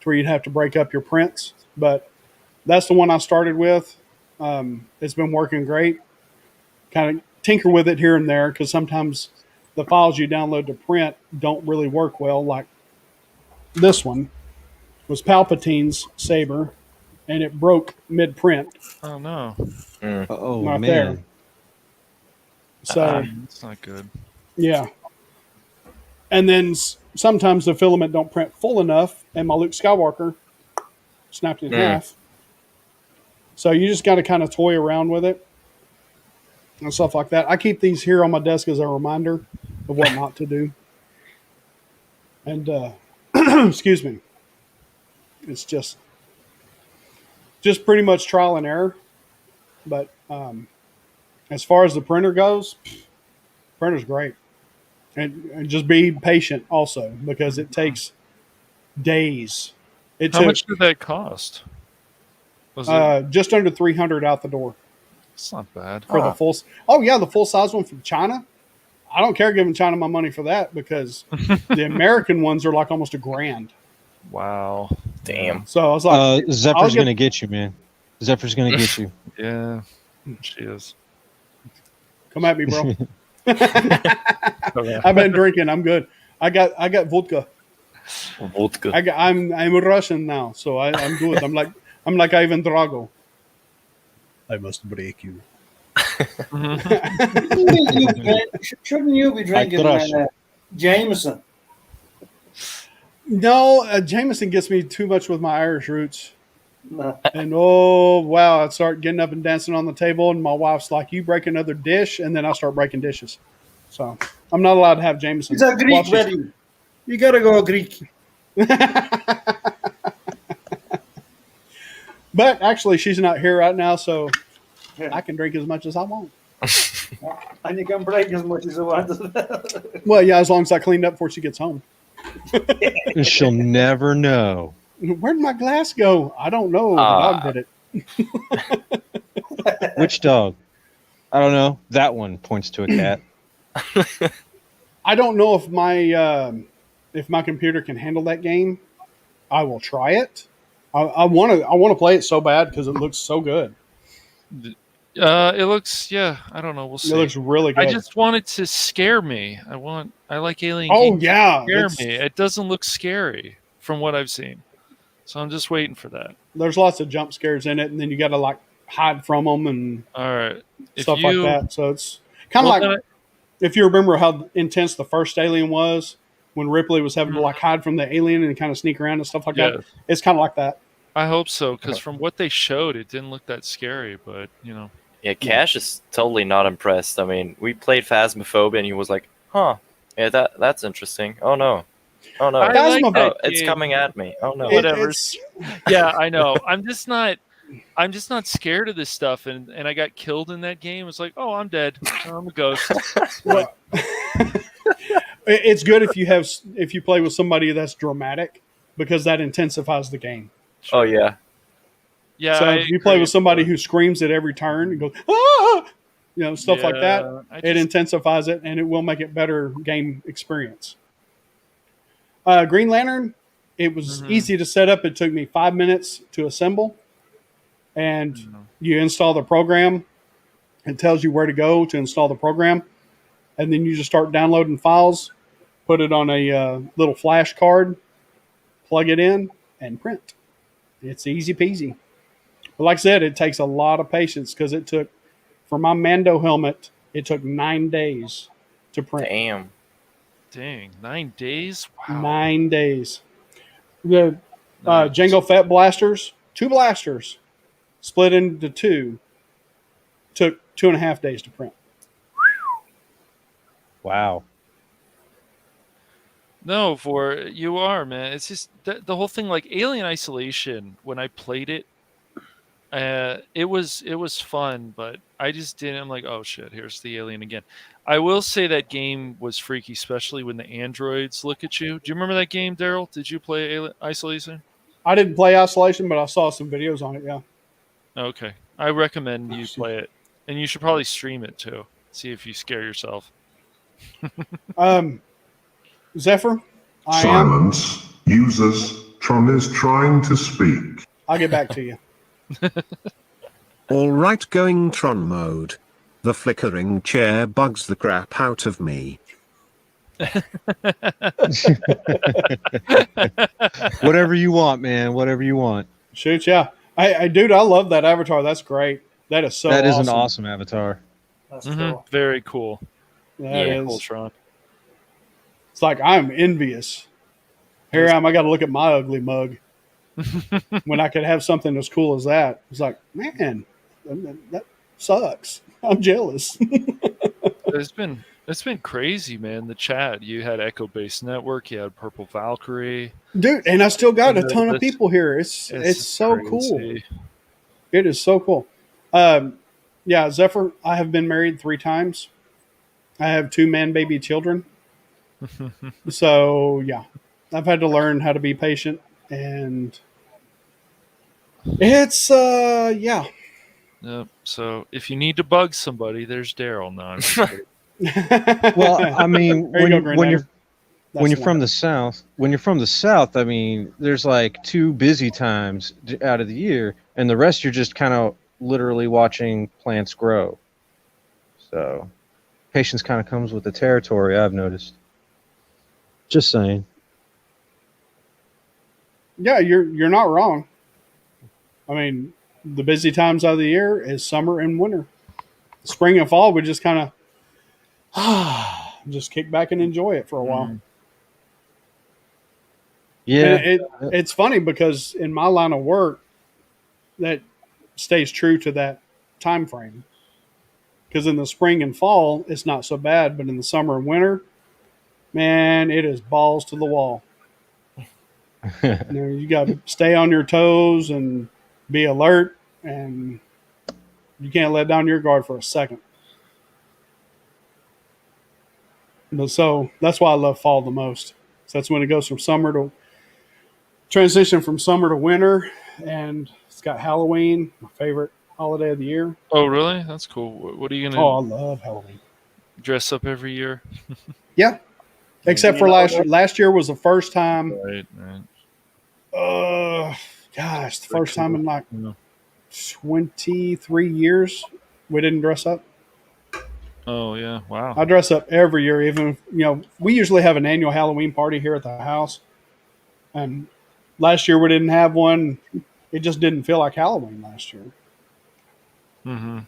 where you'd have to break up your prints. But that's the one I started with. It's been working great. Kind of tinker with it here and there because sometimes the files you download to print don't really work well. Like this one was Palpatine's saber, and it broke mid-print. Oh, no. Oh, Not man. there. So That's not good. yeah. And then sometimes the filament don't print full enough, and my Luke Skywalker snapped in half. So you just got to kind of toy around with it and stuff like that. I keep these here on my desk as a reminder of what not to do. And excuse me, it's just pretty much trial and error. But as far as the printer goes, printer's great. And just be patient also, because it takes days. How much did that cost? Was it just under 300 out the door? It's not bad for the full. Oh yeah, the full size one from China. I don't care giving China my money for that, because the American ones are like almost $1,000. Wow, damn. So I was like, Zephyr's gonna get you, man. Zephyr's gonna get you. Yeah, she is. Come at me, bro. I've been drinking. I'm good. I got vodka. Vodka. I'm Russian now, so I'm good. I'm like Ivan Drago. I must break you. Shouldn't you be drinking Jameson? No, Jameson gets me too much with my Irish roots. No. And oh wow, I'd start getting up and dancing on the table, and my wife's like, "You break another dish," and then I start breaking dishes. So I'm not allowed to have Jameson. It's a Greek wedding. You gotta go Greek. But actually, she's not here right now, so I can drink as much as I want. And you can break as much as you want. Well, yeah, as long as I cleaned up before she gets home. And she'll never know. Where'd my glass go? I don't know. The dog did it. Which dog? I don't know. That one points to a cat. I don't know if my computer can handle that game. I will try it. I want to play it so bad because it looks so good. It looks, I don't know. We'll see. It looks really good. I just want it to scare me. I like alien games to scare me. It doesn't look scary from what I've seen. So I'm just waiting for that. There's lots of jump scares in it, and then you got to like hide from them and stuff like that. So it's kind of if you remember how intense the first Alien was, when Ripley was having to like hide from the alien and kind of sneak around and stuff like that. It's kind of like that. I hope so, because from what they showed, it didn't look that scary. But yeah, Cash is totally not impressed. I mean, we played Phasmophobia, and he was like, "Huh, yeah, that's interesting. Oh no." Oh no! It's coming at me. Oh no! Whatever. Yeah, I know. I'm just not scared of this stuff. And I got killed in that game. It's like, oh, I'm dead. I'm a ghost. Well, it's good if you play with somebody that's dramatic, because that intensifies the game. Sure. Oh yeah. Yeah. So if you play with somebody who screams at every turn and goes, ah, stuff like that, it intensifies it, and it will make it better game experience. Green Lantern, it was easy to set up. It took me 5 minutes to assemble, and you install the program. It tells you where to go to install the program, and then you just start downloading files, put it on a little flash card, plug it in, and print. It's easy peasy. But like I said, it takes a lot of patience, because it took, for my Mando helmet, it took 9 days to print. Dang, 9 days? Wow. 9 days. The Jango Fett blasters, 2 blasters, split into 2, took 2.5 days to print. Wow. No, you are, man. It's just the whole thing, like Alien Isolation, when I played it, it was fun, but I just didn't. I'm like, oh shit, here's the alien again. I will say that game was freaky, especially when the androids look at you. Do you remember that game, Daryl? Did you play Alien Isolation? I didn't play Isolation, but I saw some videos on it. Yeah. Okay, I recommend you play it, and you should probably stream it too. See if you scare yourself. Zephyr, Silence. Users, Tron is trying to speak. I'll get back to you. All right, going Tron mode. The flickering chair bugs the crap out of me. Whatever you want, man. Whatever you want. Shoot, yeah. Dude, I love that avatar. That's great. That is so awesome. That is an awesome avatar. That's cool. Very cool. That is. Cool, Tron. It's like I'm envious. Here I am. I got to look at my ugly mug when I could have something as cool as that. It's like, man, that sucks. I'm jealous. It's been crazy, man. The chat. You had Echo Base Network. You had Purple Valkyrie. Dude, and I still got a ton of people here. It's so crazy. cool. It is so cool. Yeah, Zephyr, I have been married 3 times. I have 2 man-baby children. So, yeah, I've had to learn how to be patient. And it's, yeah. Yep. So if you need to bug somebody, there's Daryl. No, well, I mean, when you're from the south, I mean, there's like 2 busy times out of the year, and the rest you're just kind of literally watching plants grow. So, patience kind of comes with the territory, I've noticed. Just saying. Yeah, you're not wrong. I mean, the busy times of the year is summer and winter. Spring and fall, we just kind of just kick back and enjoy it for a while. Yeah, and it's funny because in my line of work, that stays true to that time frame. Because in the spring and fall, it's not so bad, but in the summer and winter, man, it is balls to the wall. You got to stay on your toes and be alert, and you can't let down your guard for a second. But so that's why I love fall the most. So that's when it goes from transition from summer to winter, and it's got Halloween, my favorite holiday of the year. Oh, really? That's cool. What are you gonna? Oh, I love Halloween. Dress up every year. Yeah, except for last year. Last year was the first time. Right. Gosh, the first time in like 23 years we didn't dress up. Oh yeah! Wow. I dress up every year. Even we usually have an annual Halloween party here at the house, and last year we didn't have one. It just didn't feel like Halloween last year. Mm-hmm.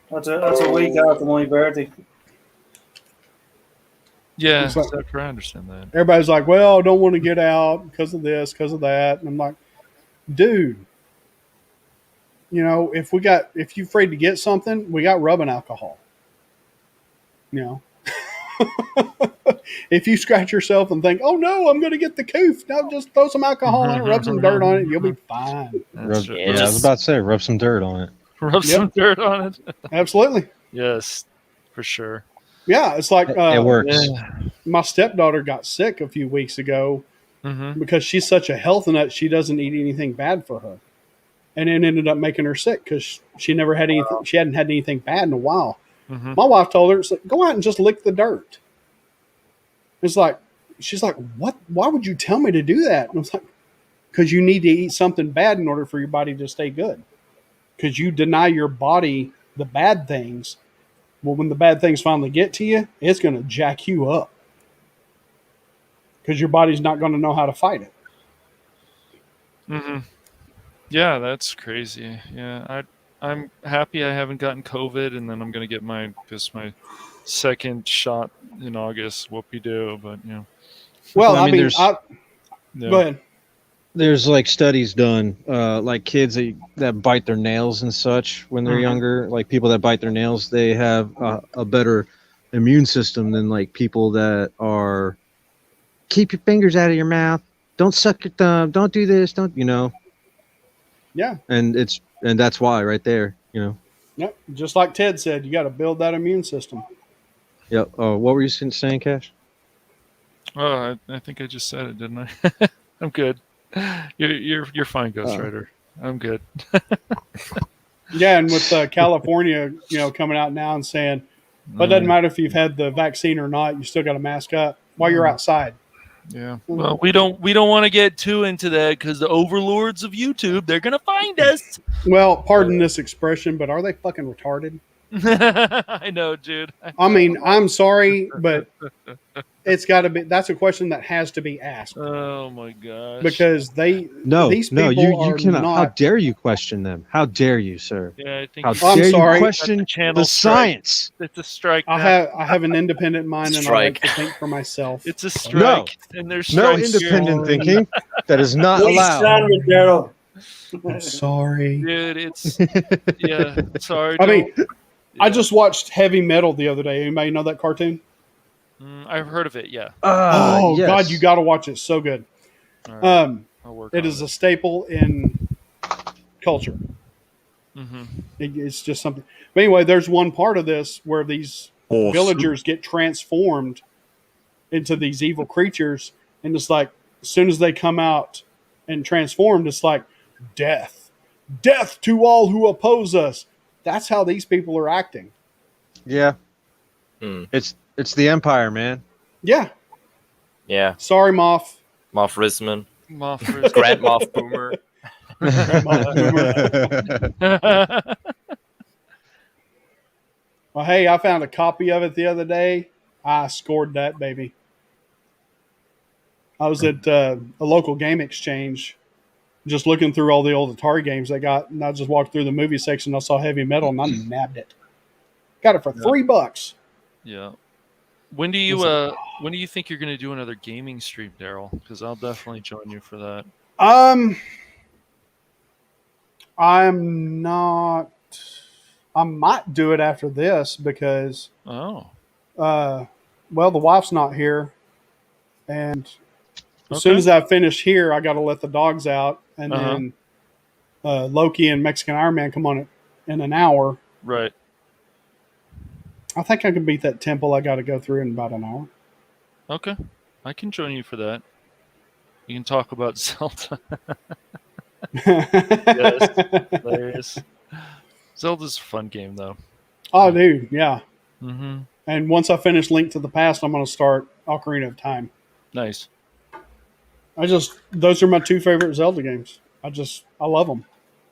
That's a week after my birthday. Yeah, I understand that. Everybody's like, well, I don't want to get out because of this, because of that. And I'm like, dude, if you're afraid to get something, we got rubbing alcohol. If you scratch yourself and think, oh no, I'm going to get the coof, now just throw some alcohol on it, rub some dirt on it, you'll be fine. I was about to say, rub some dirt on it. Rub some dirt on it. Absolutely. Yes, for sure. Yeah, it's like it works. My stepdaughter got sick a few weeks ago because she's such a health nut. She doesn't eat anything bad for her, and it ended up making her sick because she never had anything. She hadn't had anything bad in a while. My wife told her, "Go out and just lick the dirt." It's like she's like, "What? Why would you tell me to do that?" And I was like, "Because you need to eat something bad in order for your body to stay good. Because you deny your body the bad things." Well, when the bad things finally get to you, it's going to jack you up because your body's not going to know how to fight it. Mm-hmm. Yeah, that's crazy. Yeah, I'm happy I haven't gotten COVID, and then I'm going to get my second shot in August. Whoopie-doo, but Well, I mean go ahead. There's like studies done, like kids that bite their nails and such when they're younger, like people that bite their nails, they have a better immune system than like people that are keep your fingers out of your mouth, don't suck your thumb, don't do this, don't. Yeah. And that's why right there, Yep. Just like Ted said, you got to build that immune system. Yep. Oh, what were you saying, Cash? Oh, I think I just said it, didn't I? I'm good. You're fine, Ghost Rider. I'm good. Yeah, and with California, coming out now and saying, well, it doesn't matter if you've had the vaccine or not, you still got to mask up while you're outside. Yeah. Well, we don't want to get too into that because the overlords of YouTube, they're gonna find us. Well, pardon this expression, but are they fucking retarded? I know, dude. I mean, I'm sorry, but it's got to be. That's a question that has to be asked. Oh my gosh! Because these people you are cannot. not. How dare you question them? How dare you, sir? Yeah, I think how I'm dare sorry. you question the science? It's a strike. I have an independent mind and I like to think for myself. It's a strike. And there's no strikes independent here. thinking. That is not We allowed. stand with Daryl. I'm sorry, dude. It's sorry. I mean, I just watched Heavy Metal the other day. Anybody know that cartoon? I've heard of it. Yeah. Oh yes. God, you got to watch it. So good. Right. It is a staple in culture. Mm-hmm. It's just something. But anyway, there's one part of this where these villagers get transformed into these evil creatures, and it's like as soon as they come out and transformed, it's like death to all who oppose us. That's how these people are acting. Yeah. It's the Empire, man. Yeah. Yeah. Sorry, Moff. Moff Risman. Moff Risman. Grant Moff Boomer. Well, hey, I found a copy of it the other day. I scored that baby. I was at a local game exchange, just looking through all the old Atari games they got, and I just walked through the movie section. I saw Heavy Metal, and I nabbed it. Got it for $3. Yeah. When do you think you're going to do another gaming stream, Daryl? Because I'll definitely join you for that. I'm not. I might do it after this because. Oh. Well, the wife's not here, and as soon as I finish here, I got to let the dogs out, and then Loki and Mexican Iron Man come on it in an hour. Right. I think I can beat that temple I got to go through in about an hour. Okay. I can join you for that. You can talk about Zelda. Yes. Hilarious. Zelda's a fun game, though. Oh, dude, yeah. Mm-hmm. And once I finish Link to the Past, I'm going to start Ocarina of Time. Nice. Those are my two favorite Zelda games. I love them.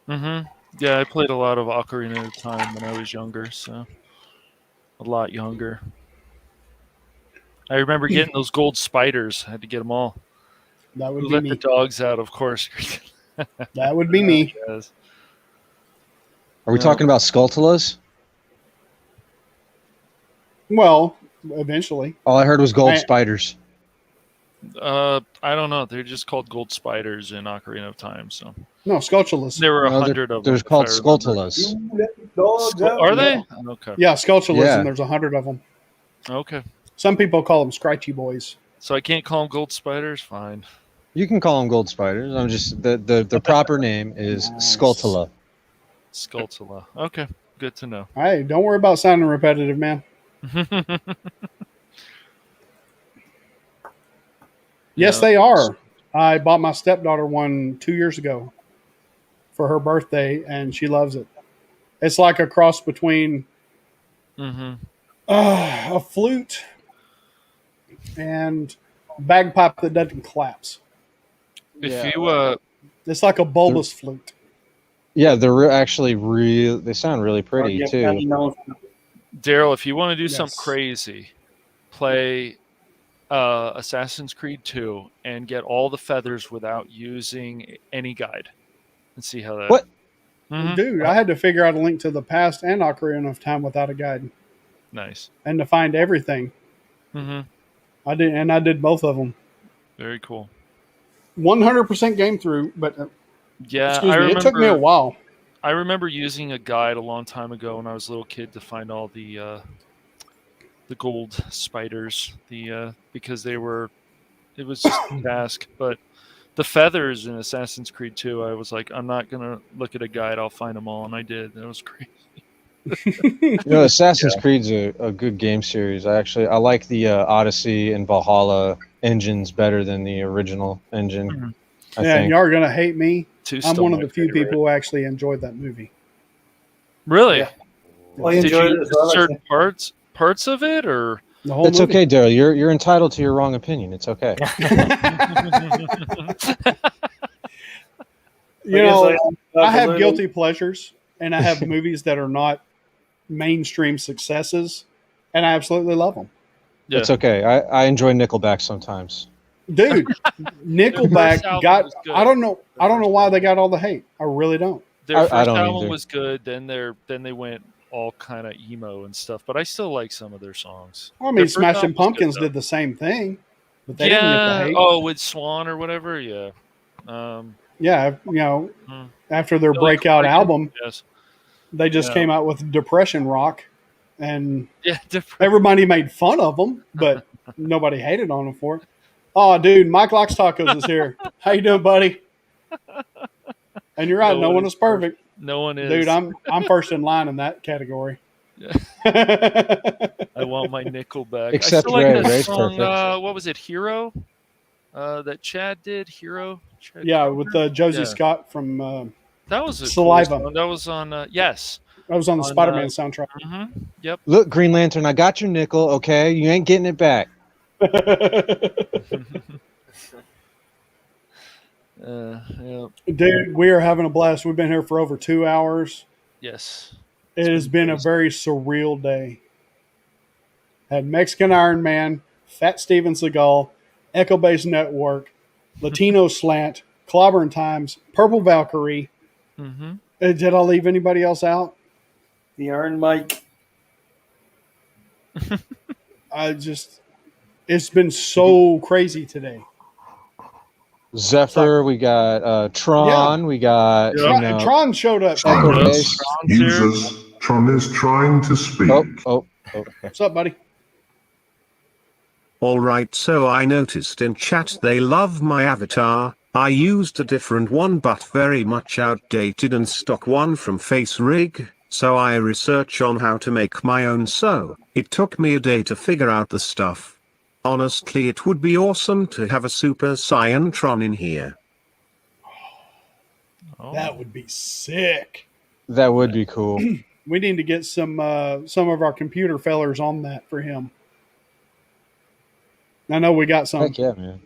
Mm-hmm. Yeah, I played a lot of Ocarina of Time when I was younger, so a lot younger. I remember getting those gold spiders. I had to get them all. That would be let me. the dogs out, of course. That would be me. Yes. Are we talking about Skulltulas? Well, eventually. All I heard was gold spiders. I don't know. They're just called gold spiders in Ocarina of Time. So no, Skulltulas. There were 100 of them. They're called Skulltulas. Are they? Okay. Yeah, Skulltulas, and there's 100 of them. Okay. Some people call them Scratchy Boys. So I can't call them gold spiders? Fine. You can call them gold spiders. I'm just the proper name is Skulltula. Skulltula. Okay, good to know. Hey, don't worry about sounding repetitive, man. Yes, they are. I bought my stepdaughter one 2 years ago for her birthday, and she loves it. It's like a cross between a flute and bagpipe that doesn't collapse. It's like a bulbous flute. Yeah, they're actually real. They sound really pretty too. Daryl, if you want to do something crazy, play Assassin's Creed 2 and get all the feathers without using any guide, and see how that. What? Dude, I had to figure out a Link to the Past and Ocarina of Time without a guide. Nice. And to find everything. I did both of them. Very cool. 100% game through, but yeah, it took me a while. I remember using a guide a long time ago when I was a little kid to find all the gold spiders. Because it was just a task. But the feathers in Assassin's Creed 2, I was like, I'm not gonna look at a guide. I'll find them all, and I did. It was crazy. Assassin's Creed's a good game series. I like the Odyssey and Valhalla engines better than the original engine. I think. And y'all are gonna hate me. I'm one of the few people who actually enjoyed that movie. Really? Yeah. Well, I enjoyed it as well. Certain parts of it, or the whole it's movie? Okay, Daryl. You're entitled to your wrong opinion. It's okay. You know, I have guilty pleasures, and I have movies that are not mainstream successes, and I absolutely love them. Yeah. It's okay. I enjoy Nickelback sometimes. Dude, Nickelback album got. was good. I don't know why they got all the hate. I really don't. Their I first don't album either. was good. Then they went all kind of emo and stuff. But I still like some of their songs. I mean, Their first Smashing album was good, Pumpkins though. did the same thing, but they didn't get the hate. Oh, with Swan or whatever. Yeah. Yeah, after their breakout album, yes. they just came out with depression rock, and different. everybody made fun of them, but nobody hated on them for it. Oh, dude, Mike Likes Tacos is here. How you doing, buddy? And you're right, no one is perfect. No one is. Dude, I'm first in line in that category. Yeah. I want my Nickelback. Except I still Ray. like that Ray's song. perfect. What was it? Hero. That Chad did. Hero. Yeah, with Josie Scott from that was a Saliva. Cool song. That was on. Yes. That was on the Spider-Man soundtrack. Mm-hmm. Yep. Look, Green Lantern, I got your nickel. Okay, you ain't getting it back. Yeah. Dude, we are having a blast. We've been here for over 2 hours. Yes. It has been a very surreal day. Had Mexican Iron Man, Fat Steven Seagal, Echo Base Network, Latino Slant, Clobbering Times, Purple Valkyrie. Mm-hmm. Did I leave anybody else out? The Iron Mike. It's been so crazy today. Zephyr, we got Tron, we got Tron showed up. Echo Base. Users, Tron is trying to speak. Oh. What's up, buddy? Alright, so I noticed in chat they love my avatar. I used a different one but very much outdated and stock one from Face Rig, so I research on how to make my own, so it took me a day to figure out the stuff. Honestly, it would be awesome to have a Super Saiyan Tron in here. That would be sick. That would be cool. We need to get some of our computer fellers on that for him. I know we got some. Heck yeah, man.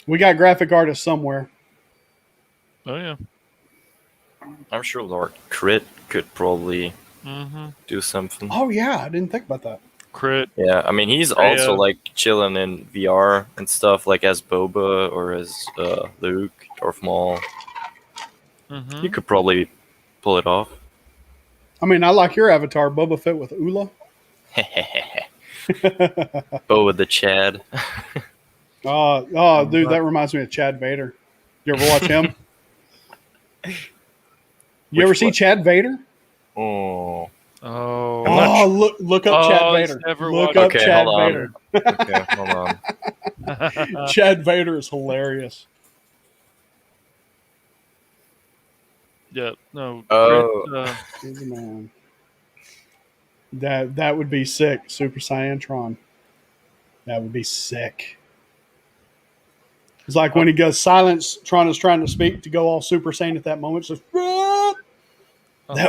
We got graphic artists somewhere. Oh yeah. I'm sure Lord Crit could probably do something. Oh yeah, I didn't think about that. Crit. Yeah, I mean he's also like chilling in VR and stuff, like as Boba or as Luke, Darth Maul. Mm-hmm. You could probably pull it off. I mean, I like your avatar, Boba Fett with Ula. Boba the Chad. Dude, that reminds me of Chad Vader. You ever watch him? You ever see Chad Vader? Oh. Look up Chad Vader. Look up Chad Vader. Okay, hold on. Chad Vader is hilarious. Yeah. No. Oh. Man. That would be sick. Super Saiyan Tron. That would be sick. It's like when he goes silence, Tron is trying to speak to go all Super Saiyan at that moment. Just, that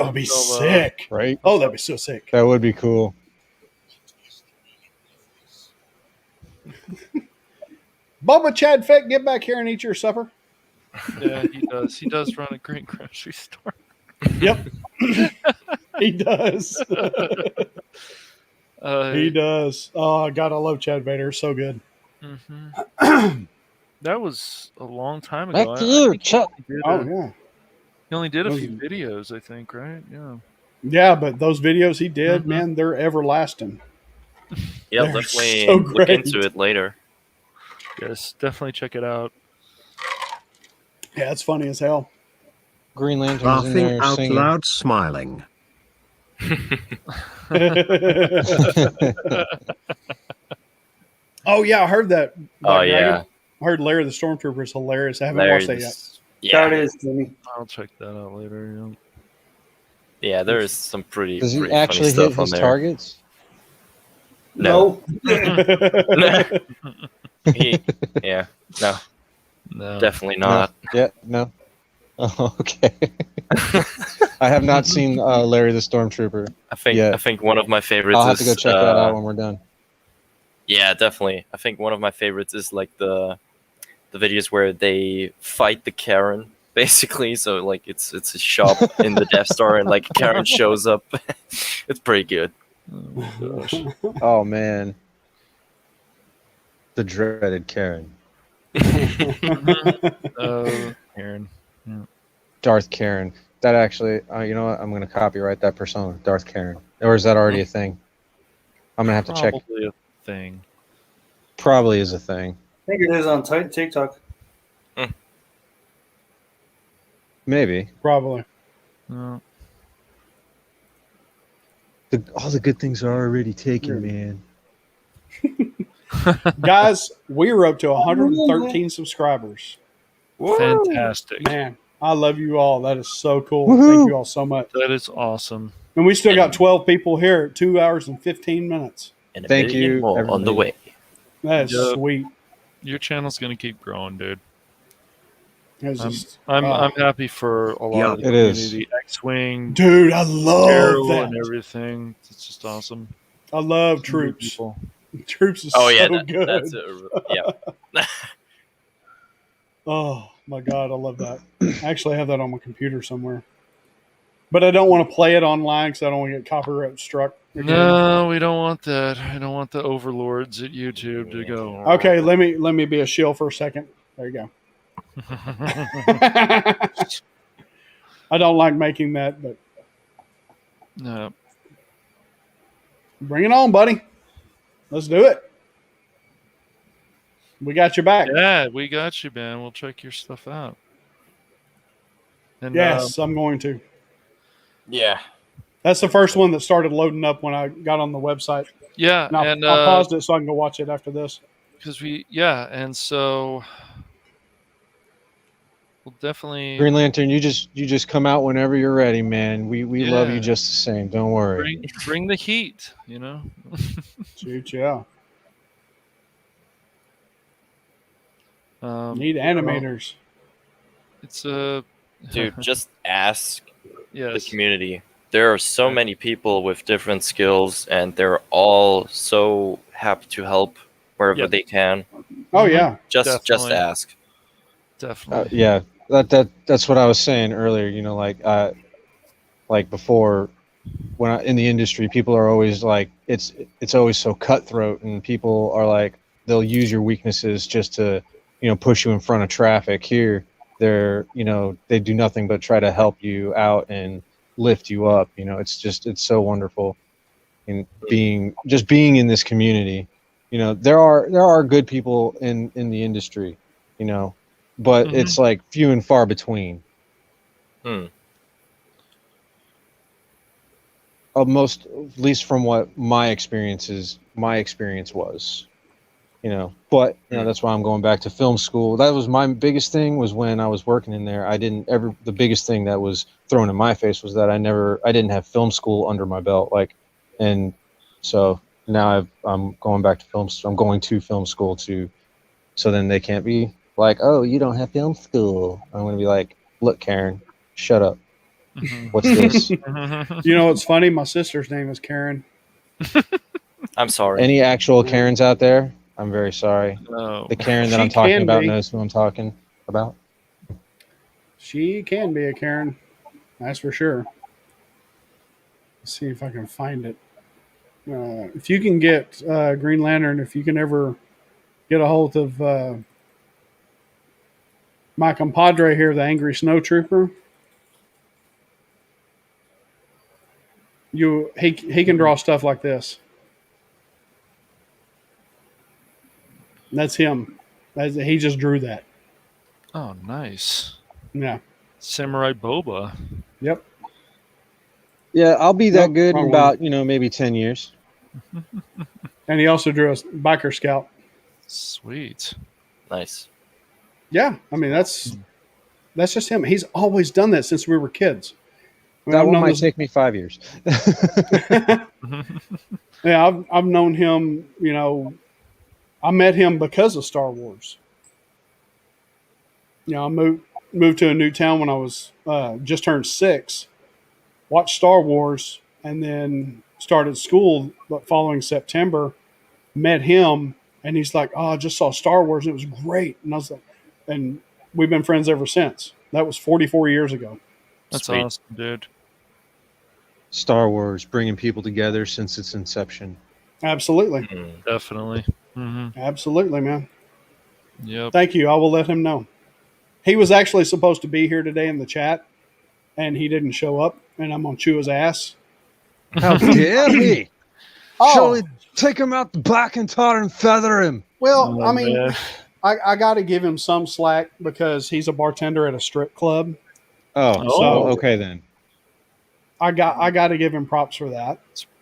would be sick. Right? Oh, that'd be so sick. That would be cool. Boba Chad Fett, get back here and eat your supper. Yeah, he does. He does run a great grocery store. Yep. He does. He does. Oh, God, I love Chad Vader. So good. Mm-hmm. That was a long time ago. Back to you, Chuck. Yeah. He only did a few videos, I think, right? Yeah. Yeah, but those videos he did, man, they're everlasting. Yeah, They're definitely so look great. into it later. Yes, definitely check it out. Yeah, it's funny as hell. Green Lantern's in Laughing there out singing. loud, smiling. Oh, yeah, I heard that. Oh, yeah. I heard Larry the Stormtrooper is hilarious. I haven't watched that yet. Yeah. That is funny. I'll check that out later. Yeah, there is some pretty. Does he pretty actually funny hit stuff his on there. targets? No. Yeah. No. Definitely not. No. Yeah. No. Oh, okay. I have not seen Larry the Stormtrooper. I think one of my favorites. I'll have to go check that out when we're done. Yeah, definitely. I think one of my favorites is like the videos where they fight the Karen, basically. So like it's a shop in the Death Star, and like Karen shows up. It's pretty good. Oh my gosh. Oh man, the dreaded Karen. Karen. Yeah. Darth Karen. That actually, you know what? I'm going to copyright that persona, Darth Karen. Or is that already a thing? I'm going to have to check. Probably a thing. Probably is a thing. I think it is on TikTok. Maybe. Probably. No. All the good things are already taken, man. Guys, we are up to 113 subscribers. Fantastic. Man, I love you all. That is so cool. Woohoo! Thank you all so much. That is awesome. And we still got 12 people here at 2 hours and 15 minutes. And a Thank million you, more on the everybody. way. That is Yep. sweet. Your channel's gonna keep growing, dude. It's just, I'm happy for a lot of the it is. community. X-Wing, dude, I love Daryl, that. and everything. It's just awesome. I love New Troops. people. Troops is Oh yeah, so good. that's yeah. Oh my god, I love that. I actually have that on my computer somewhere, but I don't want to play it online because I don't want to get copyright struck. again. No, we don't want that. I don't want the overlords at YouTube to go. Okay, let me be a shill for a second. There you go. I don't like making that, but No. bring it on, buddy. Let's do it. We got your back. Yeah, we got you, man. We'll check your stuff out. And Yes, I'm going to. Yeah. That's the first one that started loading up when I got on the website. yeah, And I paused it so I can go watch it after this. because and so we'll definitely Green Lantern, you just come out whenever you're ready, man. We love you Yeah. just the same. Don't worry. bring the heat, you know. Shoot, yeah. Need well, animators. it's a Dude, just ask the yes. community. There are so many people with different skills, and they're all so happy to help wherever Yep. they can. Oh yeah. Just Definitely. ask. Definitely. Yeah, that's what I was saying earlier. You know, like before, when in the industry, people are always like, it's always so cutthroat, and people are like, they'll use your weaknesses just to, push you in front of traffic. Here, they do nothing but try to help you out and lift you up. It's so wonderful, and being in this community. There are good people in the industry, but it's like few and far between. Most, at least from what my experience was, but that's why I'm going back to film school. That was my biggest thing, was when I was working in there. The biggest thing that was thrown in my face was that I didn't have film school under my belt. And so now I'm going back to I'm going to film school too. So then they can't be like, oh, you don't have film school. I'm going to be like, look, Karen, shut up. What's this? You know what's funny? My sister's name is Karen. I'm sorry. Any actual Karens out there? I'm very sorry. No. The Karen that She I'm talking can about be. knows who I'm talking about. She can be a Karen. That's for sure. Let's see if I can find it. If you can get Green Lantern, if you can ever get a hold of my compadre here, the Angry Snow Trooper, he can draw stuff like this. That's him. He just drew that. Oh, nice. Yeah. Samurai Boba. Yep. Yeah, I'll be that Nope, good in wrong about, maybe 10 years. And he also drew a biker scout. Sweet. Nice. Yeah, I mean that's just him. He's always done that since we were kids. I mean, That I've one known might this- take me 5 years. Yeah, I've known him. I met him because of Star Wars. I moved to a new town when I was just turned 6. Watched Star Wars, and then started school the following September. Met him, and he's like, "Oh, I just saw Star Wars. And it was great." And I was like, and we've been friends ever since. That was 44 years ago. That's Sweet. awesome, dude. Star Wars bringing people together since its inception. Absolutely. Definitely. Mm-hmm. Absolutely, man. Yep. Thank you. I will let him know. He was actually supposed to be here today in the chat, and he didn't show up, and I'm going to chew his ass. How dare he? Oh. Surely take him out the back and tar and feather him. Well, I mean, I got to give him some slack because he's a bartender at a strip club. Oh, okay then. I got to give him props for that.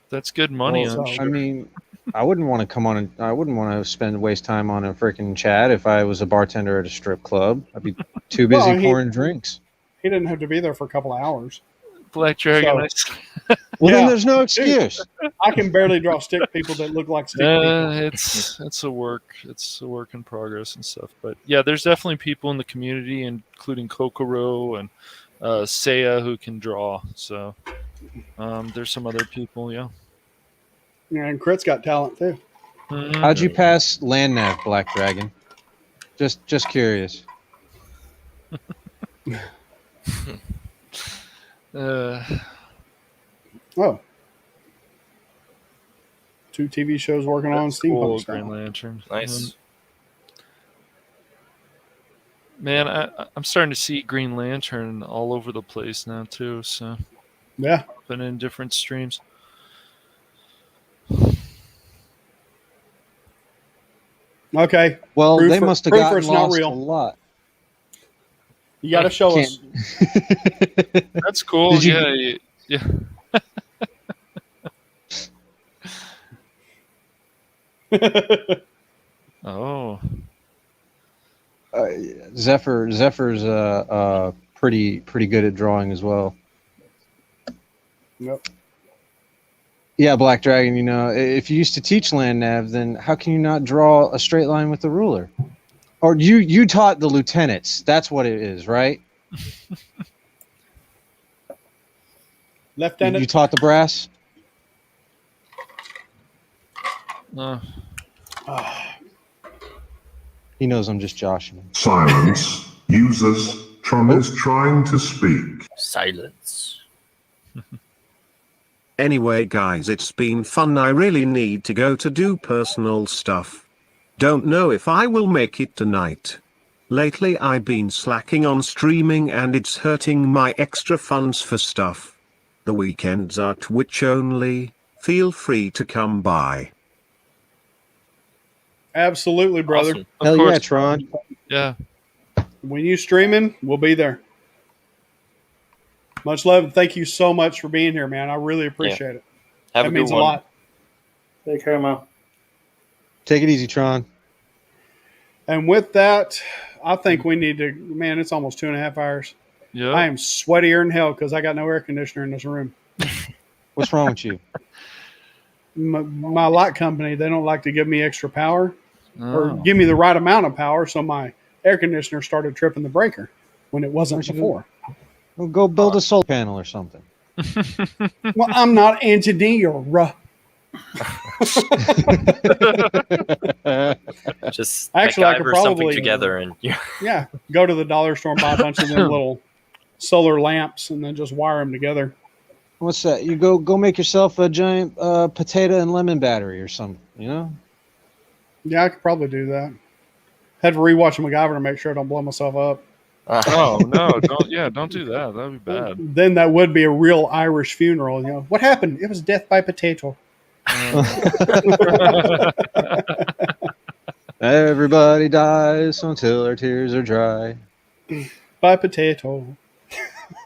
That's good money. Well, I mean, I wouldn't want to come on. I wouldn't want to waste time on a freaking chat if I was a bartender at a strip club. I'd be too busy pouring drinks. He didn't have to be there for a couple of hours. Black Dragon. Well, then there's no excuse. Dude, I can barely draw stick people that look like stick people. It's a work in progress and stuff. But yeah, there's definitely people in the community, including Kokoro and Seiya, who can draw. So there's some other people. Yeah. Yeah, and Crit's got talent too. Mm-hmm. How'd you pass land nav, Black Dragon? Just curious. Oh. 2 TV shows working on Steampunk. Cool, Green Lantern. Nice. Man, I'm starting to see Green Lantern all over the place now too. So yeah, been in different streams. Okay. Well, they must have gotten lost a lot. You got to show us. That's cool. Yeah. Oh. Zephyr's pretty good at drawing as well. Yep. Yeah, Black Dragon, if you used to teach land nav, then how can you not draw a straight line with the ruler? Or you taught the lieutenants. That's what it is, right? Lieutenant. You taught the brass? He knows I'm just joshing him. Silence. Users. Tron is trying to speak. Silence. Anyway, guys, it's been fun. I really need to go to do personal stuff. Don't know if I will make it tonight. Lately, I've been slacking on streaming and it's hurting my extra funds for stuff. The weekends are Twitch only. Feel free to come by. Absolutely, brother. Awesome. Hell yeah, Tron. Yeah. When you streaming, we'll be there. Much love and thank you so much for being here, man. I really appreciate it. Have a that good means one. a lot. Take care, man. Take it easy, Tron. And with that, I think we need to, man, it's almost 2.5 hours. Yeah. I am sweatier than hell because I got no air conditioner in this room. What's wrong with you? My light company, they don't like to give me extra power or give me the right amount of power. So my air conditioner started tripping the breaker when it wasn't before. Well, go build a solar panel or something. Well, I'm not engineer. Just actually, I could MacGyver probably something together and yeah, go to the dollar store and buy a bunch of them little solar lamps and then just wire them together. What's that? You go make yourself a giant potato and lemon battery or something, Yeah, I could probably do that. Had to rewatch MacGyver to make sure I don't blow myself up. Oh no! Don't do that. That'd be bad. Then that would be a real Irish funeral. What happened? It was death by potato. Everybody dies until their tears are dry. By potato.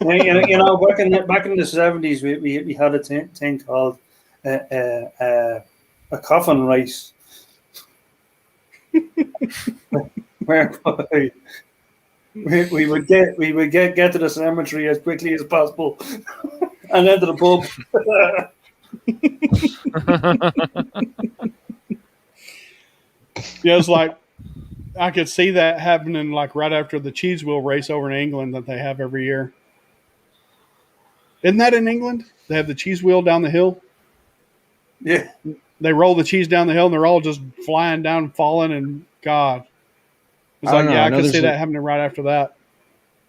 back in the 70s, we had a thing called a coffin race, whereby we would get to the cemetery as quickly as possible and then to the pub. Yeah, it's like I could see that happening like right after the cheese wheel race over in England that they have every year. Isn't that in England? They have the cheese wheel down the hill. Yeah. They roll the cheese down the hill and they're all just flying down, falling, and God. It's like, yeah, I could see that happening right after that.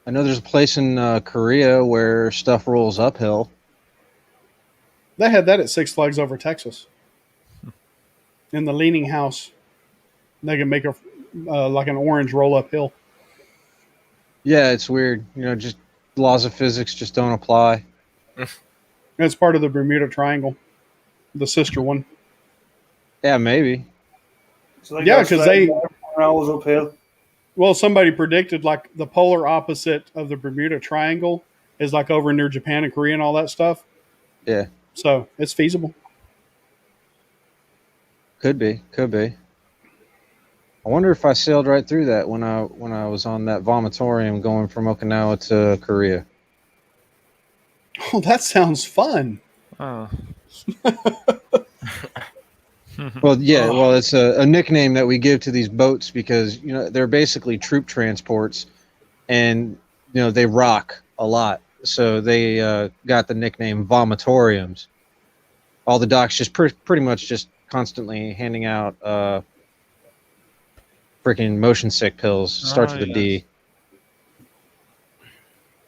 I know there's a place in Korea where stuff rolls uphill. They had that at Six Flags Over Texas. In the leaning house, they can make a like an orange roll uphill. Yeah, it's weird. Just laws of physics just don't apply. It's part of the Bermuda Triangle, the sister one. Yeah, maybe. So they Yeah, because rolls uphill. Well, somebody predicted like the polar opposite of the Bermuda Triangle is like over near Japan and Korea and all that stuff. Yeah. So it's feasible. Could be. I wonder if I sailed right through that when I was on that vomitorium going from Okinawa to Korea. Oh, that sounds fun. Oh. Well, yeah. Well, it's a nickname that we give to these boats because they're basically troop transports, and they rock a lot. So they got the nickname vomitoriums. All the docks just pretty much just constantly handing out freaking motion sick pills. Starts with a D.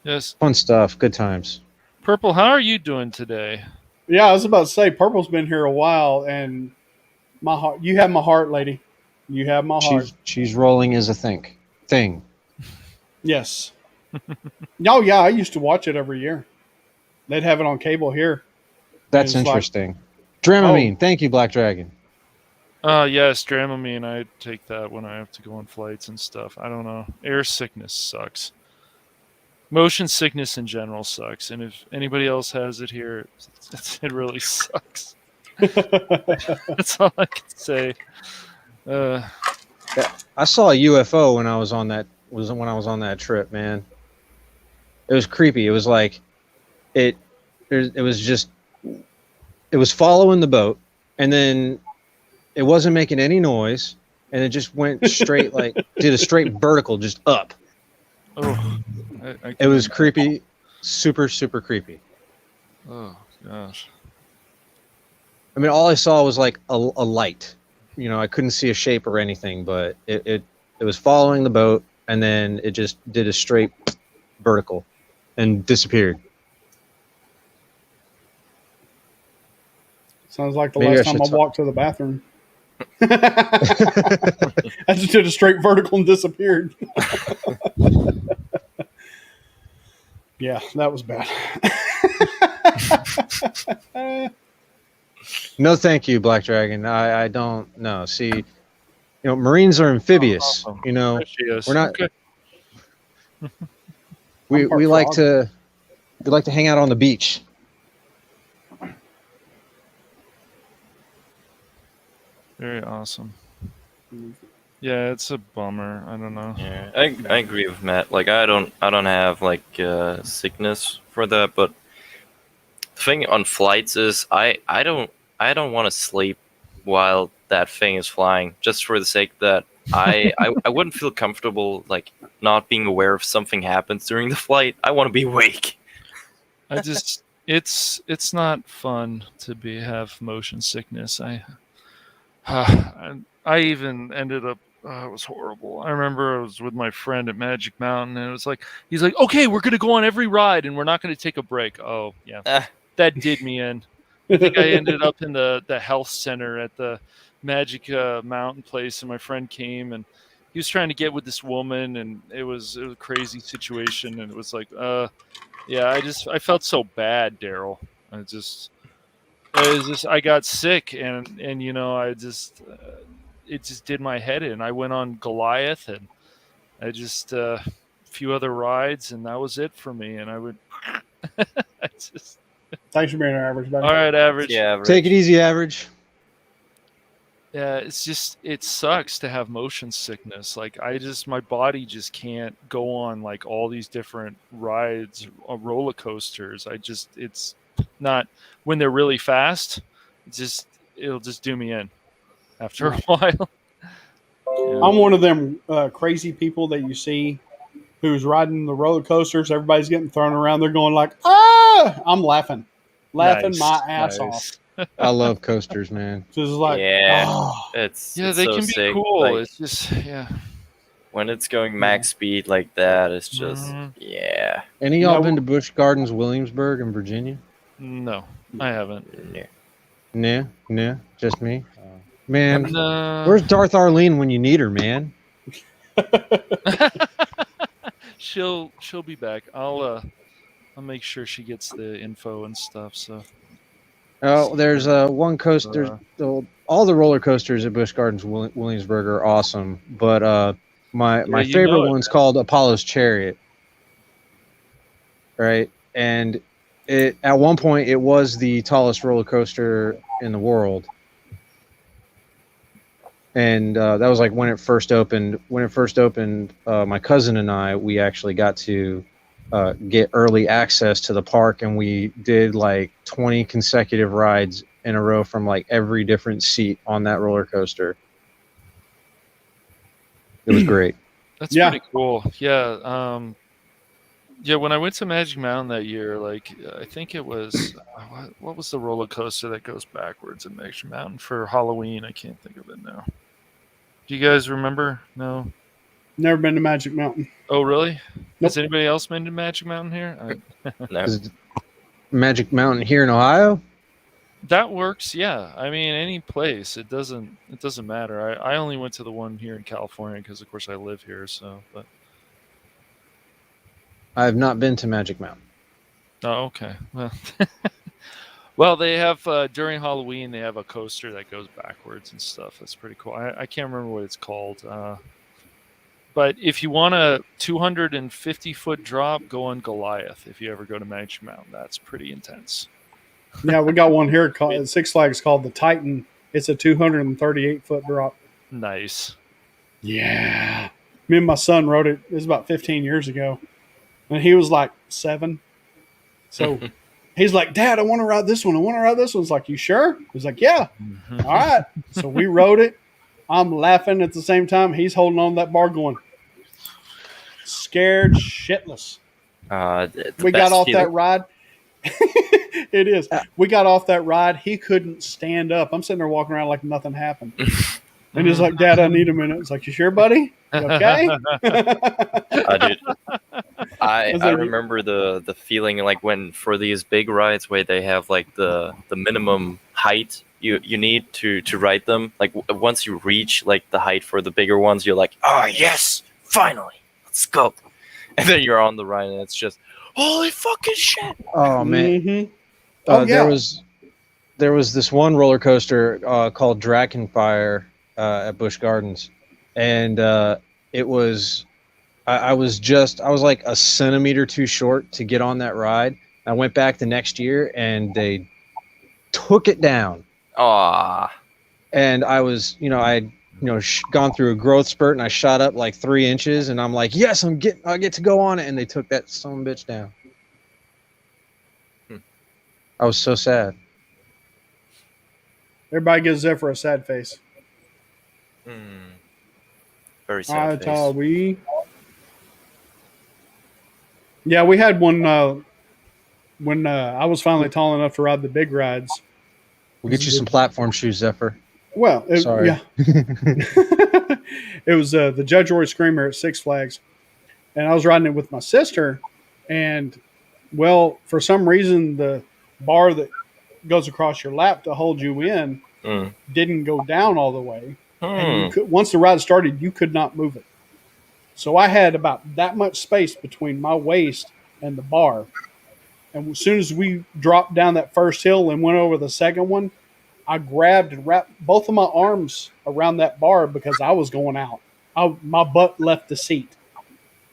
Yes. Fun stuff. Good times. Purple, how are you doing today? Yeah, I was about to say Purple's been here a while, and my heart. You have my heart, lady. You have my heart. Cheese rolling is a thing. Yes. Oh yeah, I used to watch it every year. They'd have it on cable here. That's interesting. Dramamine. Thank you, Black Dragon. Yes, Dramamine. I take that when I have to go on flights and stuff. I don't know. Air sickness sucks. Motion sickness in general sucks. And if anybody else has it here, it really sucks. That's all I can say. I saw a UFO when I was on that trip, man. It was creepy. It was like it was following the boat, and then it wasn't making any noise, and it just went straight did a straight vertical just up. Oh, it was creepy, super creepy. Oh gosh. I mean, all I saw was like a light. I couldn't see a shape or anything, but it was following the boat, and then it just did a straight vertical and disappeared. Sounds like the last time I walked to the bathroom. I just did a straight vertical and disappeared. Yeah, that was bad. No, thank you, Black Dragon. I don't know. See, Marines are amphibious. Awesome. We're not. Okay. we like to hang out on the beach. Very awesome. Yeah, it's a bummer. I don't know. Yeah, I agree with Matt. Like, I don't have sickness for that, but the thing on flights is I don't want to sleep while that thing is flying, just for the sake that I wouldn't feel comfortable not being aware if something happens during the flight. I want to be awake. It's not fun to have motion sickness. I even ended up. It was horrible. I remember I was with my friend at Magic Mountain, and it was he's like, "Okay, we're gonna go on every ride, and we're not gonna take a break." Oh yeah, that did me in. I think I ended up in the health center at the Magic Mountain place, and my friend came, and he was trying to get with this woman, and it was a crazy situation, and it was yeah, I felt so bad, Daryl. I got sick, and it just did my head in. I went on Goliath, and I just a few other rides, and that was it for me. And I would, Thanks for being our average, buddy. All right, average. Yeah, average. Take it easy, average. Yeah, it sucks to have motion sickness. My body just can't go on all these different rides, roller coasters. It's not when they're really fast. It'll just do me in after a while. Yeah. I'm one of them crazy people that you see who's riding the roller coasters. Everybody's getting thrown around. They're going ah! I'm laughing Nice, my ass nice. off. I love coasters, man. Just yeah, oh. it's they so can be sick. cool. It's just when it's going max speed like that, it's just yeah. Any of y'all been to Busch Gardens, Williamsburg in Virginia? No, I haven't. Nah, just me. Man, where's Darth Arlene when you need her, man? She'll be back. I'll make sure she gets the info and stuff. So. Oh, there's one coaster. All the roller coasters at Busch Gardens, Williamsburg are awesome, but my favorite one's called Apollo's Chariot. Right, and it at one point it was the tallest roller coaster in the world, and that was like when it first opened. When it first opened, my cousin and we actually got to get early access to the park, and we did like 20 consecutive rides in a row from like every different seat on that roller coaster. It was great. That's pretty cool. Yeah. Yeah, when I went to Magic Mountain that year, like I think it was what was the roller coaster that goes backwards at Magic Mountain for Halloween? I can't think of it now. Do you guys remember? No. Never been to Magic Mountain. Oh, really? Nope. Has anybody else been to Magic Mountain here? No. Magic Mountain here in Ohio? That works, yeah. I mean, any place. It doesn't matter. I only went to the one here in California because, of course, I live here. So, but I have not been to Magic Mountain. Oh, okay. Well, well, they have during Halloween they have a coaster that goes backwards and stuff. That's pretty cool. I can't remember what it's called. But if you want a 250-foot drop, go on Goliath. If you ever go to Magic Mountain, that's pretty intense. Yeah, we got one here at Six Flags called the Titan. It's a 238-foot drop. Nice. Yeah. Me and my son rode it. It was about 15 years ago. And he was like 7. So he's like, Dad, I want to ride this one. I want to ride this one. It's like, you sure? He's like, yeah. All right. So we rode it. I'm laughing at the same time. He's holding on to that bar going, scared shitless. We got off that ride. It is. We got off that ride. He couldn't stand up. I'm sitting there walking around like nothing happened. And he's like, Dad, I need a minute. It's like, you sure, buddy? You okay? Dude, I remember the feeling like when for these big rides where they have like the minimum height you need to ride them. Like once you reach like the height for the bigger ones, you're like, oh yes, finally, let's go. And then you're on the ride and it's just holy fucking shit. Oh man. Mm-hmm. There was this one roller coaster called Dragonfire at Busch Gardens, and it was I was like a centimeter too short to get on that ride. I went back the next year and they took it down. And I was, I had gone through a growth spurt and I shot up like 3 inches and I'm like, yes, I get to go on it. And they took that son of a bitch down. I was so sad. Everybody gives Zephyr a sad face. Very sad face. Yeah, we had one when I was finally tall enough to ride the big rides. We'll get you some platform shoes, Zephyr. Well, sorry. Yeah. It was the Judge Roy Screamer at Six Flags. And I was riding it with my sister. And, well, for some reason, the bar that goes across your lap to hold you in didn't go down all the way. And once the ride started, you could not move it. So I had about that much space between my waist and the bar. And as soon as we dropped down that first hill and went over the second one, I grabbed and wrapped both of my arms around that bar because I was going out. My butt left the seat.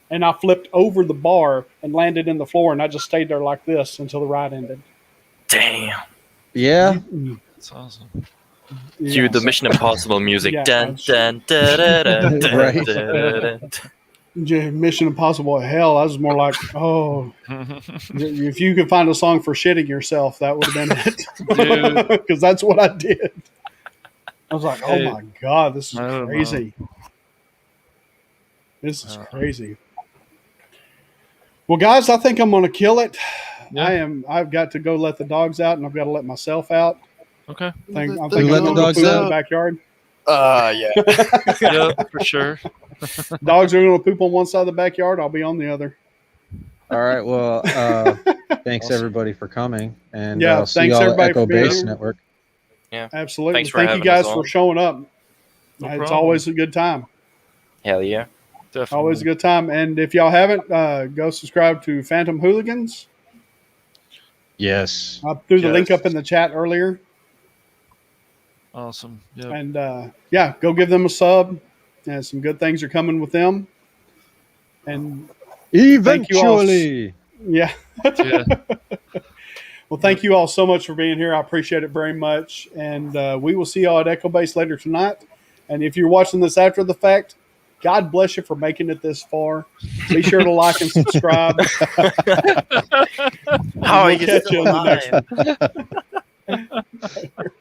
And I flipped over the bar and landed in the floor, and I just stayed there like this until the ride ended. Damn. Yeah. That's awesome. Cue the Mission Impossible music. Yeah, dun, dun, dun, dun, dun, dun, Right. dun, dun. Mission Impossible hell. I was more like, oh, if you could find a song for shitting yourself, that would have been it. Because that's what I did. I was like, oh my God, this is crazy. This is crazy. Well, guys, I think I'm going to kill it. Yeah. I've got to go let the dogs out, and I've got to let myself out. Okay. I'm let the dogs in out? the backyard. Yeah. Yeah, for sure. Dogs are going to poop on one side of the backyard. I'll be on the other. All right. Well, thanks everybody for coming, and Yeah, I'll see thanks y'all at everybody for Echo being Base here. Network. Yeah. Absolutely. Thanks for Thank you having us guys for on. showing up. No It's problem. always a good time. Hell yeah. Definitely. Always a good time. And if y'all haven't, go subscribe to Phantom Hooligans. Yes. I threw the link up in the chat earlier. Awesome. Yep. And yeah, go give them a sub. And some good things are coming with them. And eventually, yeah. Yeah. Well, thank you all so much for being here. I appreciate it very much. And we will see y'all at Echo Base later tonight. And if you're watching this after the fact, God bless you for making it this far. Be sure to like and subscribe. How are We'll you catch still you in the next alive? one.